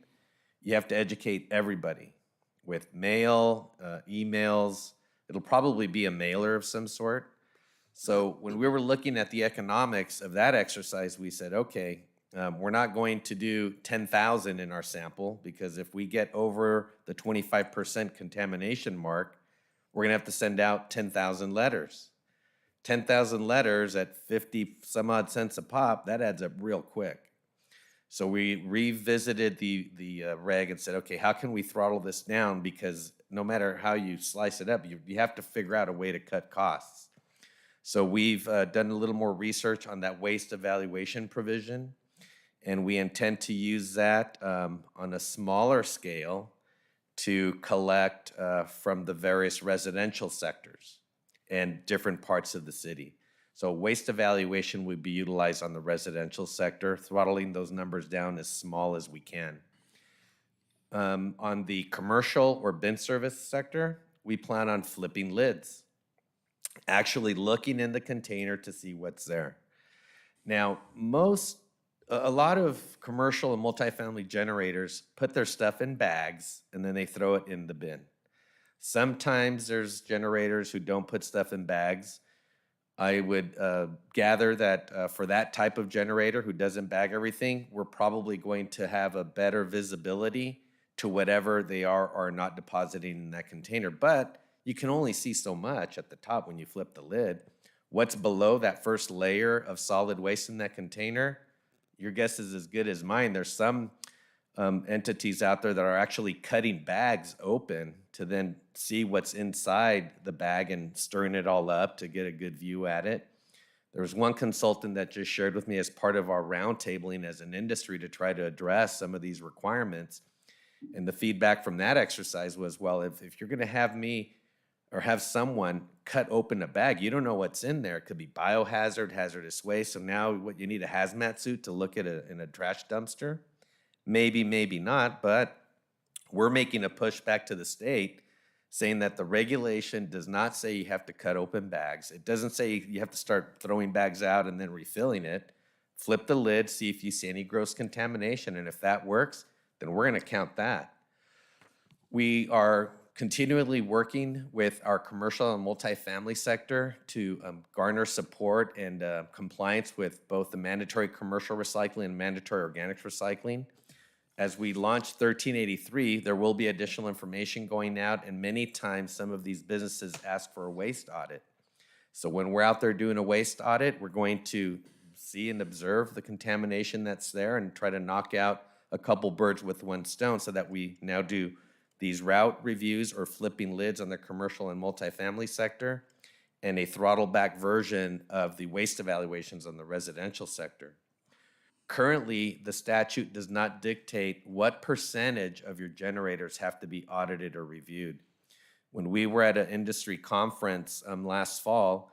you have to educate everybody with mail, emails. It'll probably be a mailer of some sort. So when we were looking at the economics of that exercise, we said, okay, we're not going to do 10,000 in our sample, because if we get over the 25% contamination mark, we're gonna have to send out 10,000 letters. 10,000 letters at 50 some odd cents a pop, that adds up real quick. So we revisited the reg and said, okay, how can we throttle this down? Because no matter how you slice it up, you have to figure out a way to cut costs. So we've done a little more research on that waste evaluation provision, and we intend to use that on a smaller scale to collect from the various residential sectors and different parts of the city. So waste evaluation would be utilized on the residential sector, throttling those numbers down as small as we can. On the commercial or bin service sector, we plan on flipping lids, actually looking in the container to see what's there. Now, a lot of commercial and multifamily generators put their stuff in bags and then they throw it in the bin. Sometimes there's generators who don't put stuff in bags. I would gather that for that type of generator who doesn't bag everything, we're probably going to have a better visibility to whatever they are or not depositing in that container. But you can only see so much at the top when you flip the lid. What's below that first layer of solid waste in that container, your guess is as good as mine. There's some entities out there that are actually cutting bags open to then see what's inside the bag and stirring it all up to get a good view at it. There was one consultant that just shared with me as part of our roundtabling as an industry to try to address some of these requirements. And the feedback from that exercise was, well, if you're gonna have me or have someone cut open a bag, you don't know what's in there. It could be biohazard, hazardous waste. So now what you need a hazmat suit to look at in a trash dumpster? Maybe, maybe not, but we're making a push back to the state saying that the regulation does not say you have to cut open bags. It doesn't say you have to start throwing bags out and then refilling it. Flip the lid, see if you see any gross contamination, and if that works, then we're gonna count that. We are continually working with our commercial and multifamily sector to garner support and compliance with both the mandatory commercial recycling and mandatory organics recycling. As we launch 1383, there will be additional information going out, and many times some of these businesses ask for a waste audit. So when we're out there doing a waste audit, we're going to see and observe the contamination that's there and try to knock out a couple birds with one stone so that we now do these route reviews or flipping lids on the commercial and multifamily sector, and a throttle back version of the waste evaluations on the residential sector. Currently, the statute does not dictate what percentage of your generators have to be audited or reviewed. When we were at an industry conference last fall,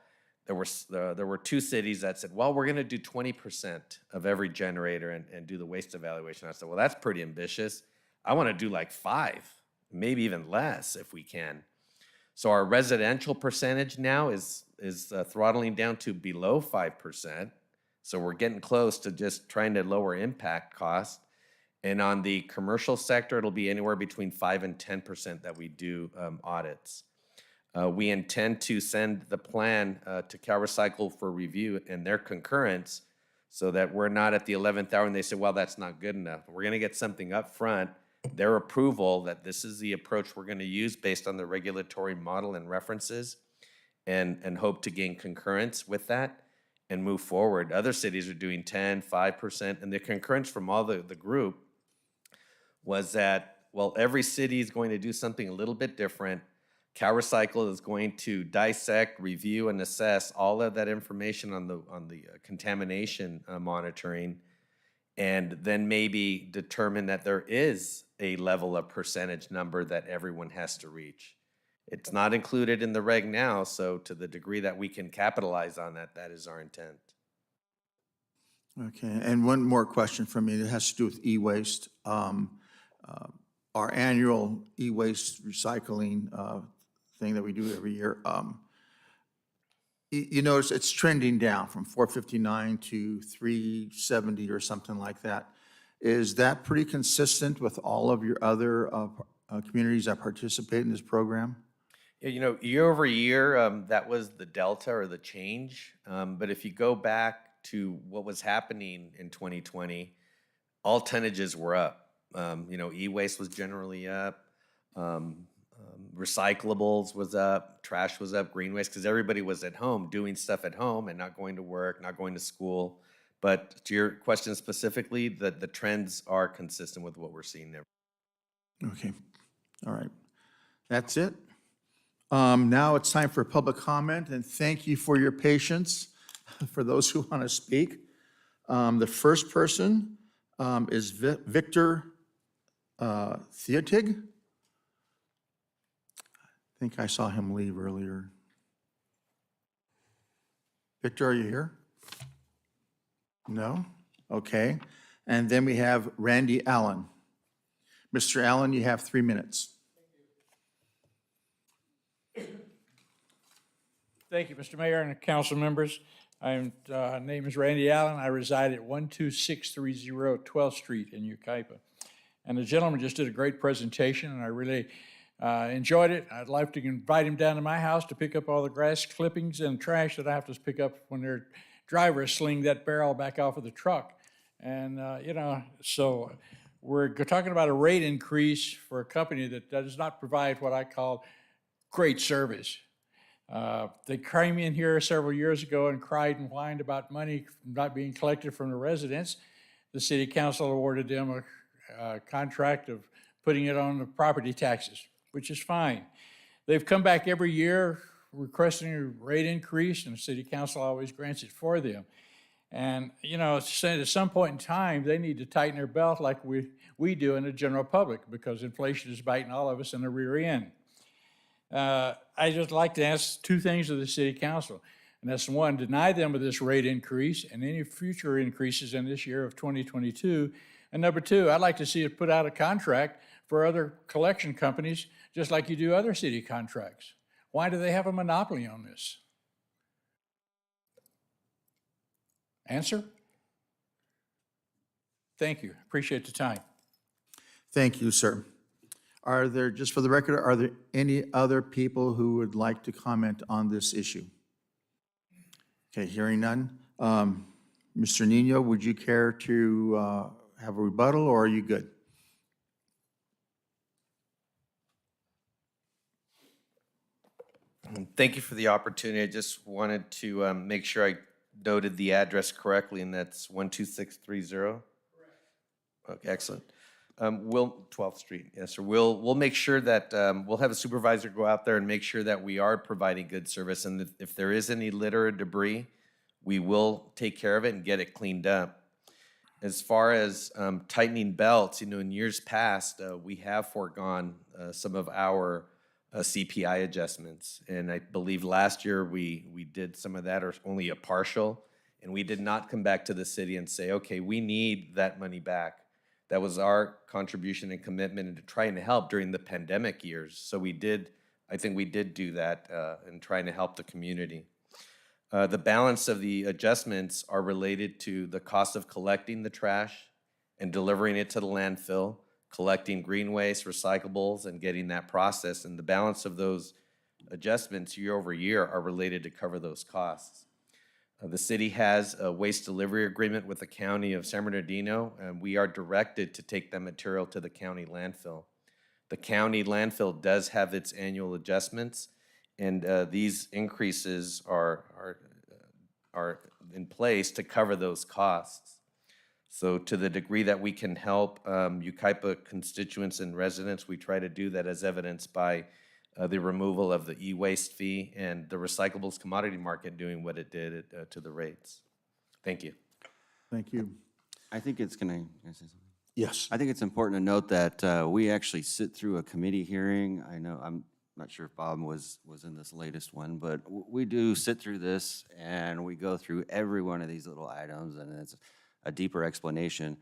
there were 2 cities that said, well, we're gonna do 20% of every generator and do the waste evaluation. I said, well, that's pretty ambitious. I wanna do like 5, maybe even less if we can. So our residential percentage now is throttling down to below 5%. So we're getting close to just trying to lower impact cost. And on the commercial sector, it'll be anywhere between 5 and 10% that we do audits. We intend to send the plan to CalRecycle for review and their concurrence so that we're not at the 11th hour and they say, well, that's not good enough. We're gonna get something up front, their approval that this is the approach we're gonna use based on the regulatory model and references, and hope to gain concurrence with that and move forward. Other cities are doing 10, 5%, and the concurrence from all the group was that, well, every city is going to do something a little bit different. CalRecycle is going to dissect, review, and assess all of that information on the contamination monitoring, and then maybe determine that there is a level of percentage number that everyone has to reach. It's not included in the reg now, so to the degree that we can capitalize on that, that is our intent. Okay, and one more question from me that has to do with e-waste. Our annual e-waste recycling thing that we do every year, you notice it's trending down from 459 to 370 or something like that. Is that pretty consistent with all of your other communities that participate in this program? Yeah, you know, year over year, that was the delta or the change. But if you go back to what was happening in 2020, all tonnages were up. You know, e-waste was generally up. Recyclables was up. Trash was up. Green waste, because everybody was at home doing stuff at home and not going to work, not going to school. But to your question specifically, the trends are consistent with what we're seeing there. Okay, all right. That's it. Now it's time for public comment, and thank you for your patience for those who want to speak. The first person is Victor Theotig. I think I saw him leave earlier. Victor, are you here? No? Okay. And then we have Randy Allen. Mr. Allen, you have 3 minutes. Thank you, Mr. Mayor and council members. My name is Randy Allen. I reside at 12630 12th Street in Yucaipa. And the gentleman just did a great presentation, and I really enjoyed it. I'd like to invite him down to my house to pick up all the grass clippings and trash that I have to pick up when their driver is slinging that barrel back off of the truck. And, you know, so we're talking about a rate increase for a company that does not provide what I call great service. They came in here several years ago and cried and whined about money not being collected from the residents. The city council awarded them a contract of putting it on the property taxes, which is fine. They've come back every year requesting a rate increase, and the city council always grants it for them. And, you know, at some point in time, they need to tighten their belt like we do in the general public, because inflation is biting all of us in the rear end. I just like to ask two things of the city council. And that's one, deny them of this rate increase and any future increases in this year of 2022. And number two, I'd like to see it put out a contract for other collection companies, just like you do other city contracts. Why do they have a monopoly on this? Answer? Thank you. Appreciate the time. Thank you, sir. Are there, just for the record, are there any other people who would like to comment on this issue? Okay, hearing none. Mr. Nino, would you care to have a rebuttal, or are you good? Thank you for the opportunity. I just wanted to make sure I noted the address correctly, and that's 12630? Correct. Okay, excellent. 12th Street, yes, sir. We'll make sure that, we'll have a supervisor go out there and make sure that we are providing good service, and if there is any litter or debris, we will take care of it and get it cleaned up. As far as tightening belts, you know, in years past, we have foregone some of our CPI adjustments. And I believe last year we did some of that, or only a partial, and we did not come back to the city and say, okay, we need that money back. That was our contribution and commitment to trying to help during the pandemic years. So I think we did do that in trying to help the community. The balance of the adjustments are related to the cost of collecting the trash and delivering it to the landfill, collecting green waste, recyclables, and getting that processed. And the balance of those adjustments year over year are related to cover those costs. The city has a waste delivery agreement with the county of San Bernardino, and we are directed to take that material to the county landfill. The county landfill does have its annual adjustments, and these increases are in place to cover those costs. So to the degree that we can help Yucaipa constituents and residents, we try to do that, as evidenced by the removal of the e-waste fee and the recyclables commodity market doing what it did to the rates. Thank you. Thank you. I think it's, can I say something? Yes. I think it's important to note that we actually sit through a committee hearing. I know, I'm not sure if Bob was in this latest one, but we do sit through this and we go through every one of these little items, and it's a deeper explanation,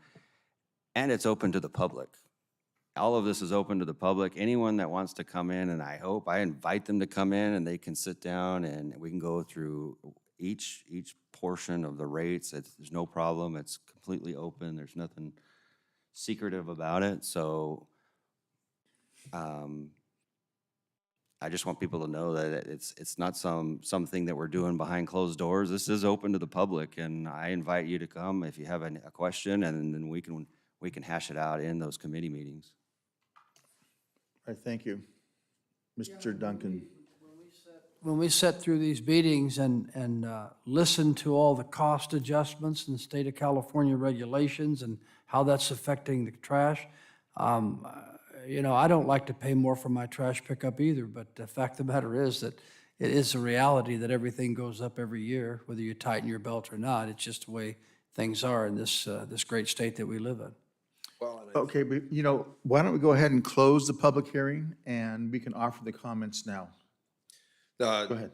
and it's open to the public. All of this is open to the public. Anyone that wants to come in, and I invite them to come in and they can sit down and we can go through each portion of the rates. There's no problem. It's completely open. There's nothing secretive about it. So I just want people to know that it's not something that we're doing behind closed doors. This is open to the public, and I invite you to come if you have a question, and then we can hash it out in those committee meetings. All right, thank you. Mr. Duncan. When we sat through these meetings and listened to all the cost adjustments in the state of California regulations and how that's affecting the trash, you know, I don't like to pay more for my trash pickup either, but the fact of the matter is that it is a reality that everything goes up every year, whether you tighten your belt or not. It's just the way things are in this great state that we live in. Okay, but you know, why don't we go ahead and close the public hearing and we can offer the comments now. Go ahead.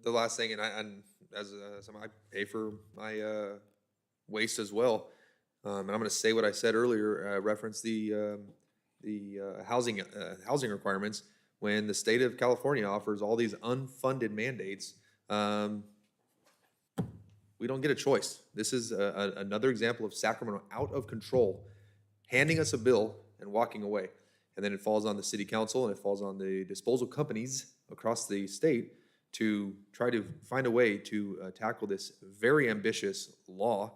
The last thing, and as someone, I pay for my waste as well, and I'm going to say what I said earlier, reference the housing requirements. When the state of California offers all these unfunded mandates, we don't get a choice. This is another example of Sacramento out of control, handing us a bill and walking away. And then it falls on the city council and it falls on the disposal companies across the state to try to find a way to tackle this very ambitious law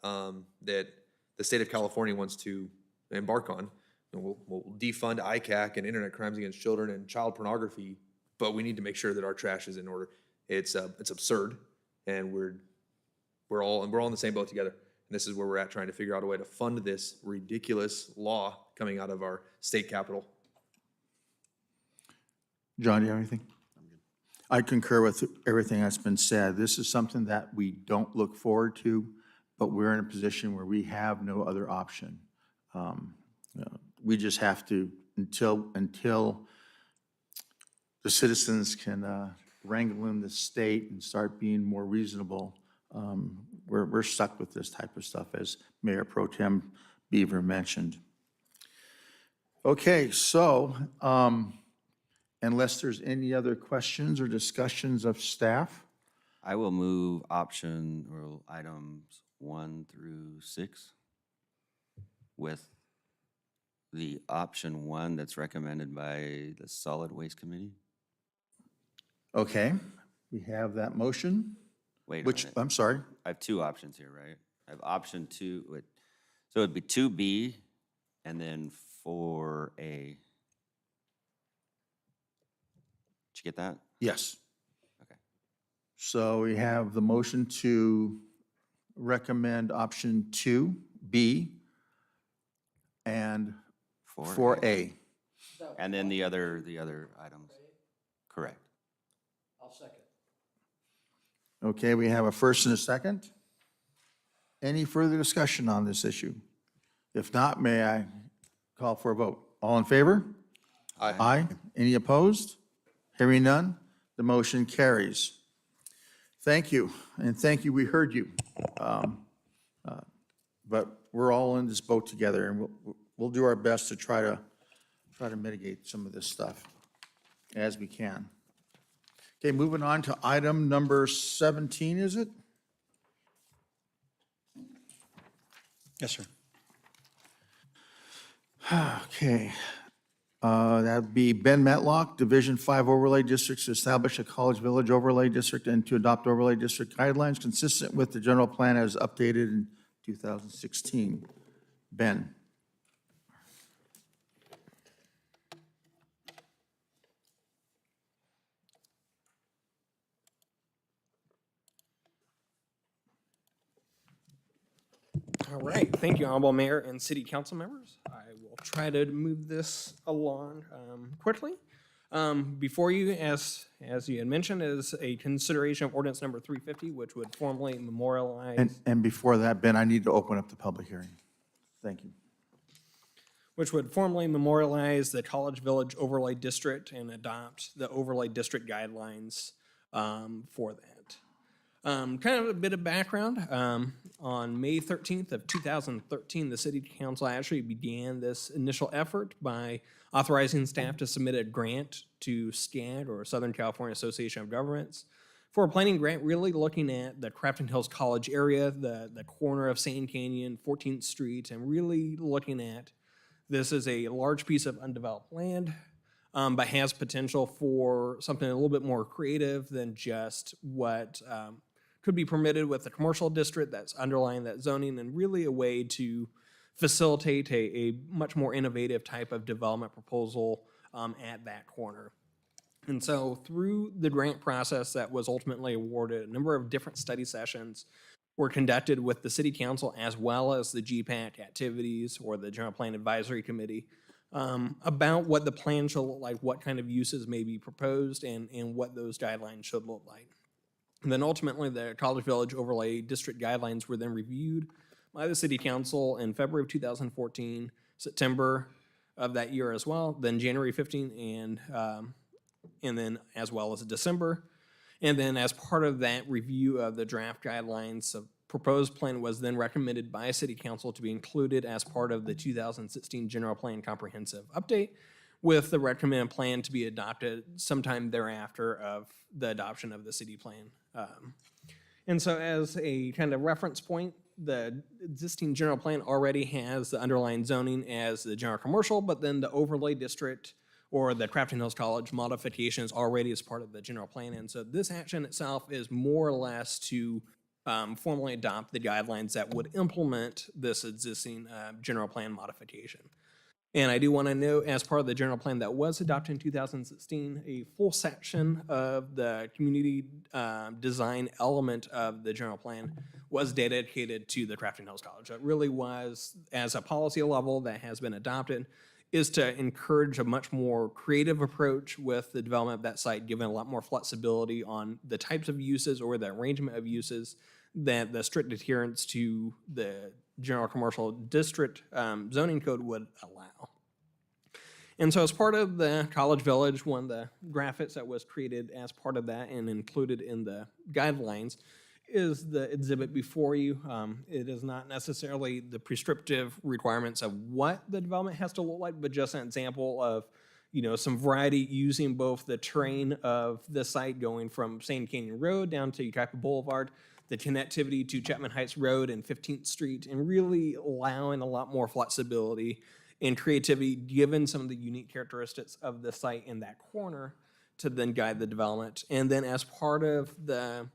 that the state of California wants to embark on. And we'll defund ICAC and internet crimes against children and child pornography, but we need to make sure that our trash is in order. It's absurd, and we're all in the same boat together. And this is where we're at, trying to figure out a way to fund this ridiculous law coming out of our state capital. John, do you have anything? I concur with everything that's been said. This is something that we don't look forward to. but we're in a position where we have no other option. We just have to, until the citizens can wrangle in the state and start being more reasonable, we're stuck with this type of stuff, as Mayor Pro Tem Beaver mentioned. Okay, so unless there's any other questions or discussions of staff, I will move option or items 1 through 6 with the option 1 that's recommended by the Solid Waste Committee. okay, we have that motion. Wait a Which, minute. I'm sorry, I have 2 options here, right? I have option 2, so it'd be 2B and then 4A. Did you get that? yes. Okay. So we have the motion to recommend option 2B and 4A. And then the other items. Correct. I'll second. Okay, we have a first and a second. Any further discussion on this issue? If not, may I call for a vote? All in favor? Aye. Aye. Any opposed? Hearing none, the motion carries. Thank you, and thank you, we heard you. But we're all in this boat together, and we'll do our best to try to mitigate some of this stuff as we can. Okay, moving on to item number 17, is it? Yes, sir. Okay. That'd be Ben Matlock, Division 5 Overlay Districts, to establish a College Village Overlay District and to adopt overlay district guidelines consistent with the general plan as updated in 2016. Ben. All right, thank you, Honorable Mayor and City Council members. I will try to move this along quickly. Before you, as you had mentioned, is a consideration of ordinance number 350, which would formally memorialize. And before that, Ben, I need to open up the public hearing. Thank you. Which would formally memorialize the College Village Overlay District and adopt the overlay district guidelines for that. Kind of a bit of background. On May 13th of 2013, the City Council actually began this initial effort by authorizing staff to submit a grant to SCAD, or Southern California Association of Governments, for a planning grant really looking at the Crafton Hills College area, the corner of Sand Canyon, 14th Street, and really looking at this as a large piece of undeveloped land, but has potential for something a little bit more creative than just what could be permitted with the commercial district that's underlying that zoning, and really a way to facilitate a much more innovative type of development proposal at that corner. And so through the grant process that was ultimately awarded, a number of different study sessions were conducted with the City Council as well as the GPAC activities, or the General Plan Advisory Committee, about what the plan should look like, what kind of uses may be proposed, and what those guidelines should look like. And then ultimately, the College Village Overlay District guidelines were then reviewed by the City Council in February of 2014, September of that year as well, then January 15, and then as well as December. And then as part of that review of the draft guidelines, a proposed plan was then recommended by City Council to be included as part of the 2016 General Plan Comprehensive Update, with the recommended plan to be adopted sometime thereafter of the adoption of the city plan. And so as a kind of reference point, the existing general plan already has the underlying zoning as the general commercial, but then the overlay district, or the Crafton Hills College modification, is already as part of the general plan. And so this action itself is more or less to formally adopt the guidelines that would implement this existing general plan modification. And I do want to note, as part of the general plan that was adopted in 2016, a full section of the community design element of the general plan was dedicated to the Crafton Hills College. It really was, as a policy level that has been adopted, is to encourage a much more creative approach with the development of that site, given a lot more flexibility on the types of uses or the arrangement of uses that the strict adherence to the general commercial district zoning code would allow. And so as part of the College Village, one of the graphics that was created as part of that and included in the guidelines is the exhibit before you. It is not necessarily the prescriptive requirements of what the development has to look like, but just an example of, you know, some variety using both the terrain of the site going from Sand Canyon Road down to Yucaipa Boulevard, the connectivity to Chapman Heights Road and 15th Street, and really allowing a lot more flexibility and creativity given some of the unique characteristics of the site in that corner to then guide the development. And then as part of the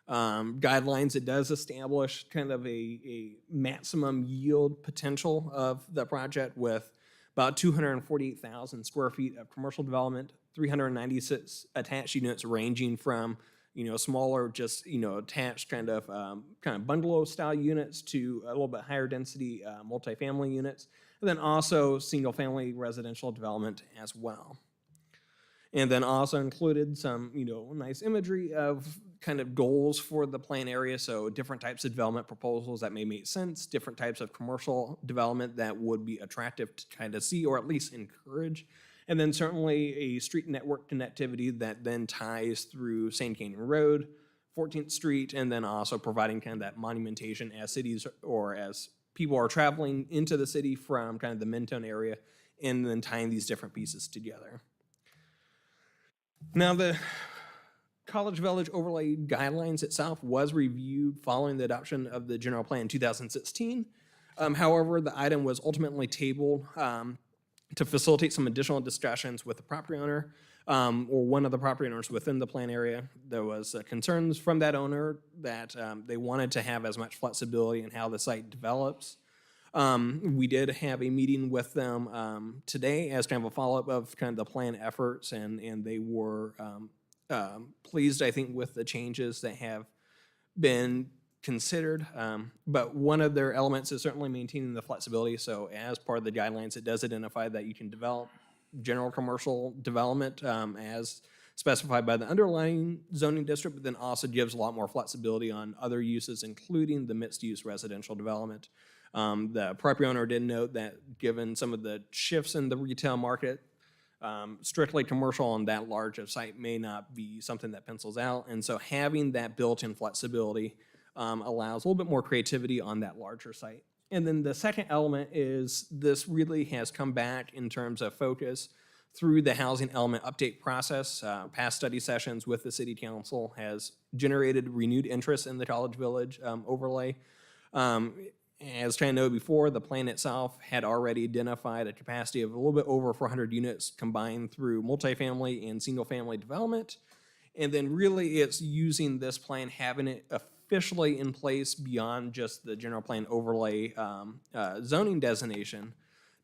guidelines, it does establish kind of a maximum yield potential of the project with about 248,000 square feet of commercial development, 396 attached units ranging from, you know, smaller, just, you know, attached kind of bungalow style units to a little bit higher density multifamily units, and then also single family residential development as well. And then also included some, you know, nice imagery of kind of goals for the plan area. So different types of development proposals that may make sense, different types of commercial development that would be attractive to kind of see or at least encourage. And then certainly a street network connectivity that then ties through Sand Canyon Road, 14th Street, and then also providing kind of that monumentation as cities or as people are traveling into the city from kind of the Mentone area, and then tying these different pieces together. Now, the College Village Overlay Guidelines itself was reviewed following the adoption of the general plan in 2016. However, the item was ultimately tabled to facilitate some additional discussions with the property owner or one of the property owners within the plan area. There was concerns from that owner that they wanted to have as much flexibility in how the site develops. We did have a meeting with them today as kind of a follow-up of kind of the plan efforts, and they were pleased, I think, with the changes that have been considered. But one of their elements is certainly maintaining the flexibility. So as part of the guidelines, it does identify that you can develop general commercial development as specified by the underlying zoning district, but then also gives a lot more flexibility on other uses, including the mixed-use residential development. The property owner did note that given some of the shifts in the retail market, strictly commercial on that large of site may not be something that pencils out. And so having that built-in flexibility allows a little bit more creativity on that larger site. And then the second element is this really has come back in terms of focus through the housing element update process. Past study sessions with the city council has generated renewed interest in the College Village overlay. As trying to know before, the plan itself had already identified a capacity of a little bit over 400 units combined through multifamily and single family development. And then really it's using this plan, having it officially in place beyond just the general plan overlay zoning designation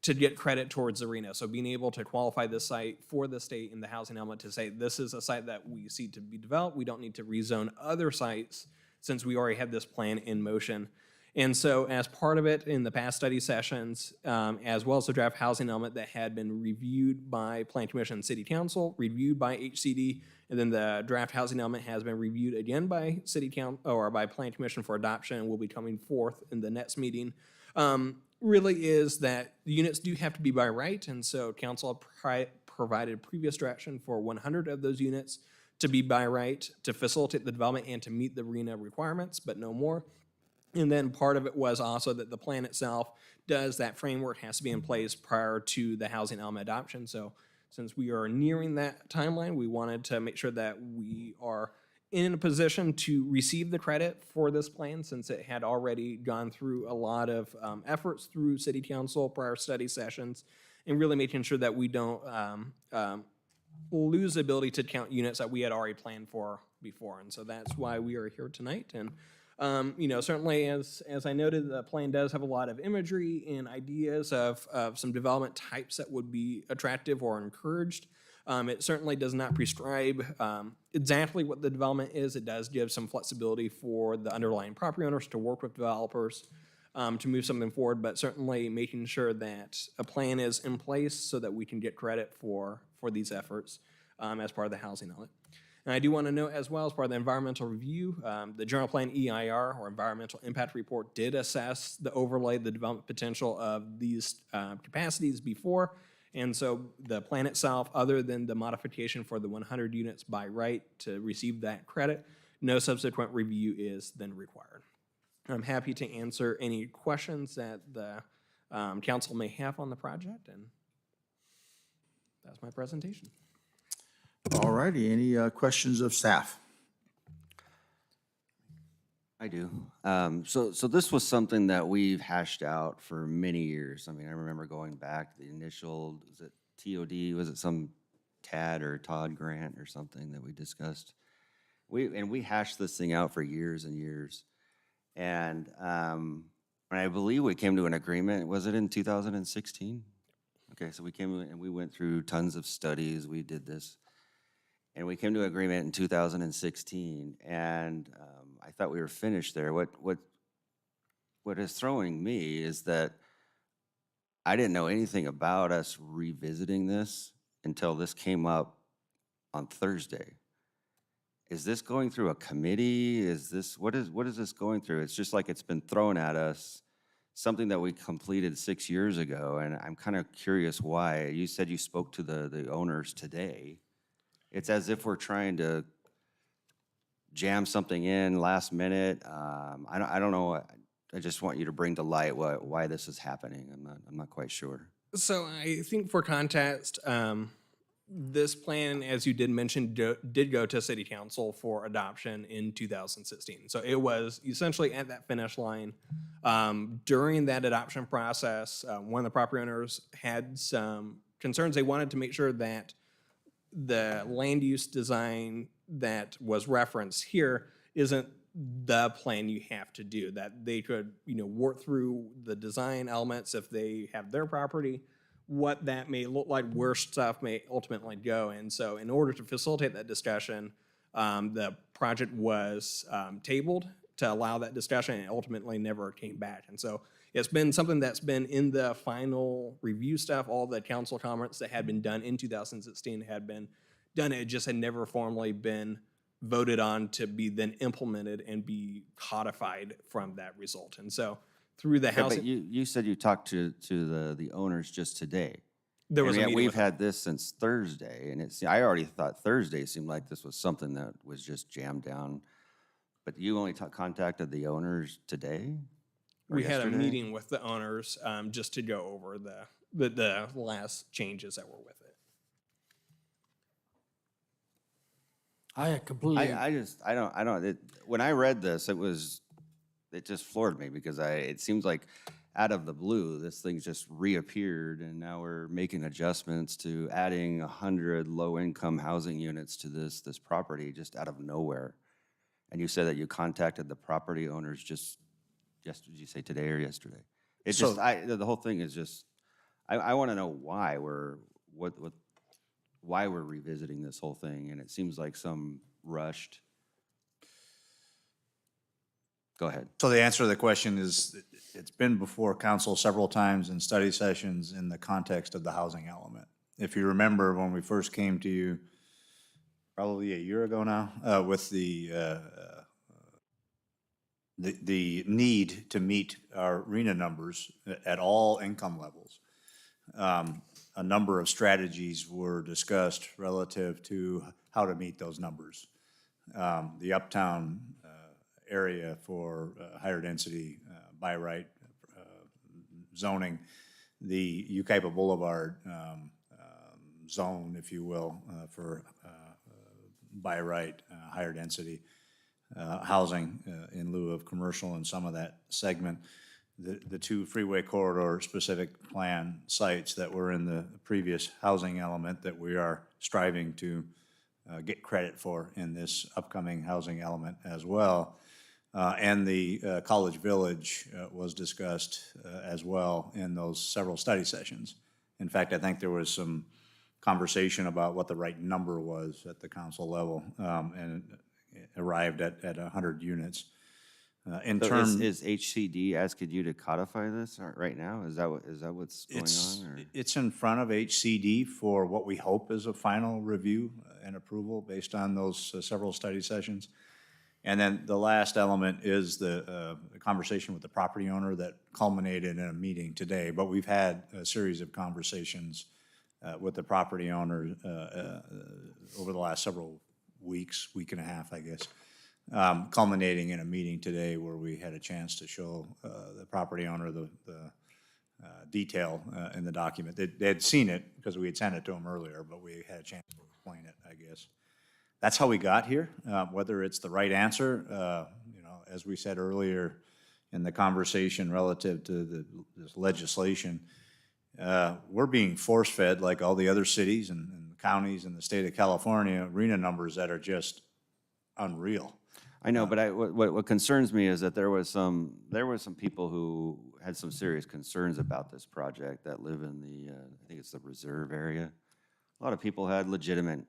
to get credit towards the arena. So being able to qualify this site for the state in the housing element to say this is a site that we see to be developed. We don't need to rezone other sites since we already have this plan in motion. And so as part of it in the past study sessions, as well as the draft housing element that had been reviewed by Plan Commission and City Council, reviewed by HCD, and then the draft housing element has been reviewed again by City Council or by Plan Commission for adoption and will be coming forth in the next meeting, really is that the units do have to be by right. And so council provided previous direction for 100 of those units to be by right to facilitate the development and to meet the arena requirements, but no more. And then part of it was also that the plan itself does that framework has to be in place prior to the housing element adoption. So since we are nearing that timeline, we wanted to make sure that we are in a position to receive the credit for this plan since it had already gone through a lot of efforts through city council, prior study sessions, and really making sure that we don't lose the ability to count units that we had already planned for before. And so that's why we are here tonight. And you know, certainly as I noted, the plan does have a lot of imagery and ideas of some development types that would be attractive or encouraged. It certainly does not prescribe exactly what the development is. It does give some flexibility for the underlying property owners to work with developers to move something forward, but certainly making sure that a plan is in place so that we can get credit for these efforts as part of the housing element. And I do want to note as well, as part of the environmental review, the general plan EIR, or environmental impact report, did assess the overlay, the development potential of these capacities before. And so the plan itself, other than the modification for the 100 units by right to receive that credit, no subsequent review is then required. I'm happy to answer any questions that the council may have on the project, and that's my presentation. All righty, any questions of staff? I do. So this was something that we've hashed out for many years. I mean, I remember going back, the initial, was it TOD, was it some TAD or Todd grant or something that we discussed? We hashed this thing out for years and years. And I believe we came to an agreement, was it in 2016? Okay, so we came and we went through tons of studies, we did this. And we came to an agreement in 2016, and I thought we were finished there. What is throwing me is that I didn't know anything about us revisiting this until this came up on Thursday. Is this going through a committee? What is this going through? It's just like it's been thrown at us, something that we completed 6 years ago, and I'm kind of curious why. You said you spoke to the owners today. It's as if we're trying to jam something in last minute. I don't know. I just want you to bring to light why this is happening. I'm not quite sure. So I think for context, this plan, as you did mention, did go to City Council for adoption in 2016. So it was essentially at that finish line. During that adoption process, one of the property owners had some concerns. They wanted to make sure that the land use design that was referenced here isn't the plan you have to do, that they could, work through the design elements if they have their property, what that may look like, where stuff may ultimately go. And so in order to facilitate that discussion, the project was tabled to allow that discussion, and ultimately never came back. And so it's been something that's been in the final review stuff. All the council comments that had been done in 2016 had been done. It just had never formally been voted on to be then implemented and be codified from that result. And so through the housing. But you said you talked to the owners just today. There was and a meeting we've with had this since Thursday, and I already thought Thursday seemed like this was something that was just jammed down. But you only contacted the owners today? We had a meeting with the owners just to go over the last changes that were with it. I completely. I don't. When I read this, it just floored me because it seems like out of the blue, this thing just reappeared, and now we're making adjustments to adding 100 low-income housing units to this property just out of nowhere. And you said that you contacted the property owners just yesterday. Did you say today or yesterday? It's So- the whole thing is just. I want to know why why we're revisiting this whole thing, and it seems like some rushed. Go ahead. So the answer to the question is, it's been before council several times in study sessions in the context of the housing element. If you remember when we first came to you, probably a year ago now, with the need to meet our RENA numbers at all income levels. A number of strategies were discussed relative to how to meet those numbers. The uptown area for higher density by right zoning, the Yucaipa Boulevard zone, if you will, for by right higher density housing in lieu of commercial in some of that segment. The two freeway corridor specific plan sites that were in the previous housing element that we are striving to get credit for in this upcoming housing element as well. And the College Village was discussed as well in those several study sessions. In fact, I think there was some conversation about what the right number was at the council level, and it arrived at 100 units. In So terms, is HCD asking you to codify this right now? Is that what's going on? Or? it's in front of HCD for what we hope is a final review and approval based on those several study sessions. And then the last element is the conversation with the property owner that culminated in a meeting today. But we've had a series of conversations with the property owner over the last several weeks, week and a half, I guess, culminating in a meeting today where we had a chance to show the property owner the detail in the document. They had seen it because we had sent it to them earlier, but we had a chance to explain it, I guess. That's how we got here. Whether it's the right answer, as we said earlier in the conversation relative to this legislation, we're being force-fed like all the other cities and counties in the state of California, RHNA numbers that are just unreal. I know, but what concerns me is that there were some people who had some serious concerns about this project that live in the I think it's the reserve area. A lot of people had legitimate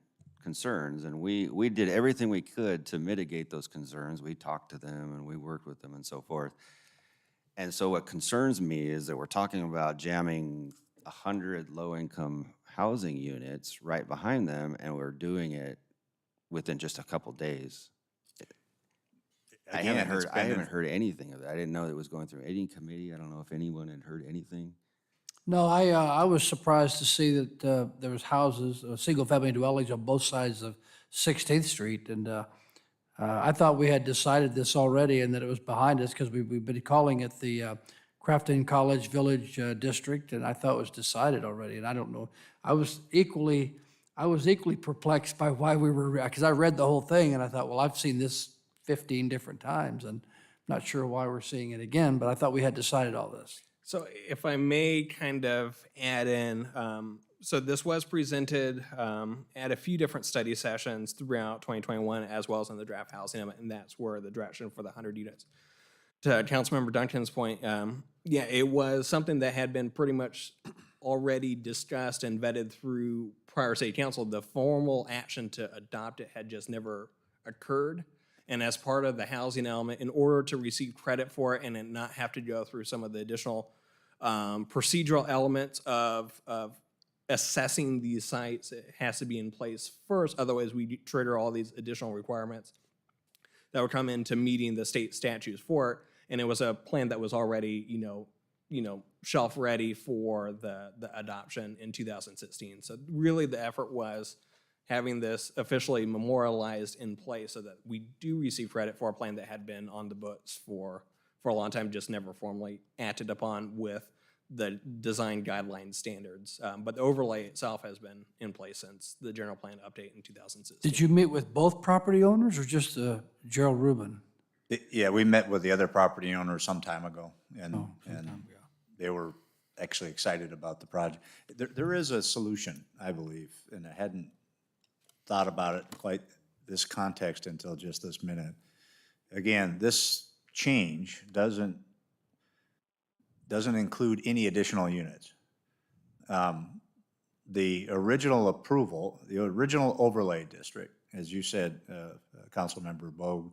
concerns, and we did everything we could to mitigate those concerns. We talked to them and we worked with them and so forth. And so what concerns me is that we're talking about jamming 100 low-income housing units right behind them, and we're doing it within just a couple days. I haven't heard anything of that. I didn't know it was going through any committee. I don't know if anyone had heard anything. No, I was surprised to see that there was houses, single-family dwellings on both sides of 16th Street, and I thought we had decided this already and that it was behind us because we've been calling it the Crafton College Village District, and I thought it was decided already, and I don't know. I was equally perplexed by why we were, because I read the whole thing, and I thought, well, I've seen this 15 different times, and I'm not sure why we're seeing it again, but I thought we had decided all this. So if I may kind of add in, so this was presented at a few different study sessions throughout 2021, as well as in the draft housing element, and that's where the direction for the 100 units. To Councilmember Duncan's point, yeah, it was something that had been pretty much already discussed and vetted through prior city council. The formal action to adopt it had just never occurred. And as part of the housing element, in order to receive credit for it and then not have to go through some of the additional procedural elements of assessing these sites, it has to be in place first. Otherwise, we trigger all these additional requirements that would come into meeting the state statutes for it. And it was a plan that was already, shelf ready for the adoption in 2016. So really the effort was having this officially memorialized in place so that we do receive credit for a plan that had been on the books for a long time, just never formally acted upon with the design guideline standards. But the overlay itself has been in place since the general plan update in 2016. Did you meet with both property owners or just Gerald Rubin? Yeah, we met with the other property owners some time ago, and they were actually excited about the project. There is a solution, I believe, and I hadn't thought about it quite this context until just this minute. Again, this change doesn't include any additional units. The original approval, the original overlay district, as you said, Councilmember Bogue,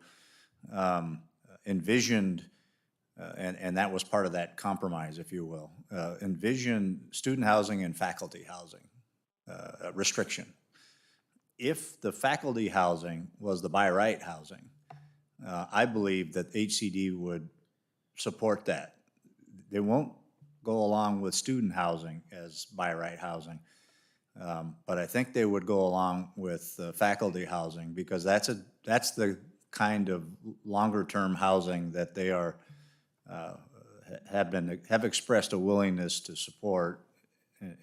envisioned, and that was part of that compromise, if you will, envisioned student housing and faculty housing restriction. If the faculty housing was the by right housing, I believe that HCD would support that. They won't go along with student housing as by right housing, but I think they would go along with faculty housing because that's the kind of longer term housing that they are have expressed a willingness to support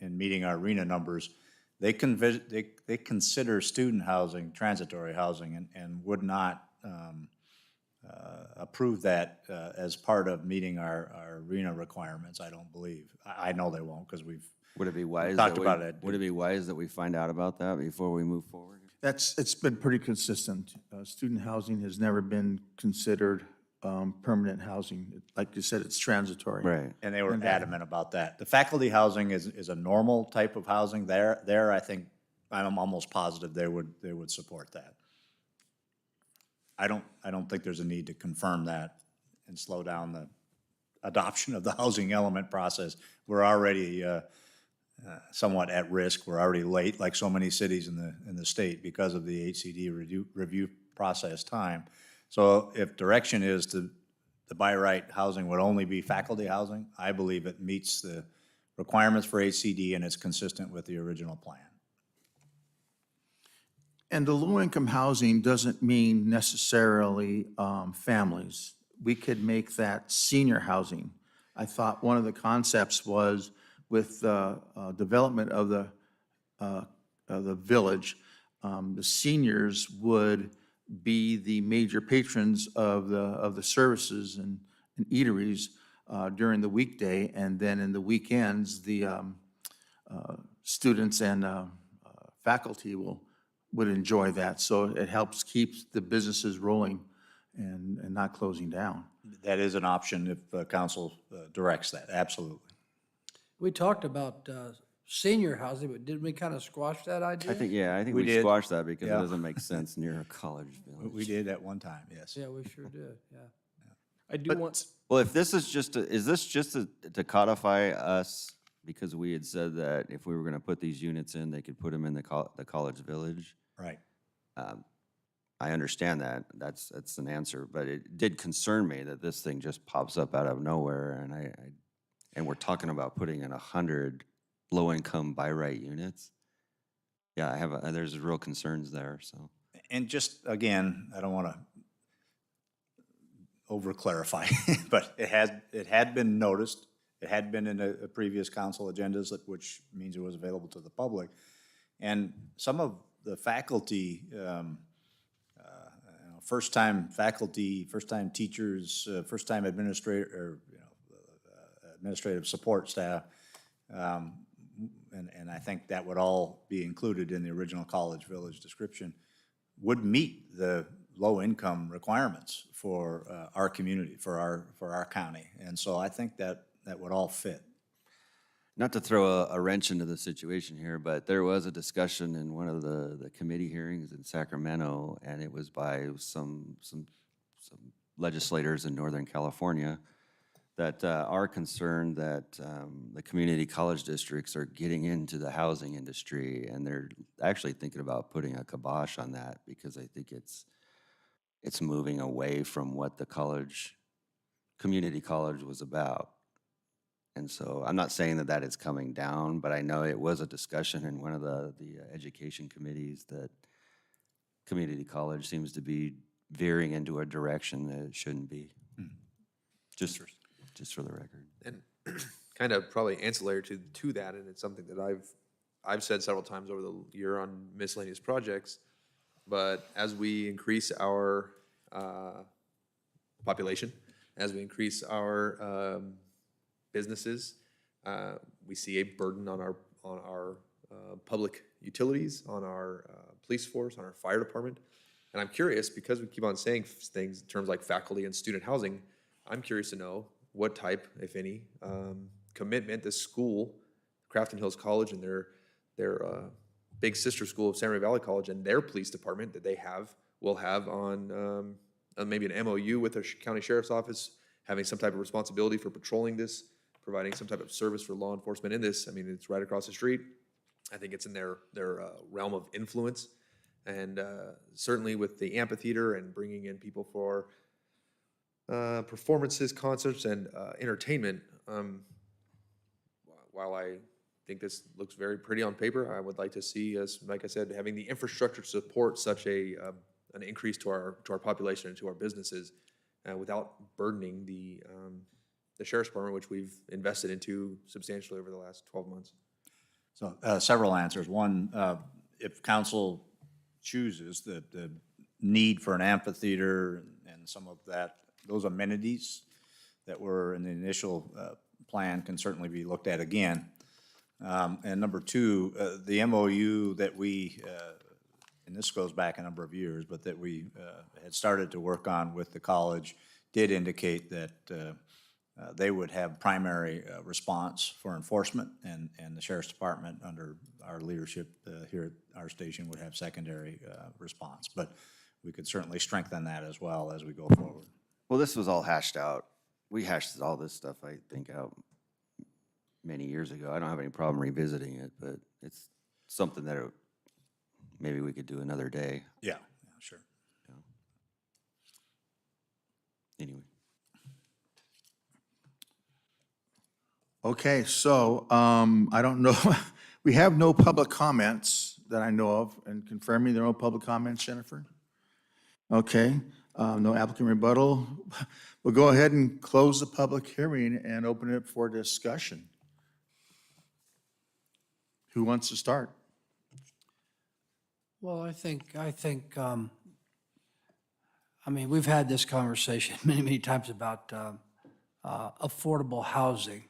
in meeting our RHNA numbers. They consider student housing transitory housing and would not approve that as part of meeting our RHNA requirements, I don't believe. I know they won't because we've talked about it. Would it be wise that we find out about that before we move forward? It's been pretty consistent. Student housing has never been considered permanent housing. Like you said, it's transitory. Right. And they were adamant about that. The faculty housing is a normal type of housing. There, I think, I'm almost positive they would support that. I don't think there's a need to confirm that and slow down the adoption of the housing element process. We're already somewhat at risk. We're already late, like so many cities in the state, because of the HCD review process time. So if direction is to the by right housing would only be faculty housing, I believe it meets the requirements for HCD and it's consistent with the original plan. And the low-income housing doesn't mean necessarily families. We could make that senior housing. I thought one of the concepts was with the development of the village, the seniors would be the major patrons of the services and eateries during the weekday, and then in the weekends, the students and faculty would enjoy that. So it helps keep the businesses rolling and not closing down. That is an option if council directs that, absolutely. We talked about senior housing, but didn't we kind of squash that idea? I think we did. squashed that because Yeah. it doesn't make sense near a college village. We did at one time, yes. Yeah, we sure did, yeah. I do want, Well, if this is just, is this just to codify us, because we had said that if we were gonna put these units in, they could put them in the college village? Right. I understand that, that's an answer, but it did concern me that this thing just pops up out of nowhere, and we're talking about putting in 100 low-income by right units. Yeah, there's real concerns there, so. And just, again, I don't want to over-clarify, but it had been noticed. It had been in a previous council agendas, which means it was available to the public. And some of the faculty, first-time faculty, first-time teachers, first-time administrative support staff, and I think that would all be included in the original college village description, would meet the low-income requirements for our community, for our county. And so I think that would all fit. Not to throw a wrench into the situation here, but there was a discussion in one of the committee hearings in Sacramento, and it was by some legislators in Northern California that are concerned that the community college districts are getting into the housing industry, and they're actually thinking about putting a kibosh on that because I think it's moving away from what the community college was about. And so I'm not saying that is coming down, but I know it was a discussion in one of the education committees that community college seems to be veering into a direction that it shouldn't be. Just for the record. And kind of probably ancillary to that, and it's something that I've said several times over the year on miscellaneous projects, but as we increase our population, as we increase our businesses, we see a burden on our public utilities, on our police force, on our fire department. And I'm curious, because we keep on saying things in terms like faculty and student housing, I'm curious to know what type, if any, commitment the school, Crafton Hills College and their big sister school of San Maria Valley College and their police department that they will have on maybe an MOU with the county sheriff's office, having some type of responsibility for patrolling this, providing some type of service for law enforcement in this. I mean, it's right across the street. I think it's in their realm of influence. And certainly with the amphitheater and bringing in people for performances, concerts, and entertainment, while I think this looks very pretty on paper, I would like to see us, like I said, having the infrastructure to support such an increase to our population and to our businesses without burdening the sheriff's department, which we've invested into substantially over the last 12 months. So several answers. One, if council chooses the need for an amphitheater and some of those amenities that were in the initial plan can certainly be looked at again. And number two, the MOU that we, and this goes back a number of years, but that we had started to work on with the college did indicate that they would have primary response for enforcement, and the sheriff's department under our leadership here at our station would have secondary response. But we could certainly strengthen that as well as we go forward. Well, this was all hashed out. We hashed all this stuff, I think, out many years ago. I don't have any problem revisiting it, but it's something that maybe we could do another day. Yeah, sure. Anyway. Okay, so I don't know, we have no public comments that I know of, and confirm me there are no public comments, Jennifer? Okay, no applicant rebuttal. We'll go ahead and close the public hearing and open it for discussion. Who wants to start? Well, I mean, we've had this conversation many, many times about affordable housing.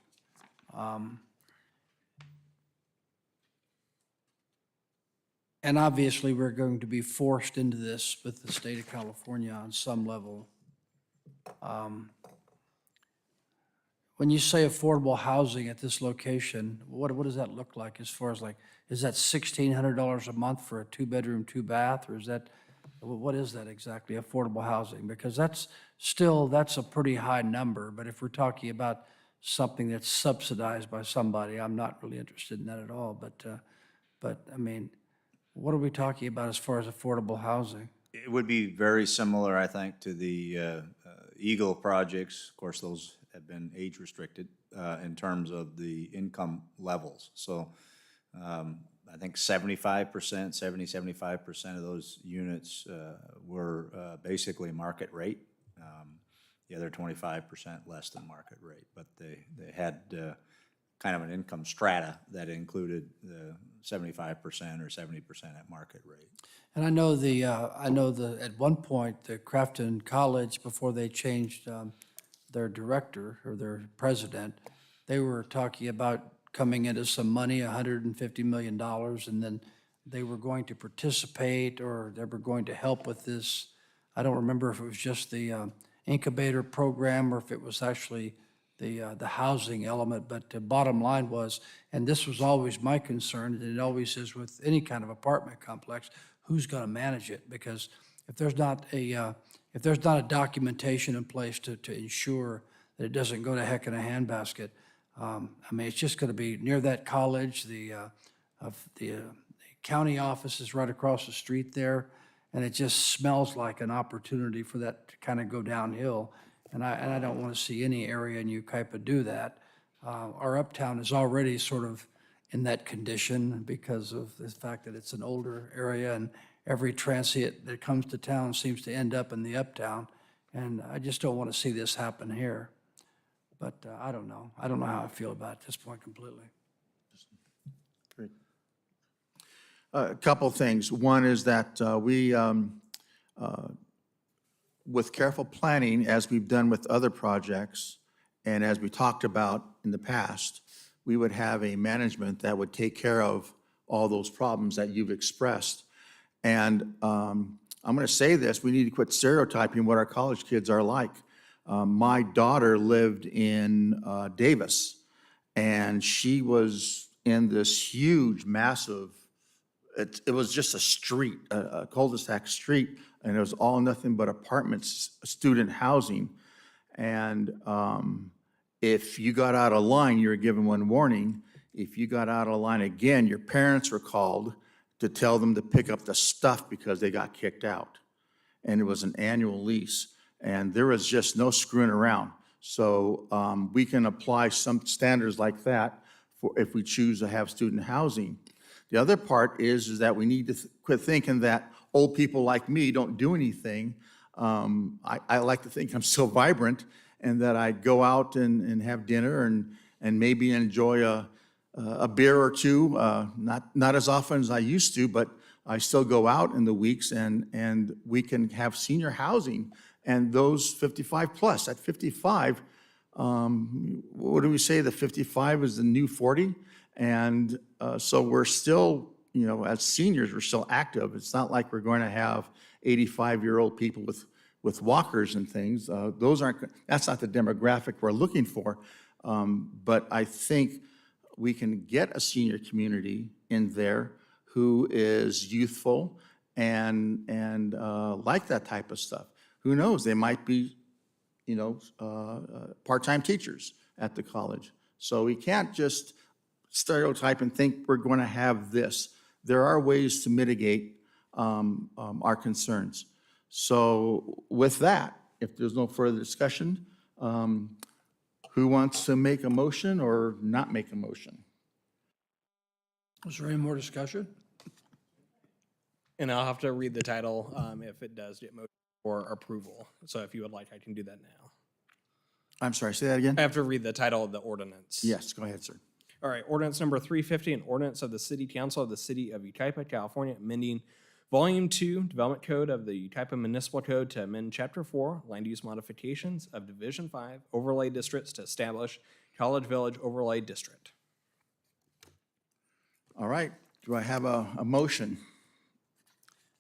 And obviously, we're going to be forced into this with the state of California on some level. When you say affordable housing at this location, what does that look like as far as like, is that $1,600 a month for a 2-bedroom, 2-bath, or is that, what is that exactly, affordable housing? Because that's a pretty high number, but if we're talking about something that's subsidized by somebody, I'm not really interested in that at all, but I mean, what are we talking about as far as affordable housing? It would be very similar, I think, to the Eagle projects. Of course, those have been age restricted in terms of the income levels. So I think 75%, 75% of those units were basically market rate. The other 25% less than market rate, but they had kind of an income strata that included the 75% or 70% at market rate. And I know at one point, the Crafton College, before they changed their director or their president, they were talking about coming into some money, $150 million, and then they were going to participate or they were going to help with this. I don't remember if it was just the incubator program or if it was actually the housing element, but the bottom line was, and this was always my concern, and it always is with any kind of apartment complex, who's going to manage it? Because if there's not a documentation in place to ensure that it doesn't go to heck in a handbasket, I mean, it's just going to be near that college. The county office is right across the street there, and it just smells like an opportunity for that to kind of go downhill. And I don't want to see any area in Yucaipa do that. Our uptown is already sort of in that condition because of the fact that it's an older area and every transient that comes to town seems to end up in the uptown. And I just don't want to see this happen here. But I don't know. I don't know how I feel about it at this point completely. Great. A couple of things. One is that we, with careful planning, as we've done with other projects, and as we talked about in the past, we would have a management that would take care of all those problems that you've expressed. And I'm going to say this, we need to quit stereotyping what our college kids are like. My daughter lived in Davis, and she was in this huge, massive, it was just a street, a cul-de-sac street, and it was all nothing but apartments, student housing. And if you got out of line, you were given one warning. If you got out of line again, your parents were called to tell them to pick up the stuff because they got kicked out. And it was an annual lease. And there was just no screwing around. So we can apply some standards like that for if we choose to have student housing. The other part is that we need to quit thinking that old people like me don't do anything. I like to think I'm so vibrant and that I go out and have dinner and maybe enjoy a beer or two, not as often as I used to, but I still go out in the weeks and we can have senior housing. And those 55 plus, at 55, what do we say, the 55 is the new 40? And so we're still, you know, as seniors, we're still active. It's not like we're going to have 85-year-old people with walkers and things. That's not the demographic we're looking for. But I think we can get a senior community in there who is youthful and like that type of stuff. Who knows? They might be part-time teachers at the college. So we can't just stereotype and think we're going to have this. There are ways to mitigate our concerns. So with that, if there's no further discussion, who wants to make a motion or not make a motion? Is there any more discussion? And I'll have to read the title if it does get motion for approval. So if you would like, I can do that now. I'm sorry, say that again? I have to read the title of the ordinance. Yes, go ahead, sir. All right, ordinance number 350, an ordinance of the City Council of the City of Yucaipa, California, amending Volume 2 Development Code of the Yucaipa Municipal Code to amend Chapter 4 Land Use Modifications of Division 5 Overlay Districts to establish College Village Overlay District. All right, do I have a motion?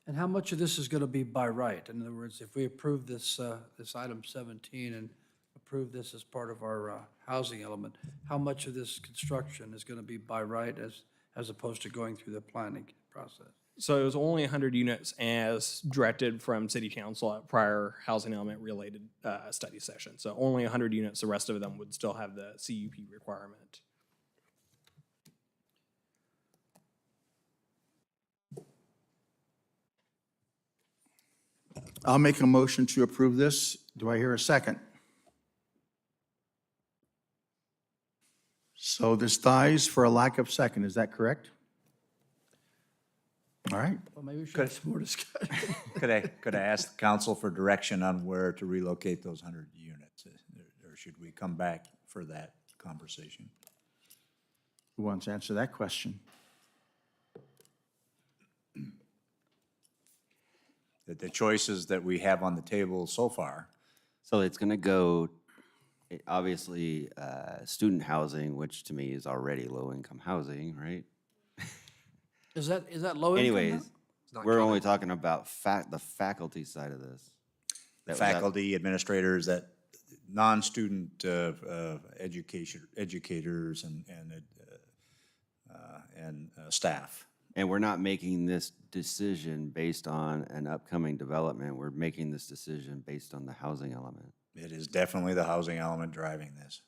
And how much of this is going to be by right? In other words, if we approve this, this item 17 and approve this as part of our housing element, how much of this construction is going to be by right as opposed to going through the planning process? So it was only 100 units as directed from City Council at prior housing element related study session. So only 100 units, the rest of them would still have the CUP requirement. I'll make a motion to approve this. Do I hear a second? So this dies for a lack of second, is that correct? All right. Well, maybe we should have some more discussion. Could I ask the council for direction on where to relocate those 100 units? Or should we come back for that conversation? Who wants to answer that question? The choices that we have on the table so far. So it's going to go, obviously, student housing, which to me is already low-income housing, right? Is that low income? Anyways, we're only talking about the faculty side of this. Faculty, administrators, that non-student educators and staff. And we're not making this decision based on an upcoming development. We're making this decision based on the housing element. It is definitely the housing element driving this.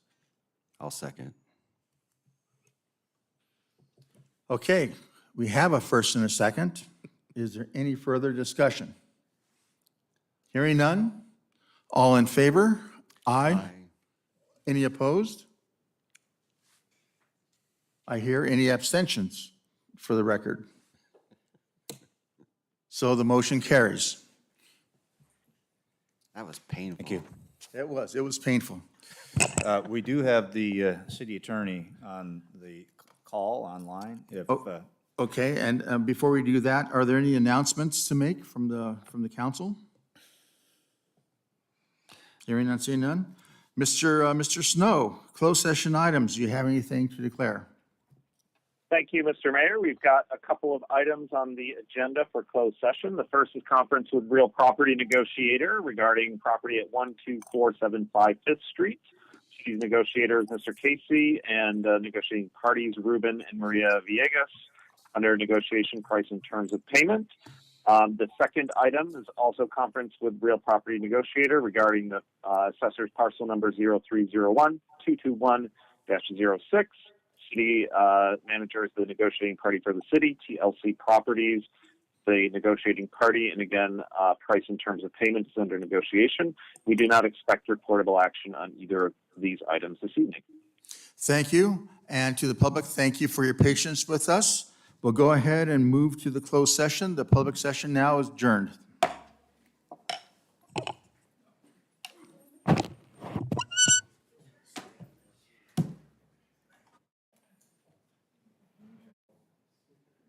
I'll second. Okay, we have a first and a second. Is there any further discussion? Hearing none? All in favor? Aye. Any opposed? I hear any abstentions for the record. So the motion carries. That was painful. Thank you. It was painful. We do have the city attorney on the call online. If, Okay, and before we do that, are there any announcements to make from the council? Hearing none, seeing none. Mr. Snow, closed session items, do you have anything to declare? Thank you, Mr. Mayor. We've got a couple of items on the agenda for closed session. The first is conference with real property negotiator regarding property at 12475 5th Street. Chief negotiator is Mr. Casey, and negotiating parties Ruben and Maria Villegas under negotiation price and terms of payment. The second item is also conference with real property negotiator regarding the assessor's parcel number 0301-221-06. City manager is the negotiating party for the city. TLC Properties, the negotiating party, and again, price and terms of payment is under negotiation. We do not expect reportable action on either of these items this evening. Thank you. And to the public, thank you for your patience with us. We'll go ahead and move to the closed session. The public session now is adjourned.